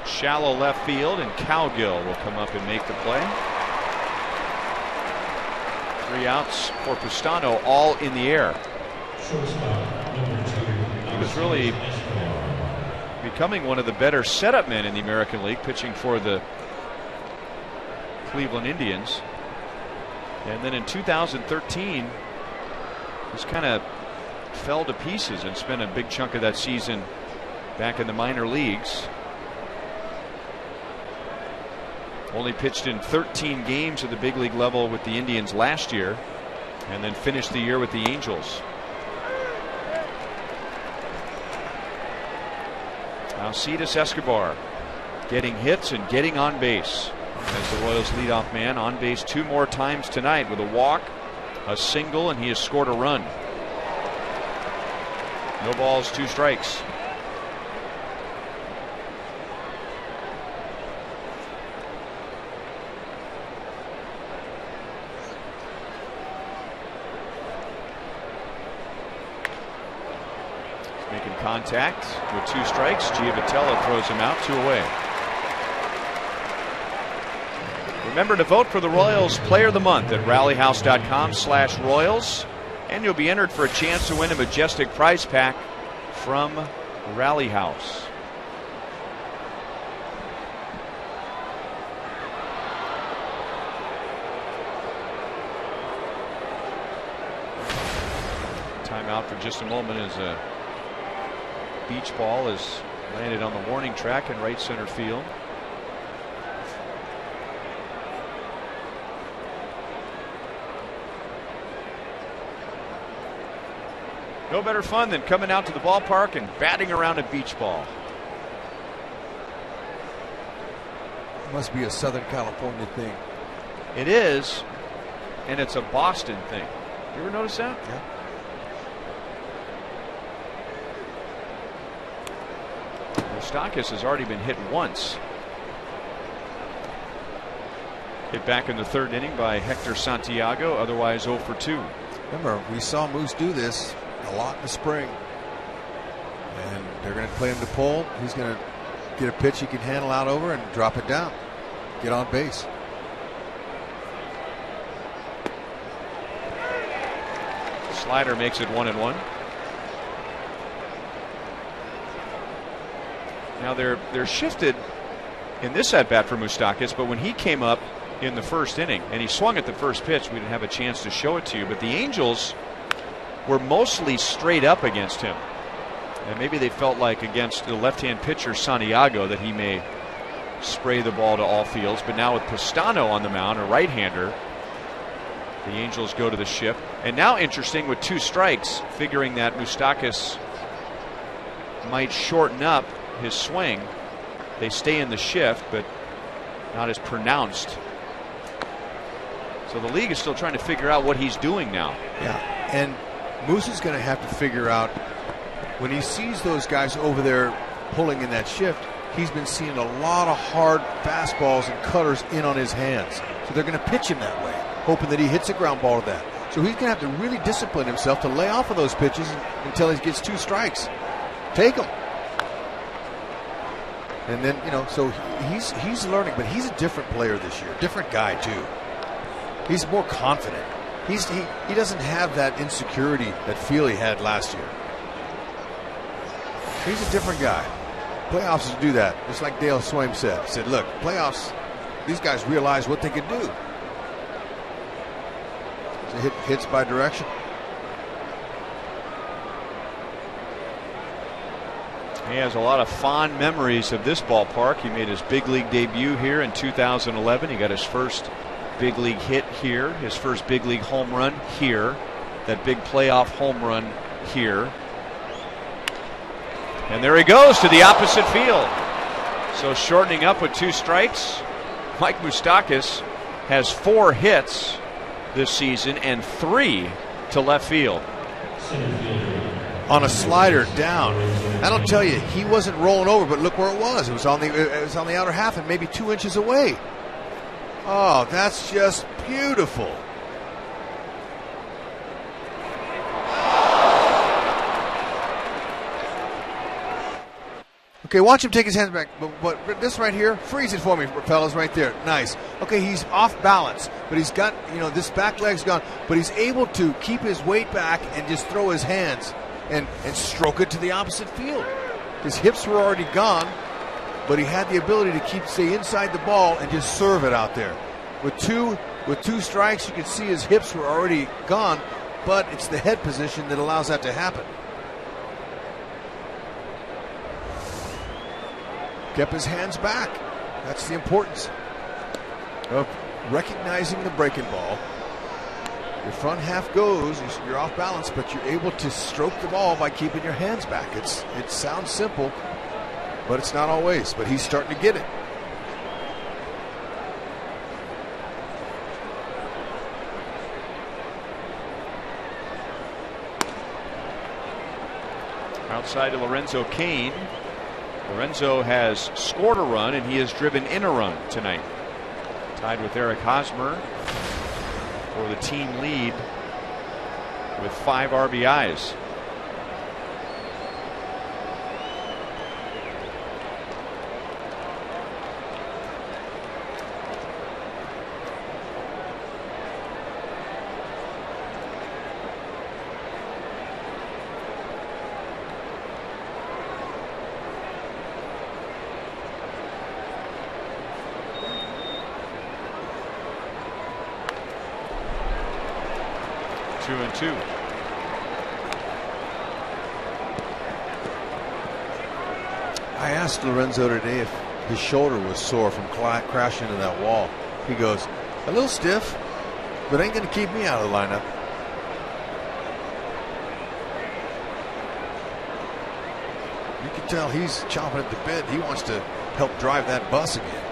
Speaker 7: Shallow left field, and Cowgill will come up and make the play. 3 outs for Pistano, all in the air. He was really becoming one of the better setup men in the American League, pitching for the Cleveland Indians. And then in 2013, just kind of fell to pieces and spent a big chunk of that season back in the minor leagues. Only pitched in 13 games at the big league level with the Indians last year, and then finished the year with the Angels. Alcides Escobar getting hits and getting on base as the Royals leadoff man, on base 2 more times tonight with a walk, a single, and he has scored a run. No balls, 2 strikes. Making contact with 2 strikes. Giavotella throws him out, 2 away. Remember to vote for the Royals Player of the Month at rallyhouse.com/Royals, and you'll be entered for a chance to win a majestic prize pack from Rally House. Timeout for just a moment as a beach ball is landed on the warning track in right center field. No better fun than coming out to the ballpark and batting around a beach ball.
Speaker 6: It must be a Southern California thing.
Speaker 7: It is, and it's a Boston thing. You ever notice that?
Speaker 6: Yeah.
Speaker 7: Moustakas has already been hit once. Hit back in the 3rd inning by Hector Santiago, otherwise 0 for 2.
Speaker 6: Remember, we saw Moose do this a lot in the spring, and they're going to play him to pull. He's going to get a pitch he can handle out over and drop it down, get on base.
Speaker 7: Slider makes it 1-1. Now they're shifted in this at bat for Moustakas, but when he came up in the 1st inning and he swung at the first pitch, we didn't have a chance to show it to you, but the Angels were mostly straight up against him, and maybe they felt like against the left-hand pitcher Santiago that he may spray the ball to all fields. But now with Pistano on the mound, a right-hander, the Angels go to the shift. And now interesting, with 2 strikes, figuring that Moustakas might shorten up his swing, they stay in the shift, but not as pronounced. So the league is still trying to figure out what he's doing now.
Speaker 6: Yeah, and Moose is going to have to figure out, when he sees those guys over there pulling in that shift, he's been seeing a lot of hard fastballs and cutters in on his hands. So they're going to pitch him that way, hoping that he hits a ground ball to that. So he's going to have to really discipline himself to lay off of those pitches until he gets 2 strikes. take them. And then, so he's learning, but he's a different player this year, different guy too. He's more confident. He doesn't have that insecurity that Philly had last year. He's a different guy. Playoffs will do that, just like Dale Swaim said. He said, look, playoffs, these guys realize what they can do. So hits by direction.
Speaker 7: He has a lot of fond memories of this ballpark. He made his big league debut here in 2011. He got his first big league hit here, his first big league home run here, that big playoff home run here. And there he goes to the opposite field. So shortening up with 2 strikes. Mike Moustakas has 4 hits this season and 3 to left field.
Speaker 6: On a slider down. That'll tell you he wasn't rolling over, but look where it was. It was on the outer half and maybe 2 inches away. Oh, that's just beautiful. Okay, watch him take his hands back. But this right here, freeze it for me, fellas, right there. Nice. Okay, he's off balance, but he's got, this back leg's gone, but he's able to keep his weight back and just throw his hands and stroke it to the opposite field. His hips were already gone, but he had the ability to stay inside the ball and just serve it out there. With two strikes, you can see his hips were already gone, but it's the head position that allows that to happen. Kept his hands back. That's the importance of recognizing the breaking ball. Your front half goes, you're off balance, but you're able to stroke the ball by keeping your hands back. It sounds simple, but it's not always. But he's starting to get it.
Speaker 7: Outside to Lorenzo Cain. Lorenzo has scored a run and he has driven in a run tonight. Tied with Eric Hosmer for the team lead with 5 RBIs. Two.
Speaker 6: I asked Lorenzo today if his shoulder was sore from crashing into that wall. He goes, a little stiff, but ain't going to keep me out of the lineup. You can tell he's chomping at the bit. He wants to help drive that bus again.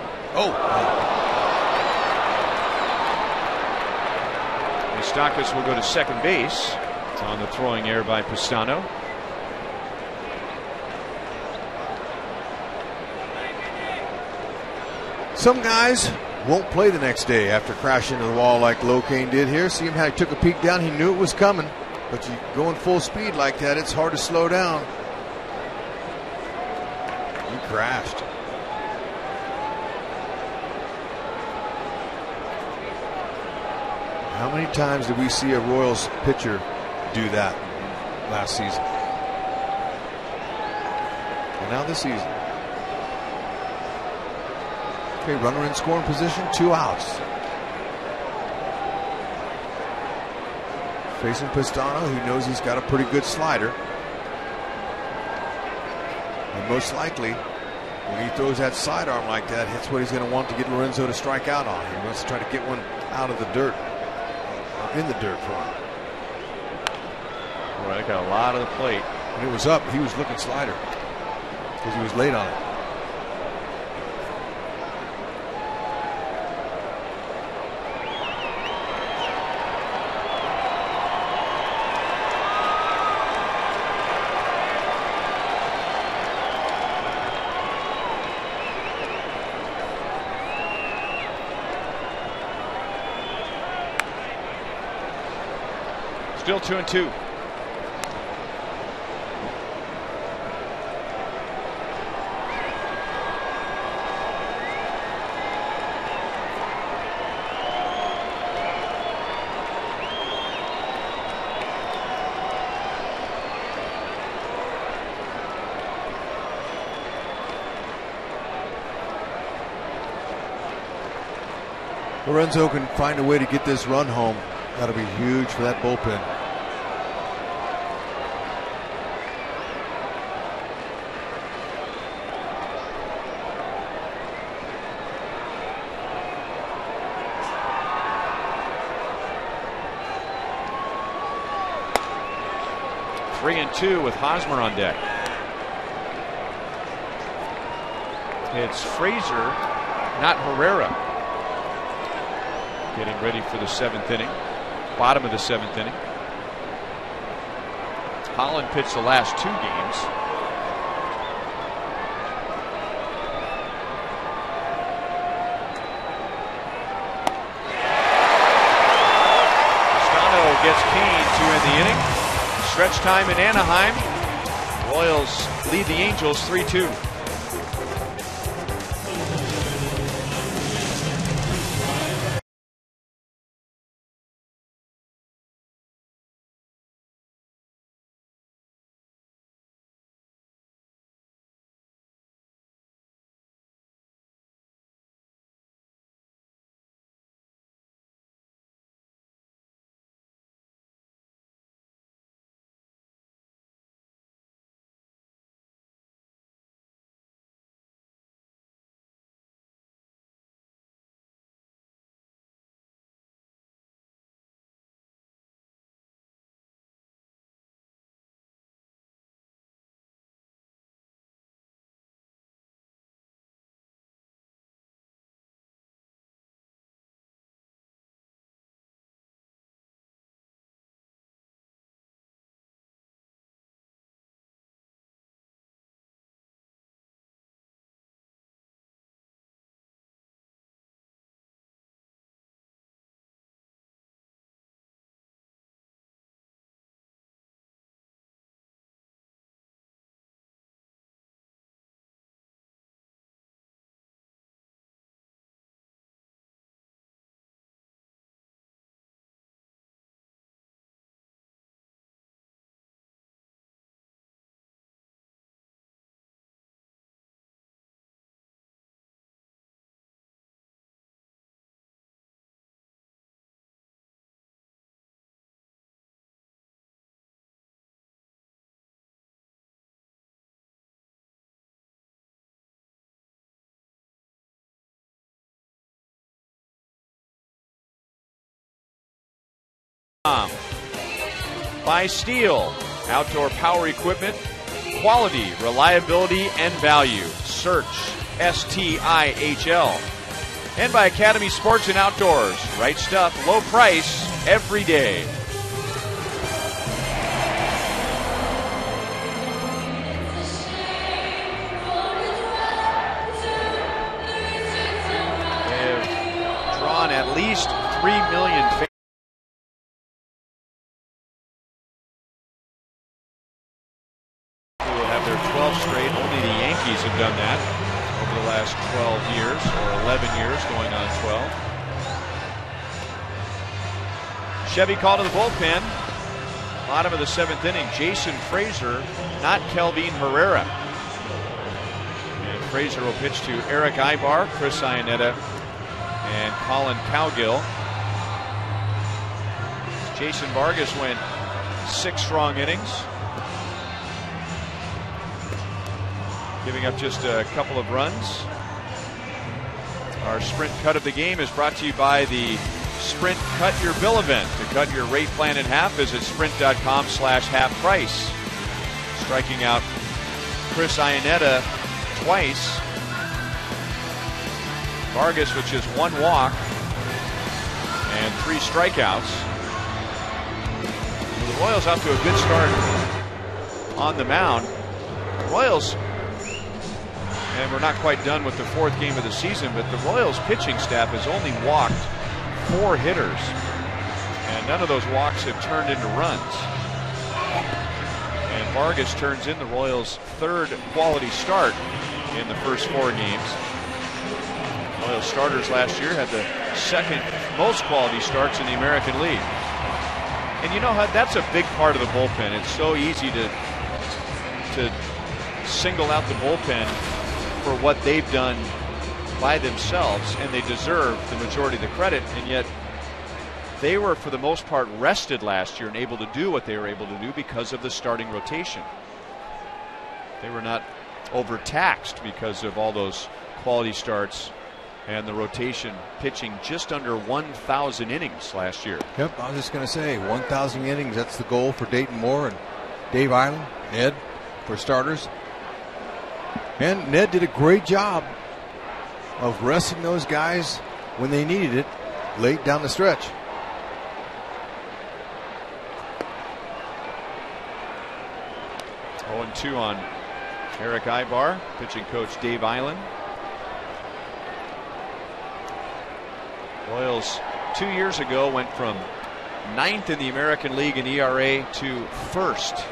Speaker 7: Moustakas will go to second base on the throwing error by Pistano.
Speaker 6: Some guys won't play the next day after crashing into the wall like Locaine did here. See him how he took a peek down. He knew it was coming. But you going full speed like that, it's hard to slow down. He crashed. How many times did we see a Royals pitcher do that last season? And now this season. Okay, runner in scoring position, 2 outs. Facing Pistano, he knows he's got a pretty good slider. And most likely, when he throws that sidearm like that, that's what he's going to want to get Lorenzo to strike out on. He wants to try to get one out of the dirt. In the dirt for him.
Speaker 7: Boy, that got a lot of the plate.
Speaker 6: When it was up, he was looking slider because he was late on it.
Speaker 7: Still 2-2.
Speaker 6: Lorenzo can find a way to get this run home. That'll be huge for that bullpen.
Speaker 7: Three and two with Hosmer on deck. It's Frazier, not Herrera, getting ready for the 7th inning. Bottom of the 7th inning. Holland pitched the last 2 games. Castano gets Kane to end the inning. Stretch time in Anaheim. Royals lead the Angels 3-2. By Steel, outdoor power equipment, quality, reliability, and value. Search STIHL. And by Academy Sports and Outdoors, right stuff, low price, every day. They have drawn at least 3 million fans. Their 12th straight. Only the Yankees have done that over the last 12 years, or 11 years, going on 12. Chevy called to the bullpen. Bottom of the 7th inning. Jason Frazier, not Kelvin Herrera. And Frazier will pitch to Eric Ibar, Chris Iannetta, and Colin Cowgill. Jason Vargas went 6 strong innings, giving up just a couple of runs. Our Sprint Cut of the game is brought to you by the Sprint Cut Your Bill event. To cut your rate plan in half, visit sprint.com/half price. Striking out Chris Iannetta twice. Vargas with just 1 walk and 3 strikeouts. The Royals off to a good start on the mound. Royals, and we're not quite done with the 4th game of the season, but the Royals pitching staff has only walked 4 hitters, and none of those walks have turned into runs. And Vargas turns in the Royals' 3rd quality start in the first 4 games. Royals starters last year had the 2nd most quality starts in the American League. And you know how that's a big part of the bullpen. It's so easy to single out the bullpen for what they've done by themselves, and they deserve the majority of the credit, and yet they were, for the most part, rested last year and able to do what they were able to do because of the starting rotation. They were not overtaxed because of all those quality starts and the rotation pitching just under 1,000 innings last year.
Speaker 6: Yep, I was just going to say 1,000 innings. That's the goal for Dayton Moore and Dave Island, Ned, for starters. And Ned did a great job of resting those guys when they needed it late down the stretch.
Speaker 7: Oh, 2 on Eric Ibar, pitching coach Dave Island. Royals 2 years ago went from 9th in the American League in ERA to 1st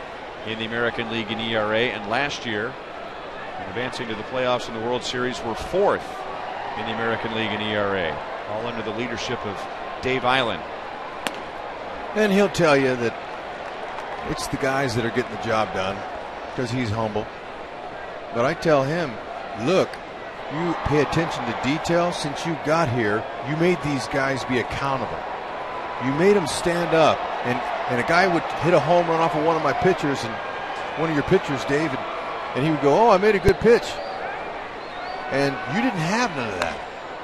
Speaker 7: in the American League in ERA, and last year, in advancing to the playoffs in the World Series, were 4th in the American League in ERA, all under the leadership of Dave Island.
Speaker 6: And he'll tell you that it's the guys that are getting the job done because he's humble. But I tell him, look, you pay attention to detail. Since you got here, you made these guys be accountable. You made them stand up. And a guy would hit a home run off of one of my pitchers, and one of your pitchers, David, and he would go, oh, I made a good pitch. And you didn't have none of that.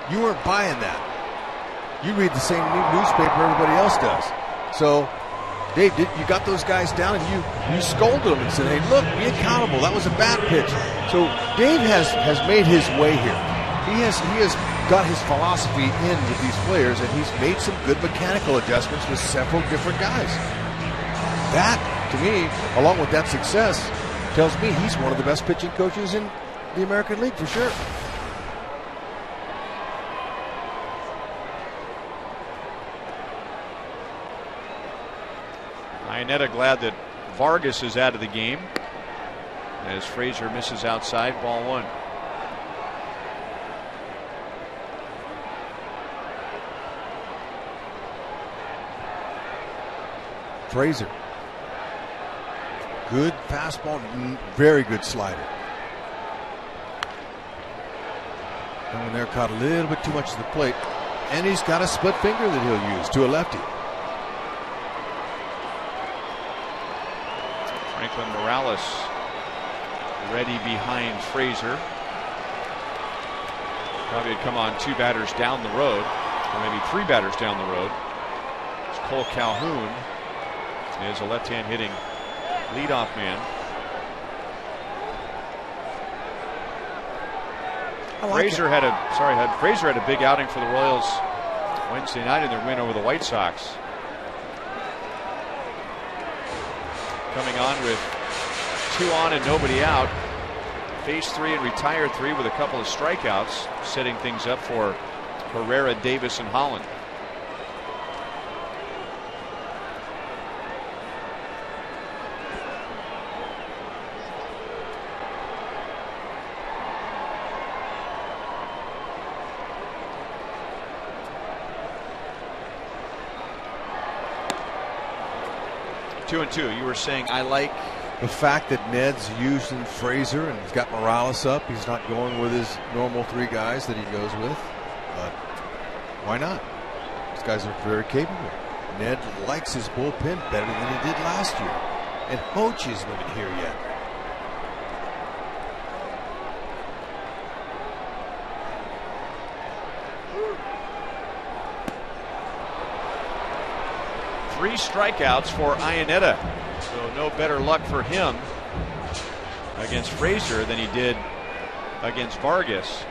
Speaker 6: You weren't buying that. You read the same newspaper everybody else does. So, Dave, you got those guys down, and you scolded them and said, hey, look, be accountable. That was a bad pitch. So Dave has made his way here. He has got his philosophy in with these players, and he's made some good mechanical adjustments with several different guys. That, to me, along with that success, tells me he's one of the best pitching coaches in the American League for sure.
Speaker 7: Iannetta glad that Vargas is out of the game as Frazier misses outside, ball 1.
Speaker 6: Frazier. Good fastball, very good slider. And there, caught a little bit too much of the plate. And he's got a split finger that he'll use to a lefty.
Speaker 7: Franklin Morales ready behind Frazier. Probably had come on 2 batters down the road, or maybe 3 batters down the road. It's Cole Calhoun is a left-hand hitting leadoff man. Frazier had a big outing for the Royals Wednesday night in their win over the White Sox. Coming on with 2 on and nobody out. Face 3 and retire 3 with a couple of strikeouts, setting things up for Herrera, Davis, and Holland. Two and 2. You were saying I like
Speaker 6: the fact that Ned's using Frazier and he's got Morales up. He's not going with his normal 3 guys that he goes with. But why not? These guys are very capable. Ned likes his bullpen better than he did last year. And Hoach isn't here yet.
Speaker 7: Three strikeouts for Iannetta. So no better luck for him against Frazier than he did against Vargas.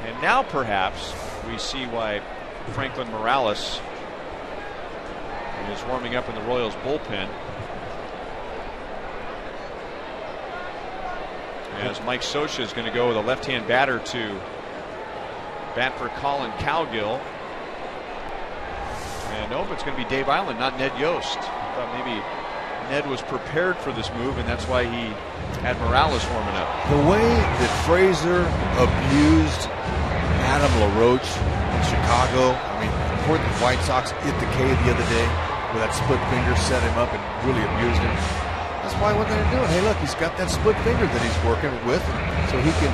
Speaker 7: And now perhaps we see why Franklin Morales is warming up in the Royals bullpen. As Mike Scioscia is going to go with a left-hand batter to bat for Colin Cowgill. And nope, it's going to be Dave Island, not Ned Yost. I thought maybe Ned was prepared for this move, and that's why he had Morales warming up.
Speaker 6: The way that Frazier abused Adam LaRoche in Chicago, I mean, before the White Sox hit the K the other day, where that split finger set him up and really abused him. That's why what they're doing. Hey, look, he's got that split finger that he's working with, so he can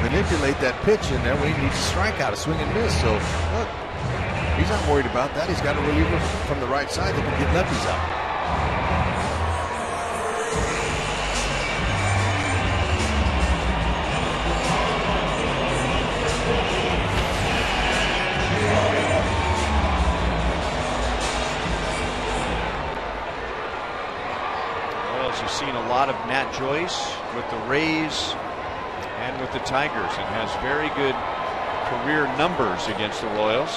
Speaker 6: manipulate that pitch in there when he needs to strike out, a swing and miss. So, look, he's not worried about that. He's got a reliever from the right side that can get lefties out.
Speaker 7: Seen a lot of Nat Joyce with the Rays and with the Tigers, and has very good career numbers against the Royals.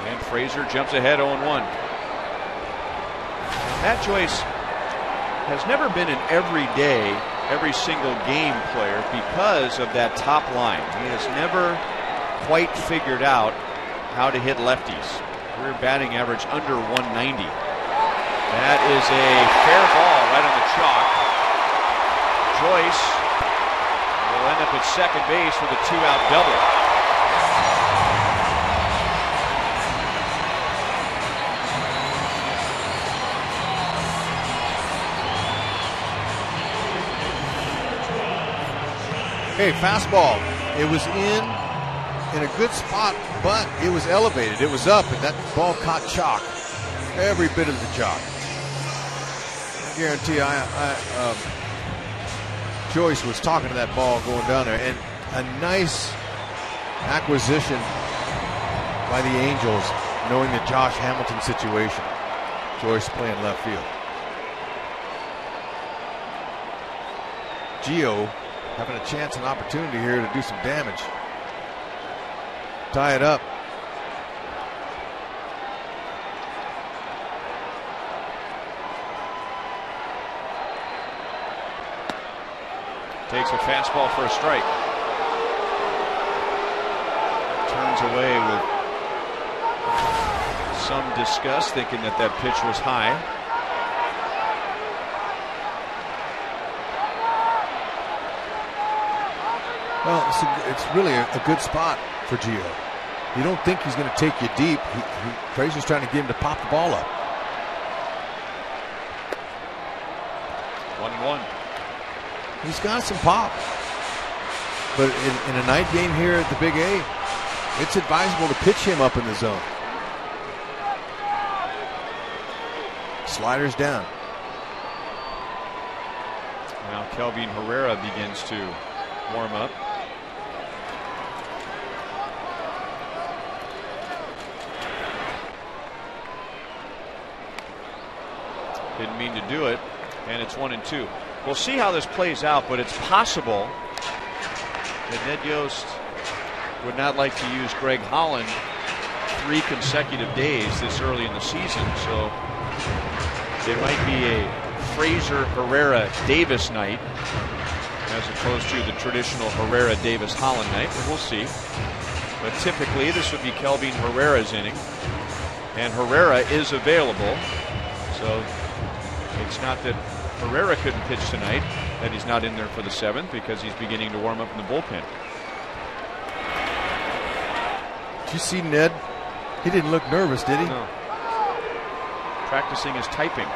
Speaker 7: And Frazier jumps ahead 0-1. Nat Joyce has never been an every single game player because of that top line. He has never quite figured out how to hit lefties. Career batting average under 190. That is a fair ball right on the chalk. Joyce will end up at second base with a 2-out double.
Speaker 6: Hey, fastball. It was in a good spot, but it was elevated. It was up, and that ball caught chalk. Every bit of the chalk. I guarantee Joyce was talking to that ball going down there, and a nice acquisition by the Angels, knowing the Josh Hamilton situation. Joyce playing left field. Gio having a chance and opportunity here to do some damage. Tie it up.
Speaker 7: Takes a fastball for a strike. Turns away with some disgust, thinking that that pitch was high.
Speaker 6: Well, it's really a good spot for Gio. You don't think he's going to take you deep. Frazier's trying to get him to pop the ball up.
Speaker 7: 1-1.
Speaker 6: He's got some pop. But in a night game here at the Big A, it's advisable to pitch him up in the zone. Sliders down.
Speaker 7: Now Kelvin Herrera begins to warm up. Didn't mean to do it, and it's 1-2. We'll see how this plays out, but it's possible that Ned Yost would not like to use Greg Holland 3 consecutive days this early in the season. So there might be a Frazier Herrera Davis night as opposed to the traditional Herrera Davis Holland night. But we'll see. But typically this would be Kelvin Herrera's inning, and Herrera is available. So it's not that Herrera couldn't pitch tonight, that he's not in there for the 7th, because he's beginning to warm up in the bullpen.
Speaker 6: Did you see Ned? He didn't look nervous, did he?
Speaker 7: No. Practicing his typing.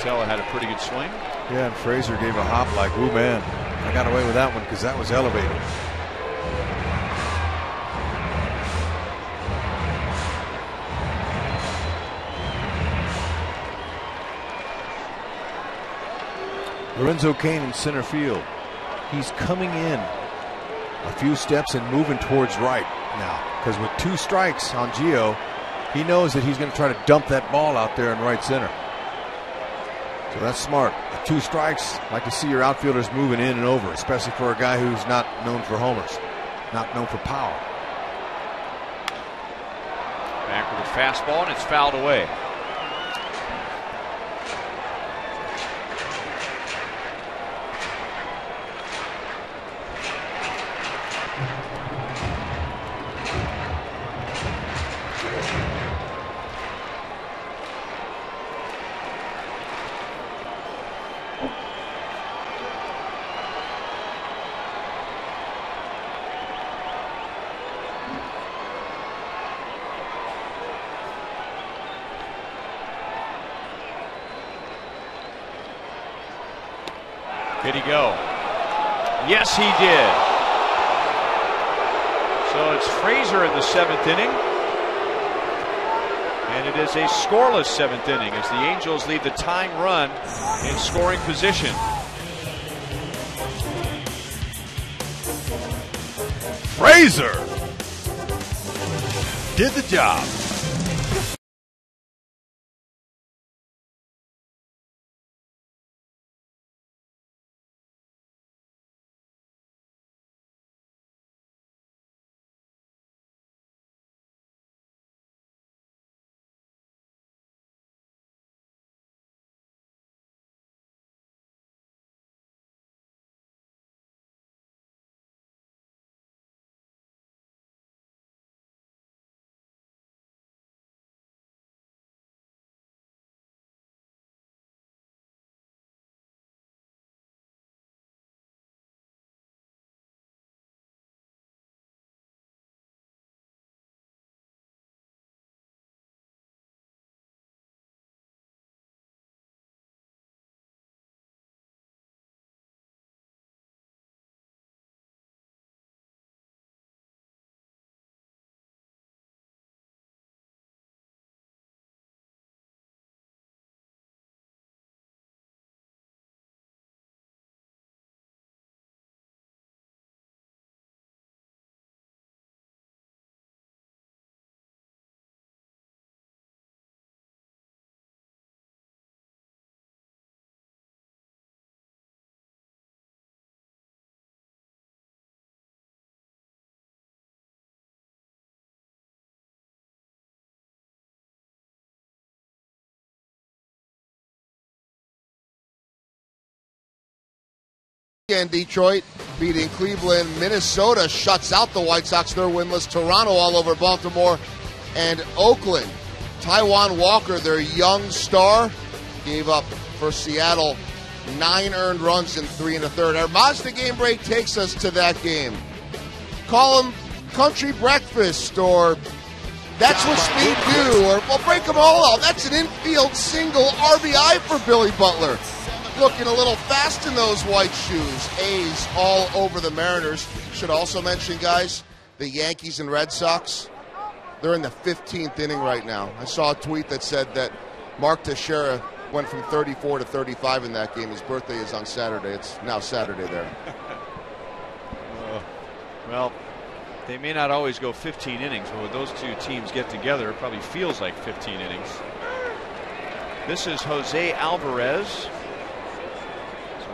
Speaker 7: Vitello had a pretty good swing.
Speaker 6: Yeah, and Frazier gave a hop like, ooh, man, I got away with that one because that was elevated. Lorenzo Cain in center field. He's coming in a few steps and moving towards right now, because with 2 strikes on Gio, he knows that he's going to try to dump that ball out there in right center. So that's smart. With 2 strikes, like to see your outfielders moving in and over, especially for a guy who's not known for homers, not known for power.
Speaker 7: Back with a fastball, and it's fouled away. Did he go? Yes, he did. So it's Frazier in the 7th inning. And it is a scoreless 7th inning as the Angels leave the tying run in scoring position.
Speaker 6: Frazier did the job.
Speaker 4: And Detroit beating Cleveland. Minnesota shuts out the White Sox. They're winless. Toronto all over Baltimore. And Oakland, Taijuan Walker, their young star, gave up for Seattle 9 earned runs in 3 1/3. Our Mazda game break takes us to that game. Call them country breakfast, or that's what speed do, or we'll break them all out. That's an infield single RBI for Billy Butler. Looking a little fast in those white shoes. A's all over the Mariners. Should also mention, guys, the Yankees and Red Sox, they're in the 15th inning right now. I saw a tweet that said that Mark Teixeira went from 34 to 35 in that game. His birthday is on Saturday. It's now Saturday there.
Speaker 7: Well, they may not always go 15 innings, but when those two teams get together, it probably feels like 15 innings. This is Jose Alvarez.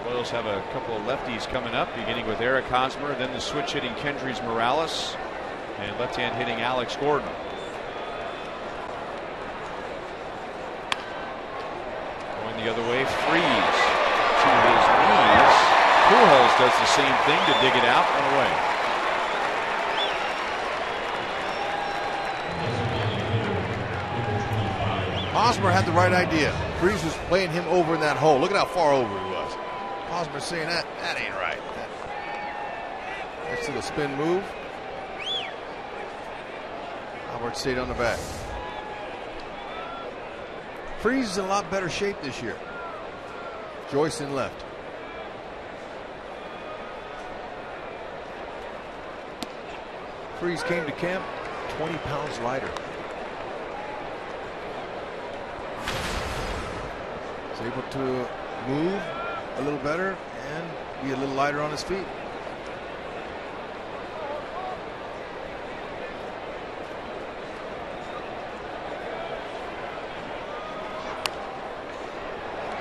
Speaker 7: Royals have a couple of lefties coming up, beginning with Eric Hosmer, then the switch hitting Kendrys Morales, and left hand hitting Alex Gordon. Going the other way, Freeze to his knees. Pujols does the same thing to dig it out and away.
Speaker 6: Hosmer had the right idea. Freeze was playing him over in that hole. Look at how far over he was. Hosmer saying that ain't right. Next to the spin move. Albert stayed on the back. Freeze is in a lot better shape this year. Joyce in left. Freeze came to camp 20 pounds lighter. He's able to move a little better and be a little lighter on his feet.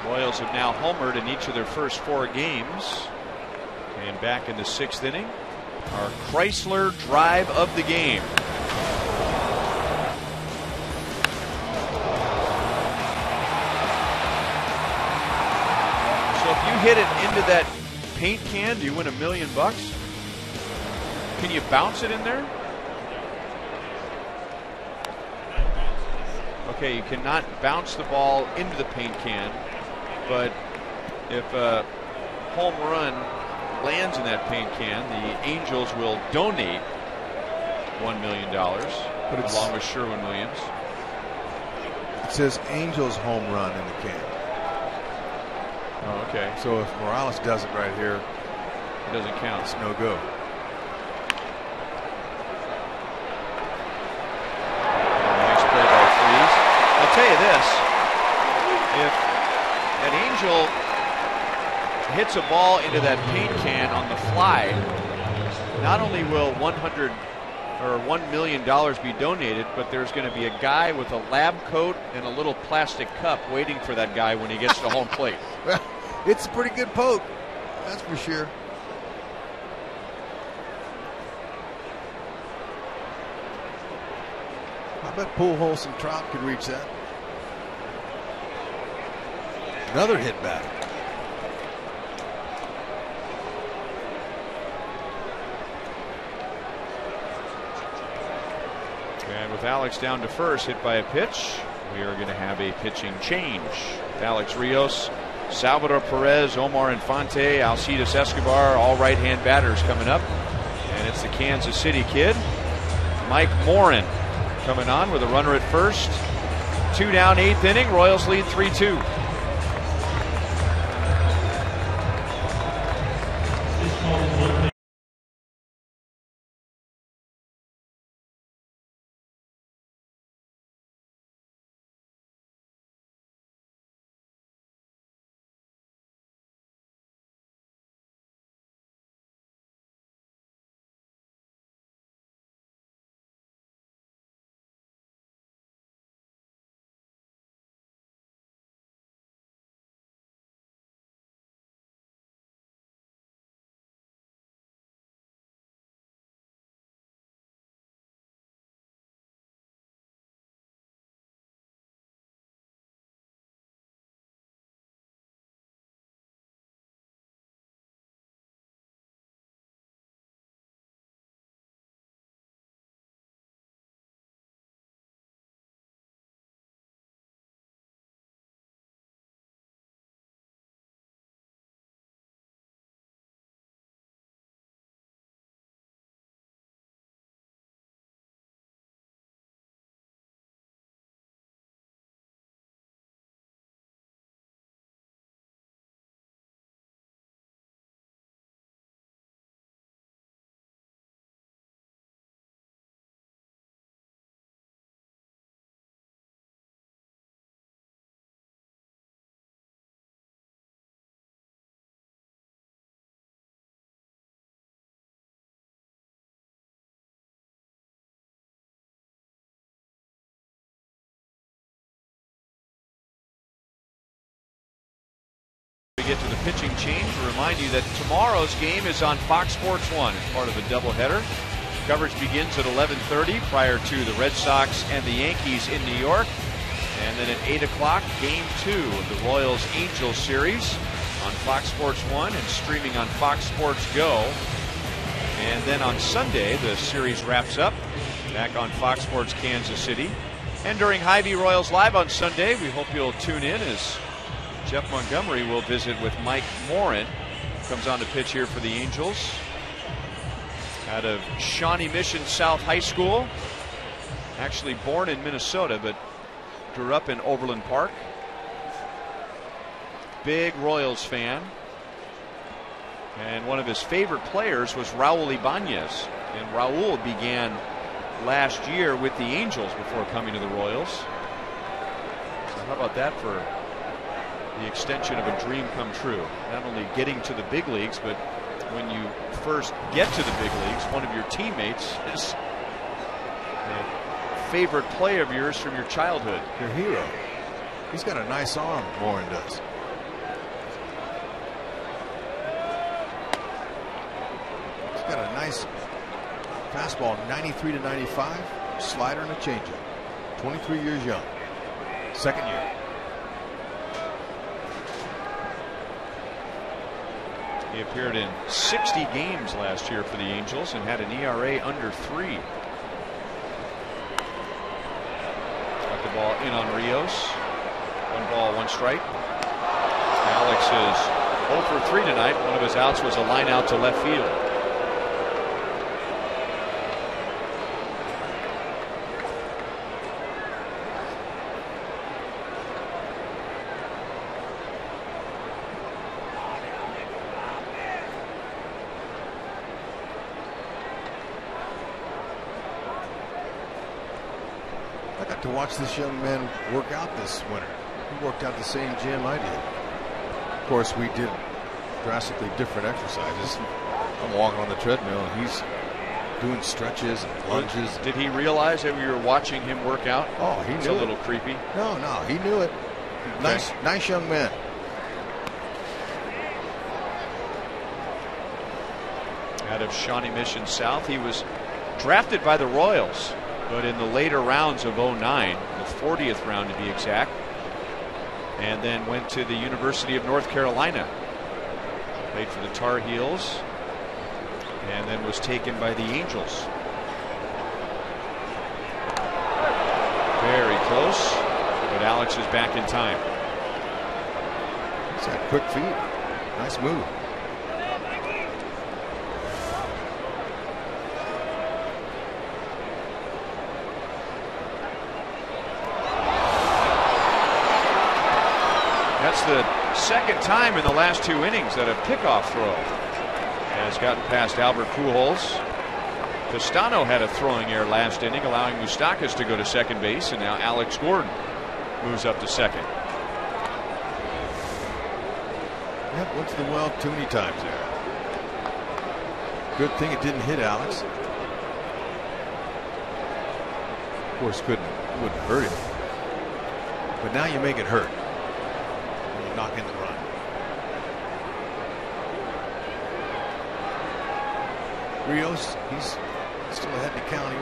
Speaker 7: Royals have now homered in each of their first 4 games. And back in the 6th inning, our Chrysler drive of the game. Hit it into that paint can, do you win $1 million? Can you bounce it in there? Okay, you cannot bounce the ball into the paint can, but if a home run lands in that paint can, the Angels will donate $1 million, along with Sherwin-Williams.
Speaker 6: It says Angels home run in the can.
Speaker 7: Oh, okay.
Speaker 6: So if Morales does it right here,
Speaker 7: it doesn't count.
Speaker 6: It's no go.
Speaker 7: Nice play by Freese. I'll tell you this: if an Angel hits a ball into that paint can on the fly, not only will $1 million be donated, but there's going to be a guy with a lab coat and a little plastic cup waiting for that guy when he gets to home plate.
Speaker 6: Well, it's a pretty good poke, that's for sure. I bet Pujols and Trout could reach that. Another hit back.
Speaker 7: And with Alex down to first, hit by a pitch, we are going to have a pitching change. With Alex Rios, Salvador Perez, Omar Infante, Alcides Escobar, all right-hand batters coming up. And it's the Kansas City kid, Mike Morin, coming on with a runner at first. 2 down, 8th inning. Royals lead 3-2. Get to the pitching change. To remind you that tomorrow's game is on Fox Sports 1 as part of the doubleheader. Coverage begins at 11:30 prior to the Red Sox and the Yankees in New York. And then at 8 o'clock, Game 2 of the Royals-Angels series on Fox Sports 1 and streaming on Fox Sports Go. And then on Sunday, the series wraps up back on Fox Sports Kansas City. And during Hy-Vee Royals Live on Sunday, we hope you'll tune in as Jeff Montgomery will visit with Mike Morin. Comes on to pitch here for the Angels. Out of Shawnee Mission South High School. Actually born in Minnesota, but grew up in Overland Park. Big Royals fan. And one of his favorite players was Raul Ibanez. And Raul began last year with the Angels before coming to the Royals. So how about that for the extension of a dream come true? Not only getting to the big leagues, but when you first get to the big leagues, one of your teammates is a favorite play of yours from your childhood.
Speaker 6: Your hero. He's got a nice arm, Morin does. He's got a nice fastball, 93 to 95, slider and a changeup. 23 years young. Second year.
Speaker 7: He appeared in 60 games last year for the Angels and had an ERA under 3. Got the ball in on Rios. 1 ball, 1 strike. Alex is 0 for 3 tonight. One of his outs was a line out to left field.
Speaker 6: I got to watch this young man work out this winter. He worked out the same gym I did. Of course, we did drastically different exercises. I'm walking on the treadmill, and he's doing stretches and lunges.
Speaker 7: Did he realize that we were watching him work out?
Speaker 6: Oh, he knew
Speaker 7: it's a little creepy.
Speaker 6: No, he knew it.
Speaker 7: Okay.
Speaker 6: Nice young man.
Speaker 7: Out of Shawnee Mission South, he was drafted by the Royals, but in the later rounds of 09, the 40th round to be exact, and then went to the University of North Carolina. Played for the Tar Heels, and then was taken by the Angels. Very close, but Alex is back in time.
Speaker 6: He's got quick feet. Nice move.
Speaker 7: That's the second time in the last 2 innings that a pickoff throw has gotten past Albert Pujols. Castano had a throwing error last inning, allowing Moustakas to go to second base, and now Alex Gordon moves up to second.
Speaker 6: Yep, went to the well too many times there. Good thing it didn't hit Alex. Of course, wouldn't hurt him. But now you make it hurt. When you knock in the run. Rios, he's still ahead in the count. He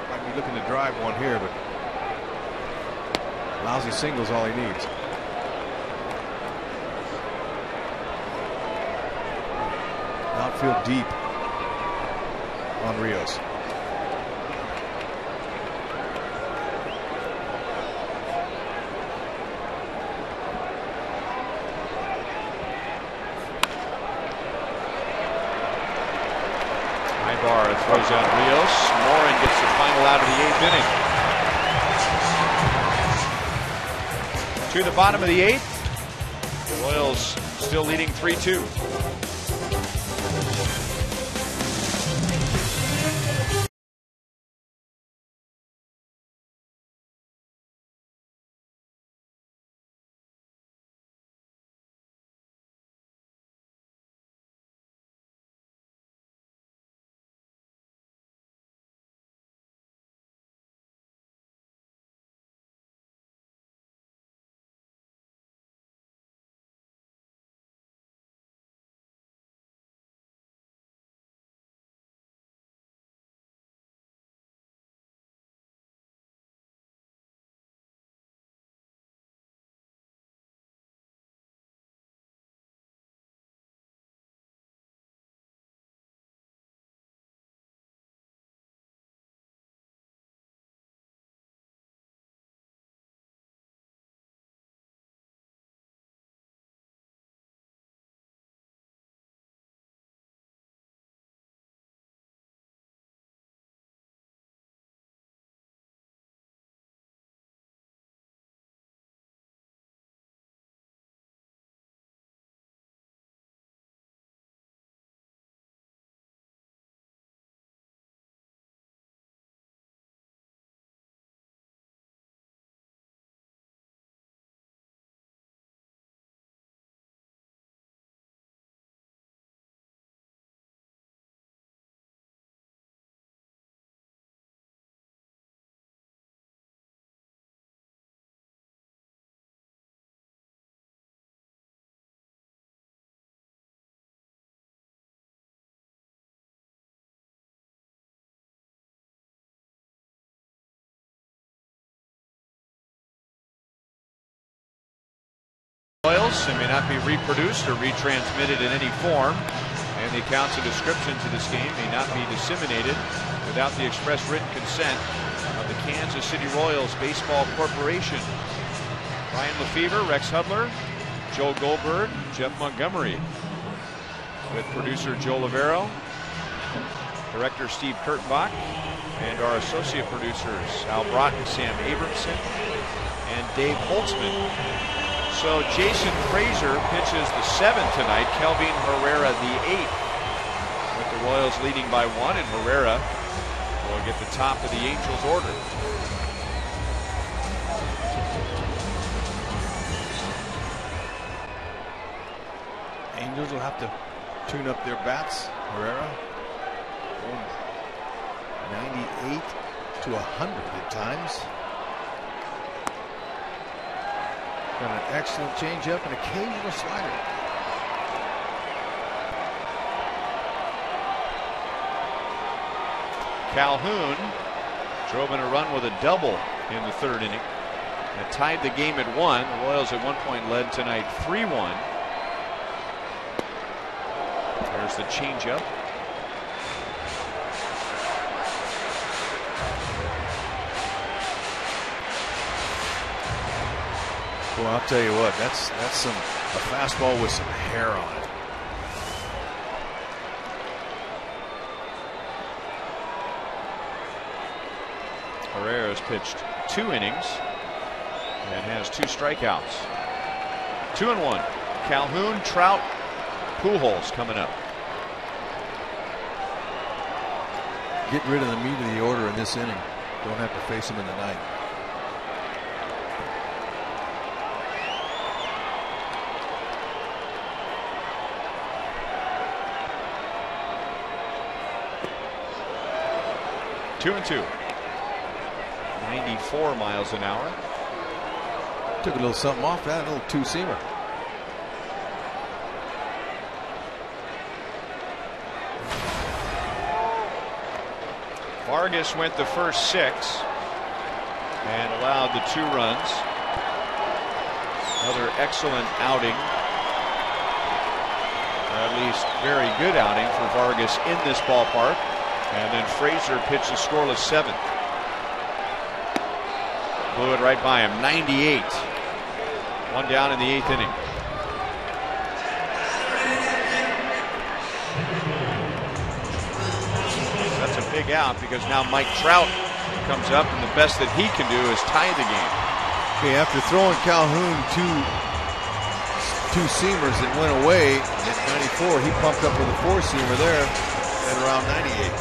Speaker 6: might be looking to drive one here, but lousy single's all he needs. Outfield deep on Rios.
Speaker 7: Throws out Rios. Morin gets the final out of the 8th inning. To the bottom of the 8th. The Royals still leading 3-2. Royals and may not be reproduced or retransmitted in any form, and the accounts and descriptions of this game may not be disseminated without the express written consent of the Kansas City Royals Baseball Corporation. Ryan Lefevre, Rex Hudler, Joe Goldberg, Jeff Montgomery, with producer Joe Lavero, director Steve Kurtenbach, and our associate producers Al Broughton, Sam Abramson, and Dave Holtzman. So Jason Frazier pitches the 7th tonight, Kelvin Herrera the 8th, with the Royals leading by 1, and Herrera will get the top of the Angels order.
Speaker 6: Royals will have to tune up their bats. Herrera going 98 to 100 at times. Got an excellent changeup and occasional slider.
Speaker 7: Calhoun drove in a run with a double in the third inning. That tied the game at 1. The Royals at one point led tonight 3-1. There's the changeup.
Speaker 6: Well, I'll tell you what, that's a fastball with some hair on it.
Speaker 7: Herrera's pitched 2 innings and has 2 strikeouts. 2-1. Calhoun, Trout, Pujols coming up.
Speaker 6: Get rid of the meat of the order in this inning. Don't have to face him in the ninth.
Speaker 7: Two and 2. 94 miles an hour.
Speaker 6: Took a little something off that, a little two-seamer.
Speaker 7: Vargas went the first 6 and allowed the 2 runs. Another excellent outing, or at least very good outing for Vargas in this ballpark. And then Frazier pitched a scoreless 7th. Blew it right by him. 98. 1 down in the 8th inning. That's a big out because now Mike Trout comes up, and the best that he can do is tie the game.
Speaker 6: Okay, after throwing Calhoun two seamers that went away at 94, he pumped up with a 4-seamer there at around 98.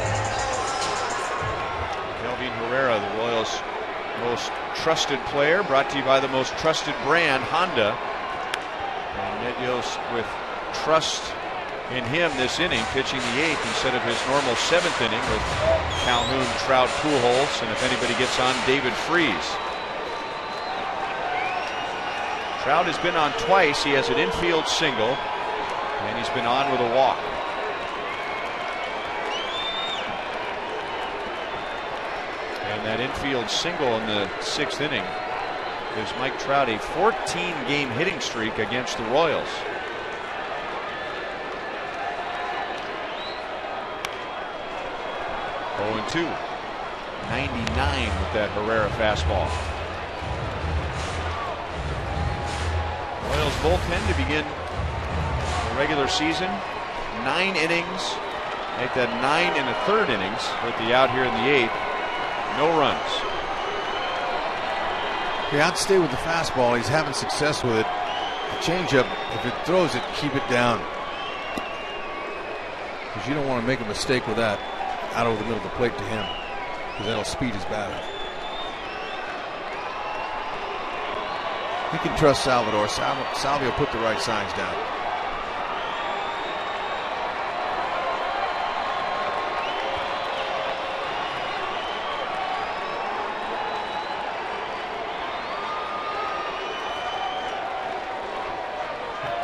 Speaker 7: Kelvin Herrera, the Royals' most trusted player, brought to you by the most trusted brand, Honda. And Ned Yost with trust in him this inning, pitching the 8th instead of his normal 7th inning with Calhoun, Trout, Pujols, and if anybody gets on, David Freese. Trout has been on twice. He has an infield single, and he's been on with a walk. And that infield single in the 6th inning gives Mike Trout a 14-game hitting streak against the Royals. Oh and 2. 99 with that Herrera fastball. Royals bullpen to begin the regular season. 9 innings. Make that 9 1/3 innings with the out here in the 8th. No runs.
Speaker 6: Yeah, I'd stay with the fastball. He's having success with it. The changeup, if it throws it, keep it down. Because you don't want to make a mistake with that out over the middle of the plate to him, because that'll speed his bat up. He can trust Salvador. Salvio put the right signs down.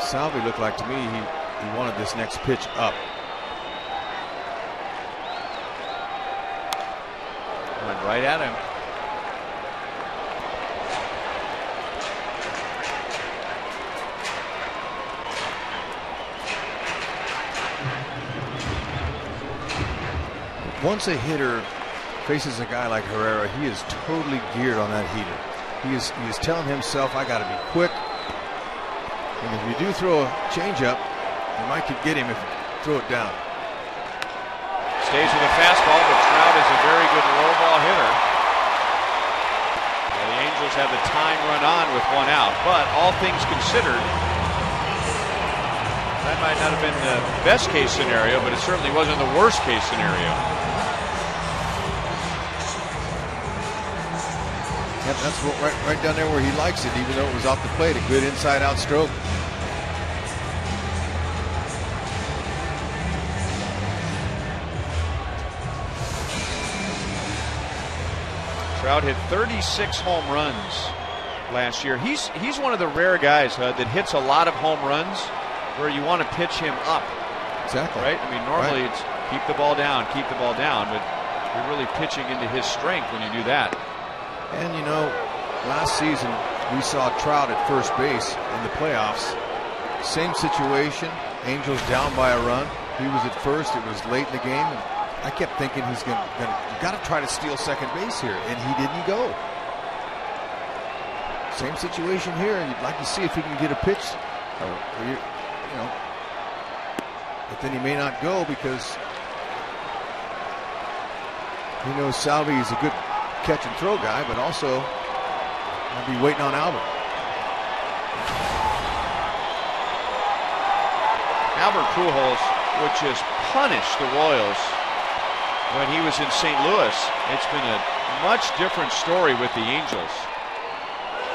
Speaker 6: Salvi looked like to me he wanted this next pitch up.
Speaker 7: Went right at him.
Speaker 6: Once a hitter faces a guy like Herrera, he is totally geared on that heater. He is telling himself, I got to be quick. And if you do throw a changeup, you might could get him if you throw it down.
Speaker 7: Stays with a fastball, but Trout is a very good low ball hitter. Well, the Angels have the time run on with 1 out, but all things considered, that might not have been the best case scenario, but it certainly wasn't the worst case scenario.
Speaker 6: Yep, that's right down there where he likes it, even though it was off the plate. A good inside-out stroke.
Speaker 7: Trout hit 36 home runs last year. He's one of the rare guys that hits a lot of home runs where you want to pitch him up.
Speaker 6: Exactly.
Speaker 7: Right? I mean, normally it's keep the ball down, but you're really pitching into his strength when you do that.
Speaker 6: And you know, last season we saw Trout at first base in the playoffs. Same situation. Angels down by a run. He was at first. It was late in the game. And I kept thinking he's going to got to try to steal second base here, and he didn't go. Same situation here, and you'd like to see if he can get a pitch. You know, but then he may not go because he knows Salvi is a good catch and throw guy, but also I'll be waiting on Albert.
Speaker 7: Albert Pujols would just punish the Royals when he was in St. Louis. It's been a much different story with the Angels.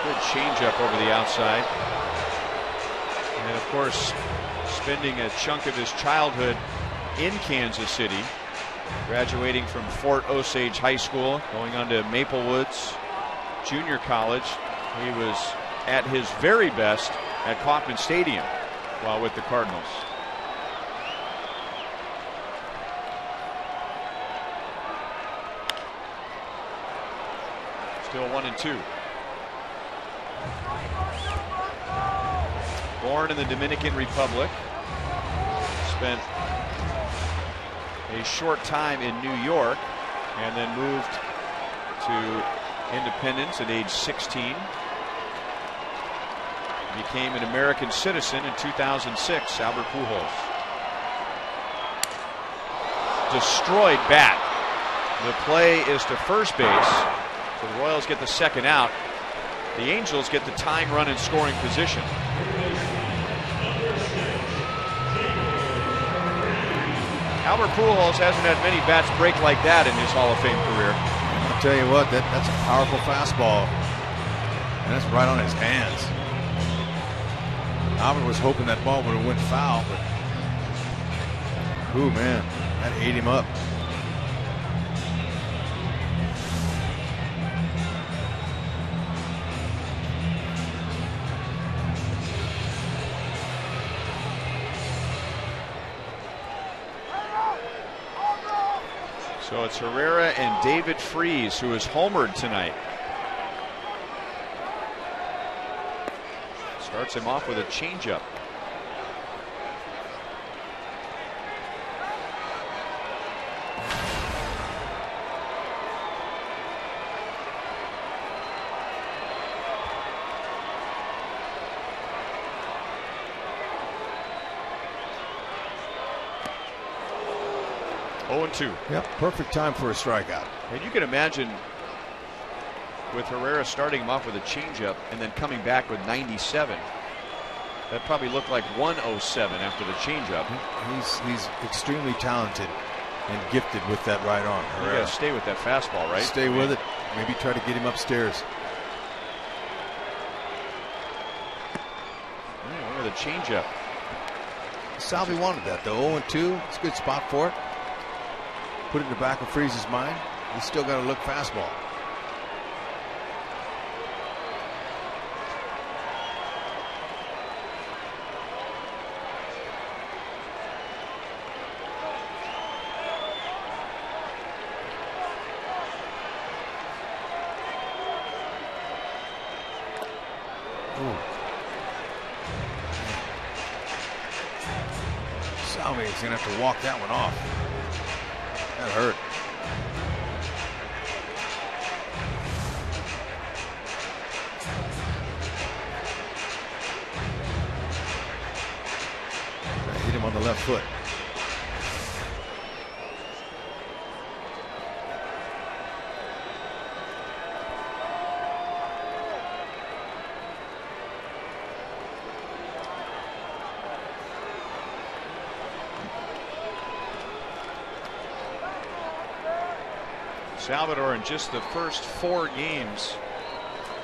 Speaker 7: Good changeup over the outside. And of course, spending a chunk of his childhood in Kansas City, graduating from Fort Osage High School, going on to Maple Woods Junior College. He was at his very best at Kauffman Stadium while with the Cardinals. Still 1-2. Born in the Dominican Republic, spent a short time in New York and then moved to Independence at age 16. Became an American citizen in 2006. Albert Pujols. Destroyed bat. The play is to first base. So the Royals get the second out. The Angels get the tying run in scoring position. Albert Pujols hasn't had many bats break like that in his Hall of Fame career.
Speaker 6: I'll tell you what, that's a powerful fastball. And that's right on his hands. Albert was hoping that ball would have went foul, but ooh, man, that ate him up.
Speaker 7: So it's Herrera and David Freese who is homered tonight. Starts him off with a changeup. Two.
Speaker 6: Yep, perfect time for a strikeout.
Speaker 7: And you can imagine with Herrera starting him off with a changeup and then coming back with 97. That probably looked like 107 after the changeup.
Speaker 6: He's extremely talented and gifted with that right arm.
Speaker 7: You got to stay with that fastball, right?
Speaker 6: Stay with it. Maybe try to get him upstairs.
Speaker 7: With a changeup.
Speaker 6: Salvi wanted that though. 0-2. It's a good spot for it. Put it in the back of Freese's mind. He's still got to look fastball. Salvi is going to have to walk that one off. That hurt. I hit him on the left foot.
Speaker 7: Salvador in just the first 4 games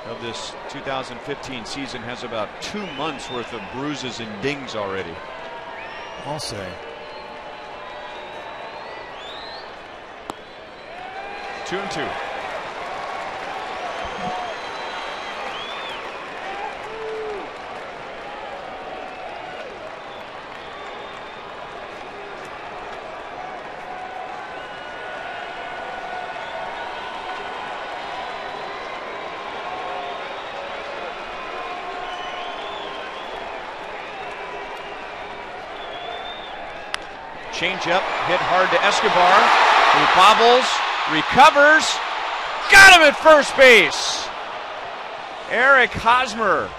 Speaker 7: of this 2015 season has about 2 months worth of bruises and dings already.
Speaker 6: I'll say.
Speaker 7: 2-2. changeup hit hard to Escobar, who bobbles, recovers, got him at first base. Eric Hosmer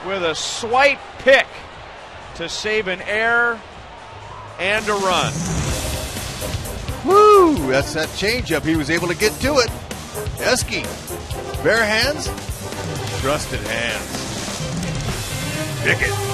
Speaker 7: with a swipe pick to save an error and a run.
Speaker 6: Woo! That's that changeup. He was able to get to it. Esky, bare hands, trusted hands. Pick it.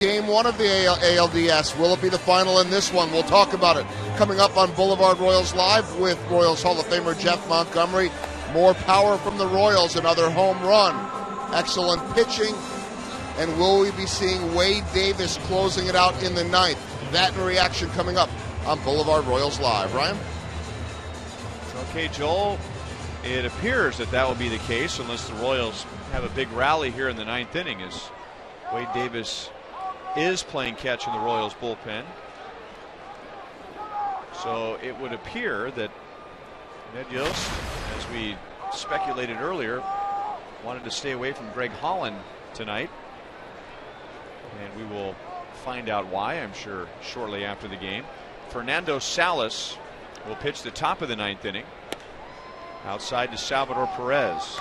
Speaker 4: Game 1 of the ALDS. Will it be the final in this one? We'll talk about it. Coming up on Boulevard Royals Live with Royals Hall of Famer Jeff Montgomery. More power from the Royals, another home run. Excellent pitching. And will we be seeing Wade Davis closing it out in the ninth? That and reaction coming up on Boulevard Royals Live. Ryan?
Speaker 7: Okay, Joel. It appears that will be the case unless the Royals have a big rally here in the ninth inning as Wade Davis is playing catch in the Royals bullpen. So it would appear that Ned Yost, as we speculated earlier, wanted to stay away from Greg Holland tonight. And we will find out why, I'm sure, shortly after the game. Fernando Salas will pitch the top of the ninth inning. Outside to Salvador Perez.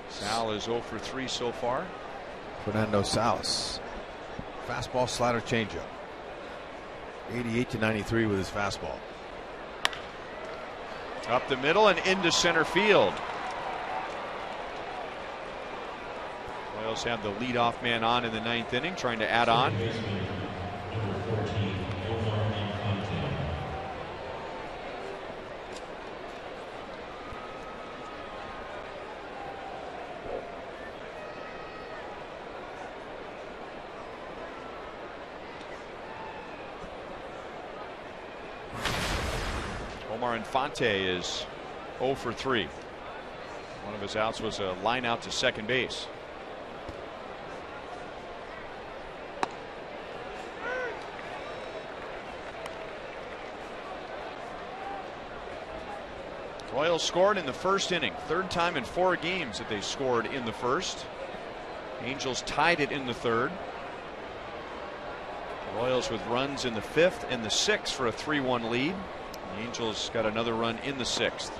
Speaker 7: Sal is 0 for 3 so far.
Speaker 6: Fernando Salas. Fastball, slider, changeup. 88 to 93 with his fastball.
Speaker 7: Up the middle and into center field. Royals have the leadoff man on in the ninth inning, trying to add on. Infante is 0 for 3. One of his outs was a line out to second base. Royals scored in the first inning. Third time in 4 games that they scored in the first. Angels tied it in the third. Royals with runs in the 5th and the 6th for a 3-1 lead. The Angels got another run in the 6th.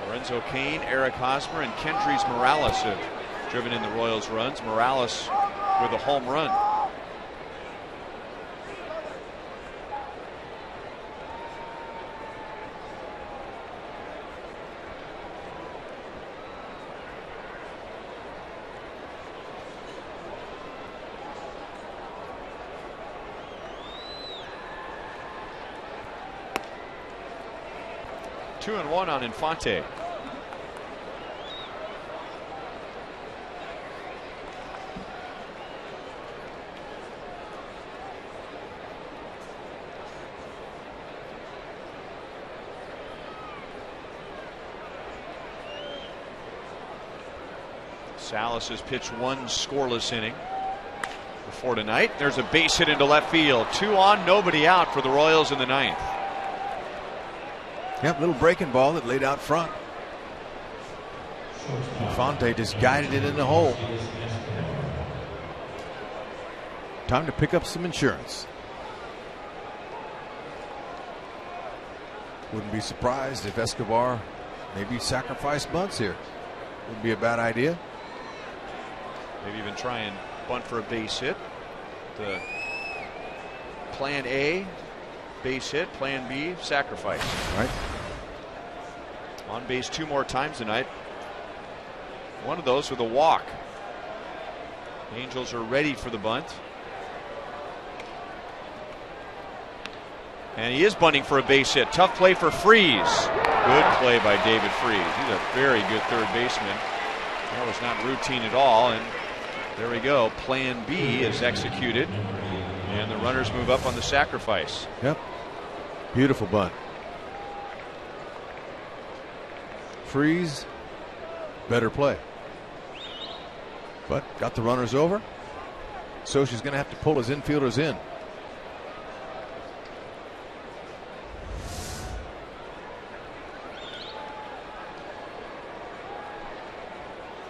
Speaker 7: Lorenzo Cain, Eric Hosmer, and Kendrys Morales have driven in the Royals runs. Morales with a home run. Two and one on Infante. Salas has pitched one scoreless inning before tonight. There's a base hit into left field. 2 on, nobody out for the Royals in the 9th.
Speaker 6: Yep, little breaking ball that laid out front. Fonte just guided it in the hole. Time to pick up some insurance. Wouldn't be surprised if Escobar maybe sacrificed bunts here. Wouldn't be a bad idea.
Speaker 7: Maybe even try and bunt for a base hit. The plan A, base hit. Plan B, sacrifice.
Speaker 6: Right.
Speaker 7: On base 2 more times tonight. One of those with a walk. Angels are ready for the bunt. And he is bunting for a base hit. Tough play for Freese. Good play by David Freese. He's a very good third baseman. That was not routine at all. And there we go. Plan B is executed. And the runners move up on the sacrifice.
Speaker 6: Yep. Beautiful bunt. Freese, better play. But got the runners over. So she's going to have to pull his infielders in.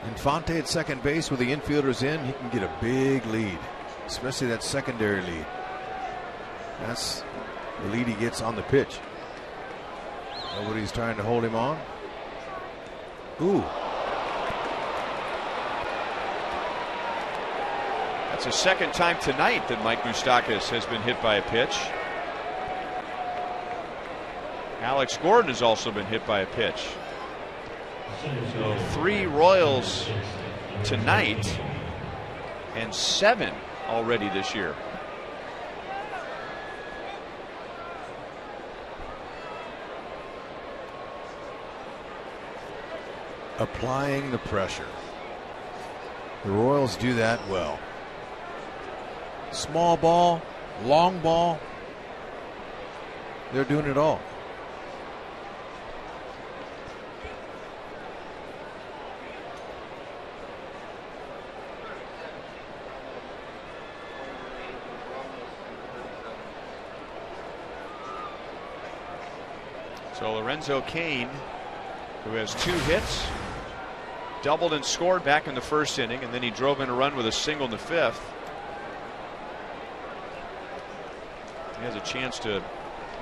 Speaker 6: Infante at second base with the infielders in, he can get a big lead, especially that secondary lead. That's the lead he gets on the pitch. Nobody's trying to hold him on. Ooh.
Speaker 7: That's the second time tonight that Mike Moustakas has been hit by a pitch. Alex Gordon has also been hit by a pitch. So 3 Royals tonight and 7 already this year.
Speaker 6: Applying the pressure. The Royals do that well. Small ball, long ball. They're doing it all.
Speaker 7: So Lorenzo Cain, who has 2 hits, doubled and scored back in the first inning, and then he drove in a run with a single in the 5th. He has a chance to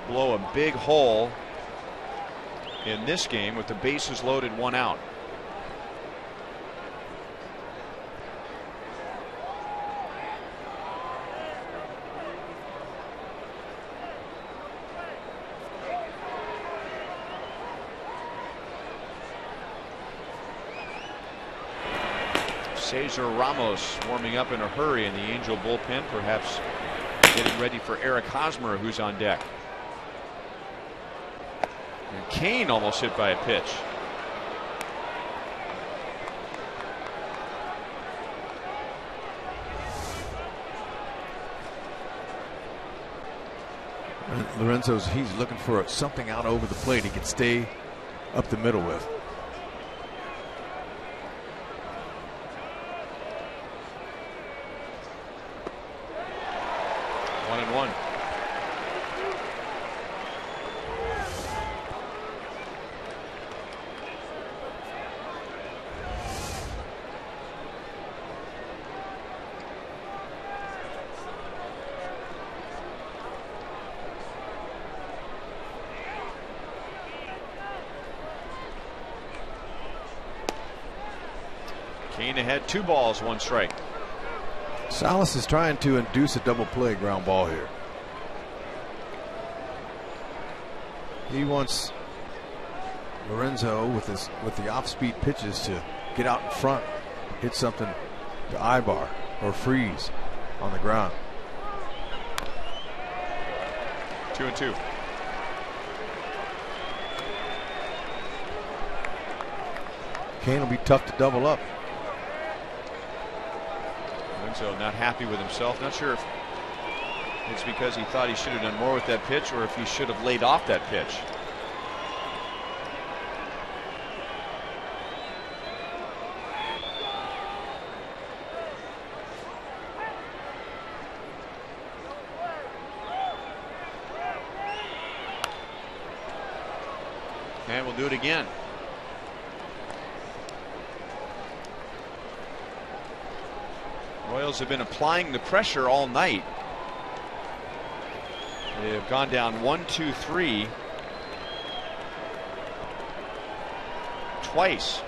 Speaker 7: blow a big hole in this game with the bases loaded, 1 out. Cesar Ramos warming up in a hurry in the Angel bullpen, perhaps getting ready for Eric Hosmer, who's on deck. And Cain almost hit by a pitch.
Speaker 6: Lorenzo's, he's looking for something out over the plate he can stay up the middle with.
Speaker 7: Cain ahead, 2 balls, 1 strike.
Speaker 6: Salas is trying to induce a double play ground ball here. He wants Lorenzo with the off-speed pitches to get out in front, hit something to Ibar or Freese on the ground.
Speaker 7: 2-2.
Speaker 6: Cain will be tough to double up.
Speaker 7: Lorenzo not happy with himself. Not sure if it's because he thought he should have done more with that pitch or if he should have laid off that pitch. And we'll do it again. Royals have been applying the pressure all night. They have gone down 1-2-3 twice,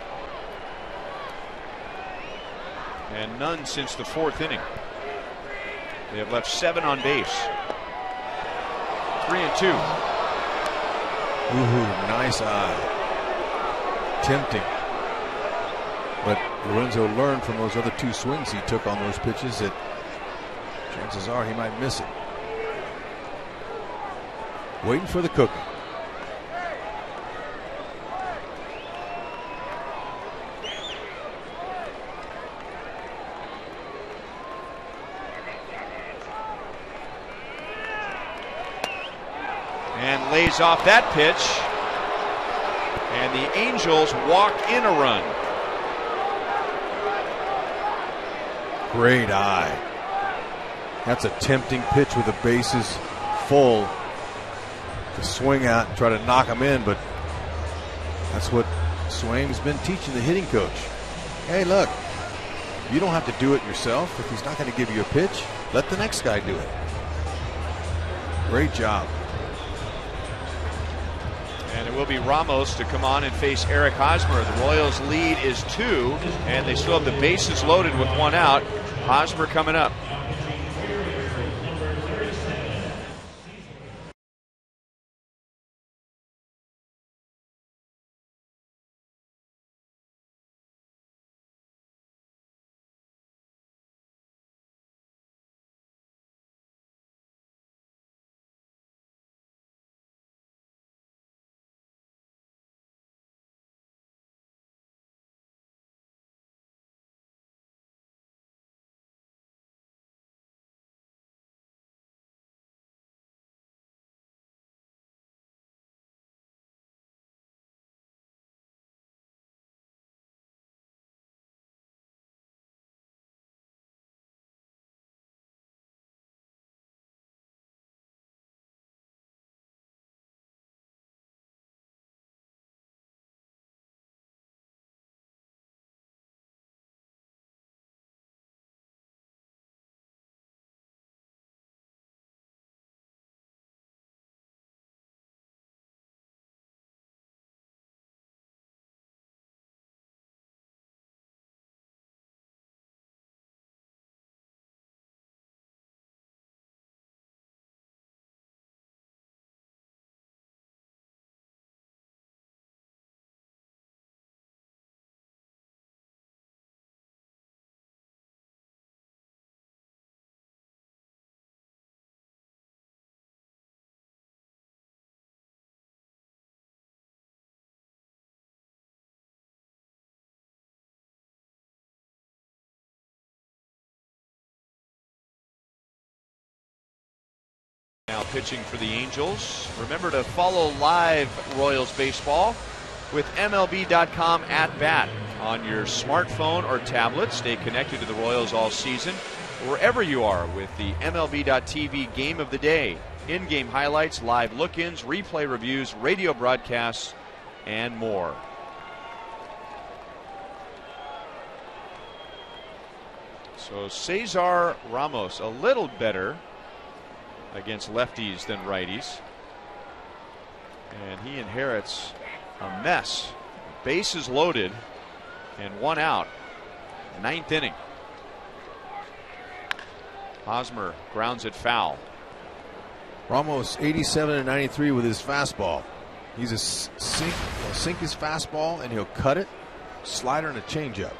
Speaker 7: and none since the 4th inning. They have left 7 on base. 3-2.
Speaker 6: Ooh, nice eye. Tempting. But Lorenzo learned from those other 2 swings he took on those pitches that chances are he might miss it. Waiting for the cookie.
Speaker 7: And lays off that pitch. And the Angels walk in a run.
Speaker 6: Great eye. That's a tempting pitch with the bases full to swing at and try to knock him in, but that's what Swaim's been teaching the hitting coach. Hey, look, you don't have to do it yourself. If he's not going to give you a pitch, let the next guy do it. Great job.
Speaker 7: And it will be Ramos to come on and face Eric Hosmer. The Royals' lead is 2, and they still have the bases loaded with 1 out. Hosmer coming up. Now pitching for the Angels. Remember to follow live Royals baseball with MLB.com at bat on your smartphone or tablet. Stay connected to the Royals all season, wherever you are, with the MLB.TV Game of the Day. In-game highlights, live look-ins, replay reviews, radio broadcasts, and more. So Cesar Ramos, a little better against lefties than righties. And he inherits a mess. Bases loaded and 1 out. 9th inning. Hosmer grounds it foul.
Speaker 6: Ramos 87-93 with his fastball. He's a sink. He'll sink his fastball and he'll cut it. Slider and a changeup.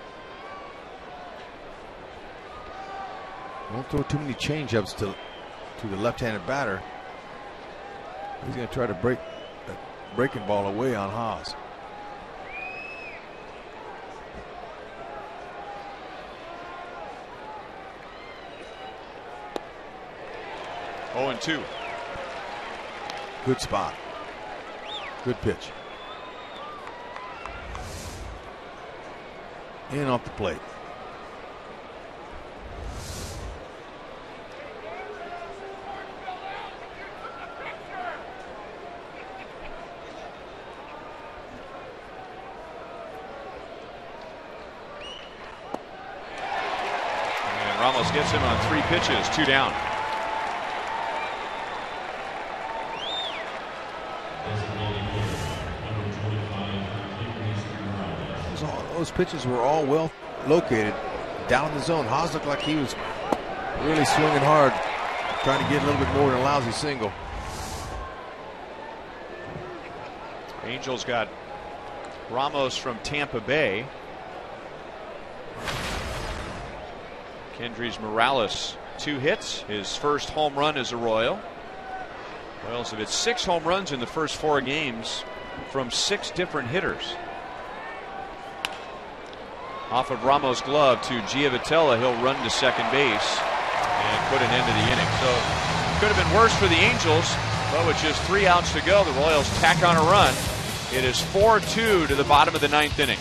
Speaker 6: Don't throw too many changeups to the left-handed batter. He's going to try to break the breaking ball away on Haas.
Speaker 7: Oh, 2.
Speaker 6: Good spot. Good pitch. In off the plate.
Speaker 7: Ramos gets him on 3 pitches, 2 down.
Speaker 6: Those pitches were all well located down the zone. Haas looked like he was really swinging hard, trying to get a little bit more than a lousy single.
Speaker 7: Angels got Ramos from Tampa Bay. Kendrys Morales, 2 hits, his first home run as a Royal. Royals have hit 6 home runs in the first 4 games from 6 different hitters. Off of Ramos' glove to Giavotella, he'll run to second base and put an end to the inning. So it could have been worse for the Angels, but with just 3 outs to go, the Royals tack on a run. It is 4-2 to the bottom of the 9th inning.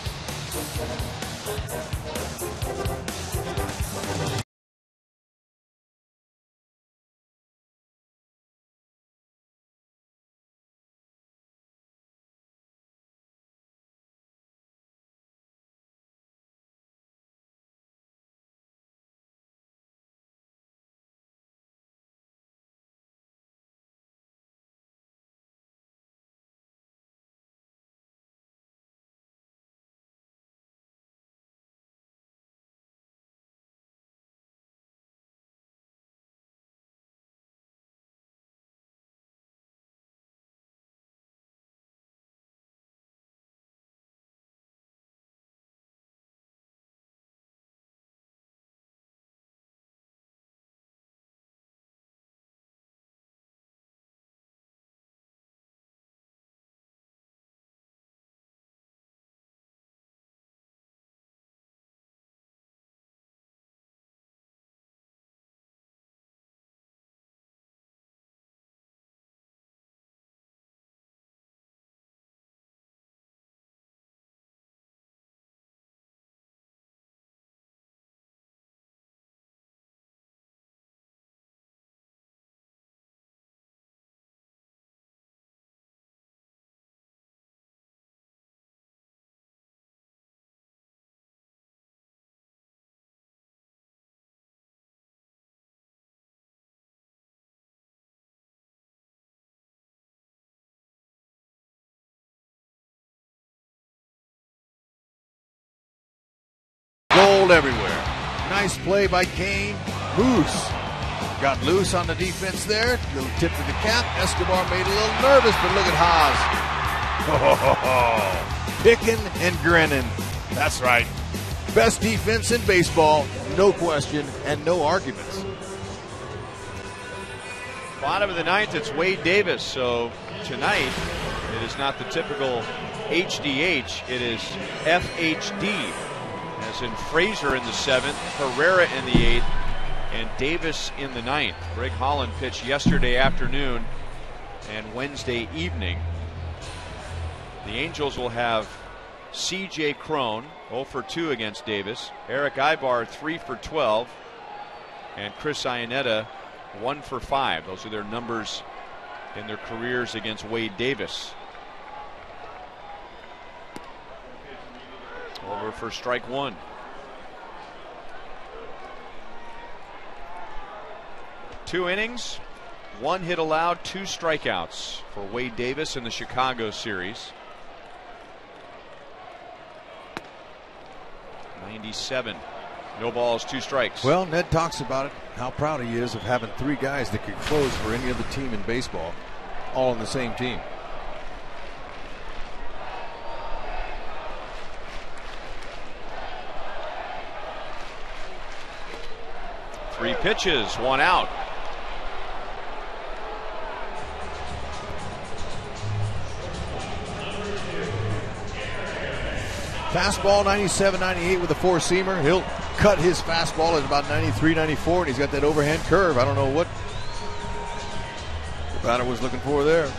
Speaker 6: Gold everywhere. Nice play by Kane. Moose got loose on the defense there. Little tip to the cap. Escobar made a little nervous, but look at Haas. Picking and grinning. That's right. Best defense in baseball, no question, and no arguments.
Speaker 7: Bottom of the 9th, it's Wade Davis. So tonight, it is not the typical HDH. It is FHD. As in Frazier in the 7th, Herrera in the 8th, and Davis in the 9th. Greg Holland pitched yesterday afternoon and Wednesday evening. The Angels will have C.J. Cron, 0 for 2 against Davis. Eric Ibar, 3 for 12. And Chris Iannetta, 1 for 5. Those are their numbers in their careers against Wade Davis. Over for strike 1. Two innings, 1 hit allowed, 2 strikeouts for Wade Davis in the Chicago series. 97. No balls, 2 strikes.
Speaker 6: Well, Ned talks about it, how proud he is of having 3 guys that could close for any other team in baseball, all on the same team.
Speaker 7: Three pitches, 1 out.
Speaker 6: Fastball 97, 98 with a 4-seamer. He'll cut his fastball at about 93, 94, and he's got that overhand curve. I don't know what the batter was looking for there.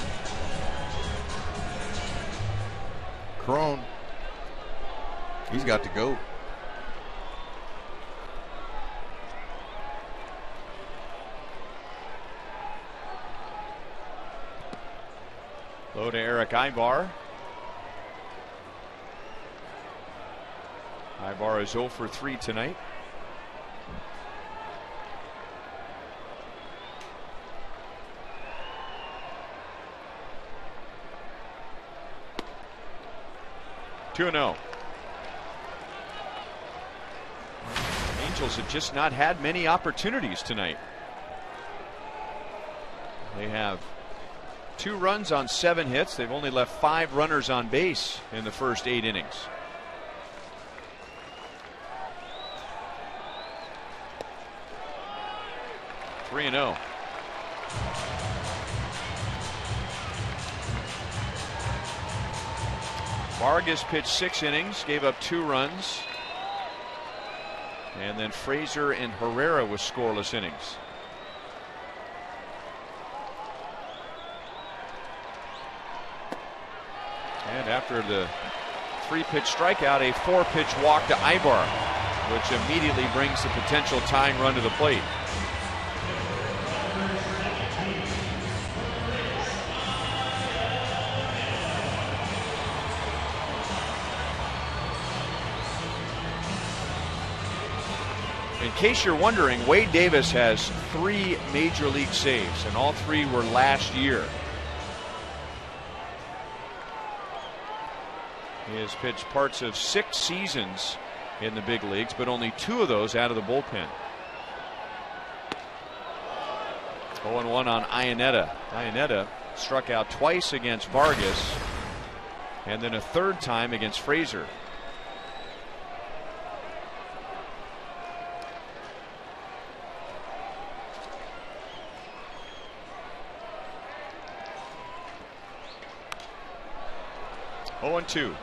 Speaker 6: Cron, he's got to go.
Speaker 7: Low to Eric Ibar. Ibar is 0 for 3 tonight. 2-0. Angels have just not had many opportunities tonight. They have 2 runs on 7 hits. They've only left 5 runners on base in the first 8 innings. Three and 0. Vargas pitched 6 innings, gave up 2 runs. And then Frazier and Herrera with scoreless innings. And after the 3-pitch strikeout, a 4-pitch walk to Ibar, which immediately brings the potential tying run to the plate. In case you're wondering, Wade Davis has 3 major league saves, and all 3 were last year. He has pitched parts of 6 seasons in the big leagues, but only 2 of those out of the bullpen. 0-1 on Iannetta. Iannetta struck out twice against Vargas, and then a 3rd time against Frazier. Oh, 2.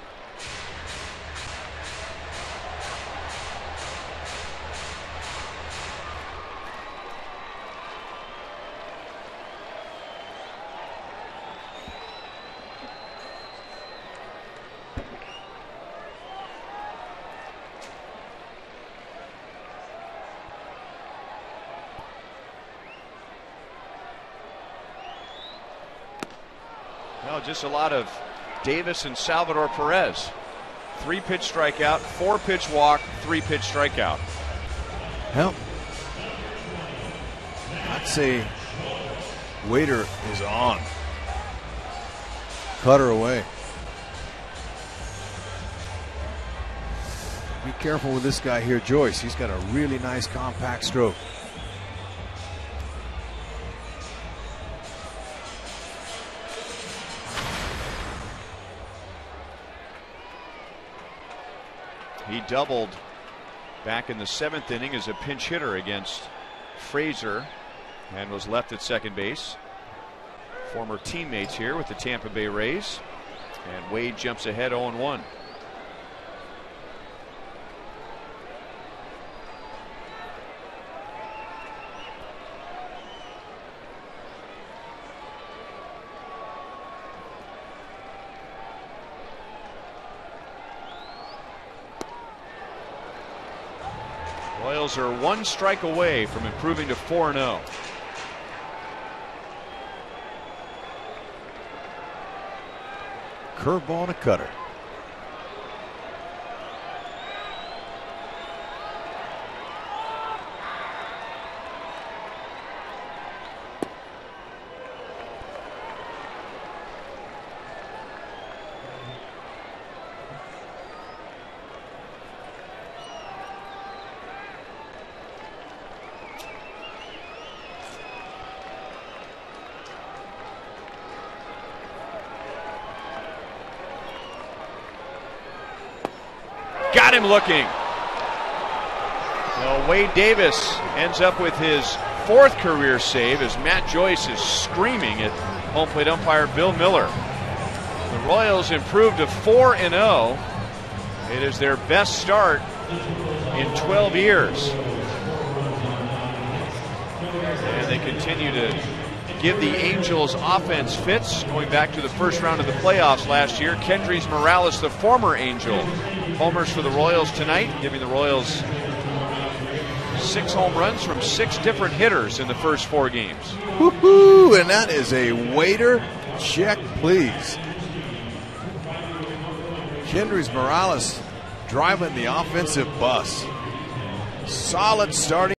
Speaker 7: Well, just a lot of Davis and Salvador Perez. 3-pitch strikeout, 4-pitch walk, 3-pitch strikeout.
Speaker 6: Well, I'd say Waiter is on. Cutter away. Be careful with this guy here, Joyce. He's got a really nice compact stroke.
Speaker 7: He doubled back in the 7th inning as a pinch hitter against Frazier and was left at second base. Former teammates here with the Tampa Bay Rays. And Wade jumps ahead 0-1. Royals are 1 strike away from improving to 4-0.
Speaker 6: Curveball and a cutter.
Speaker 7: Got him looking. Well, Wade Davis ends up with his 4th career save as Matt Joyce is screaming at home plate umpire Bill Miller. The Royals improved to 4-0. It is their best start in 12 years. And they continue to give the Angels offense fits, going back to the first round of the playoffs last year. Kendrys Morales, the former Angel, homers for the Royals tonight, giving the Royals 6 home runs from 6 different hitters in the first 4 games.
Speaker 6: Woohoo! And that is a Waiter check, please. Kendrys Morales driving the offensive bus. Solid starting.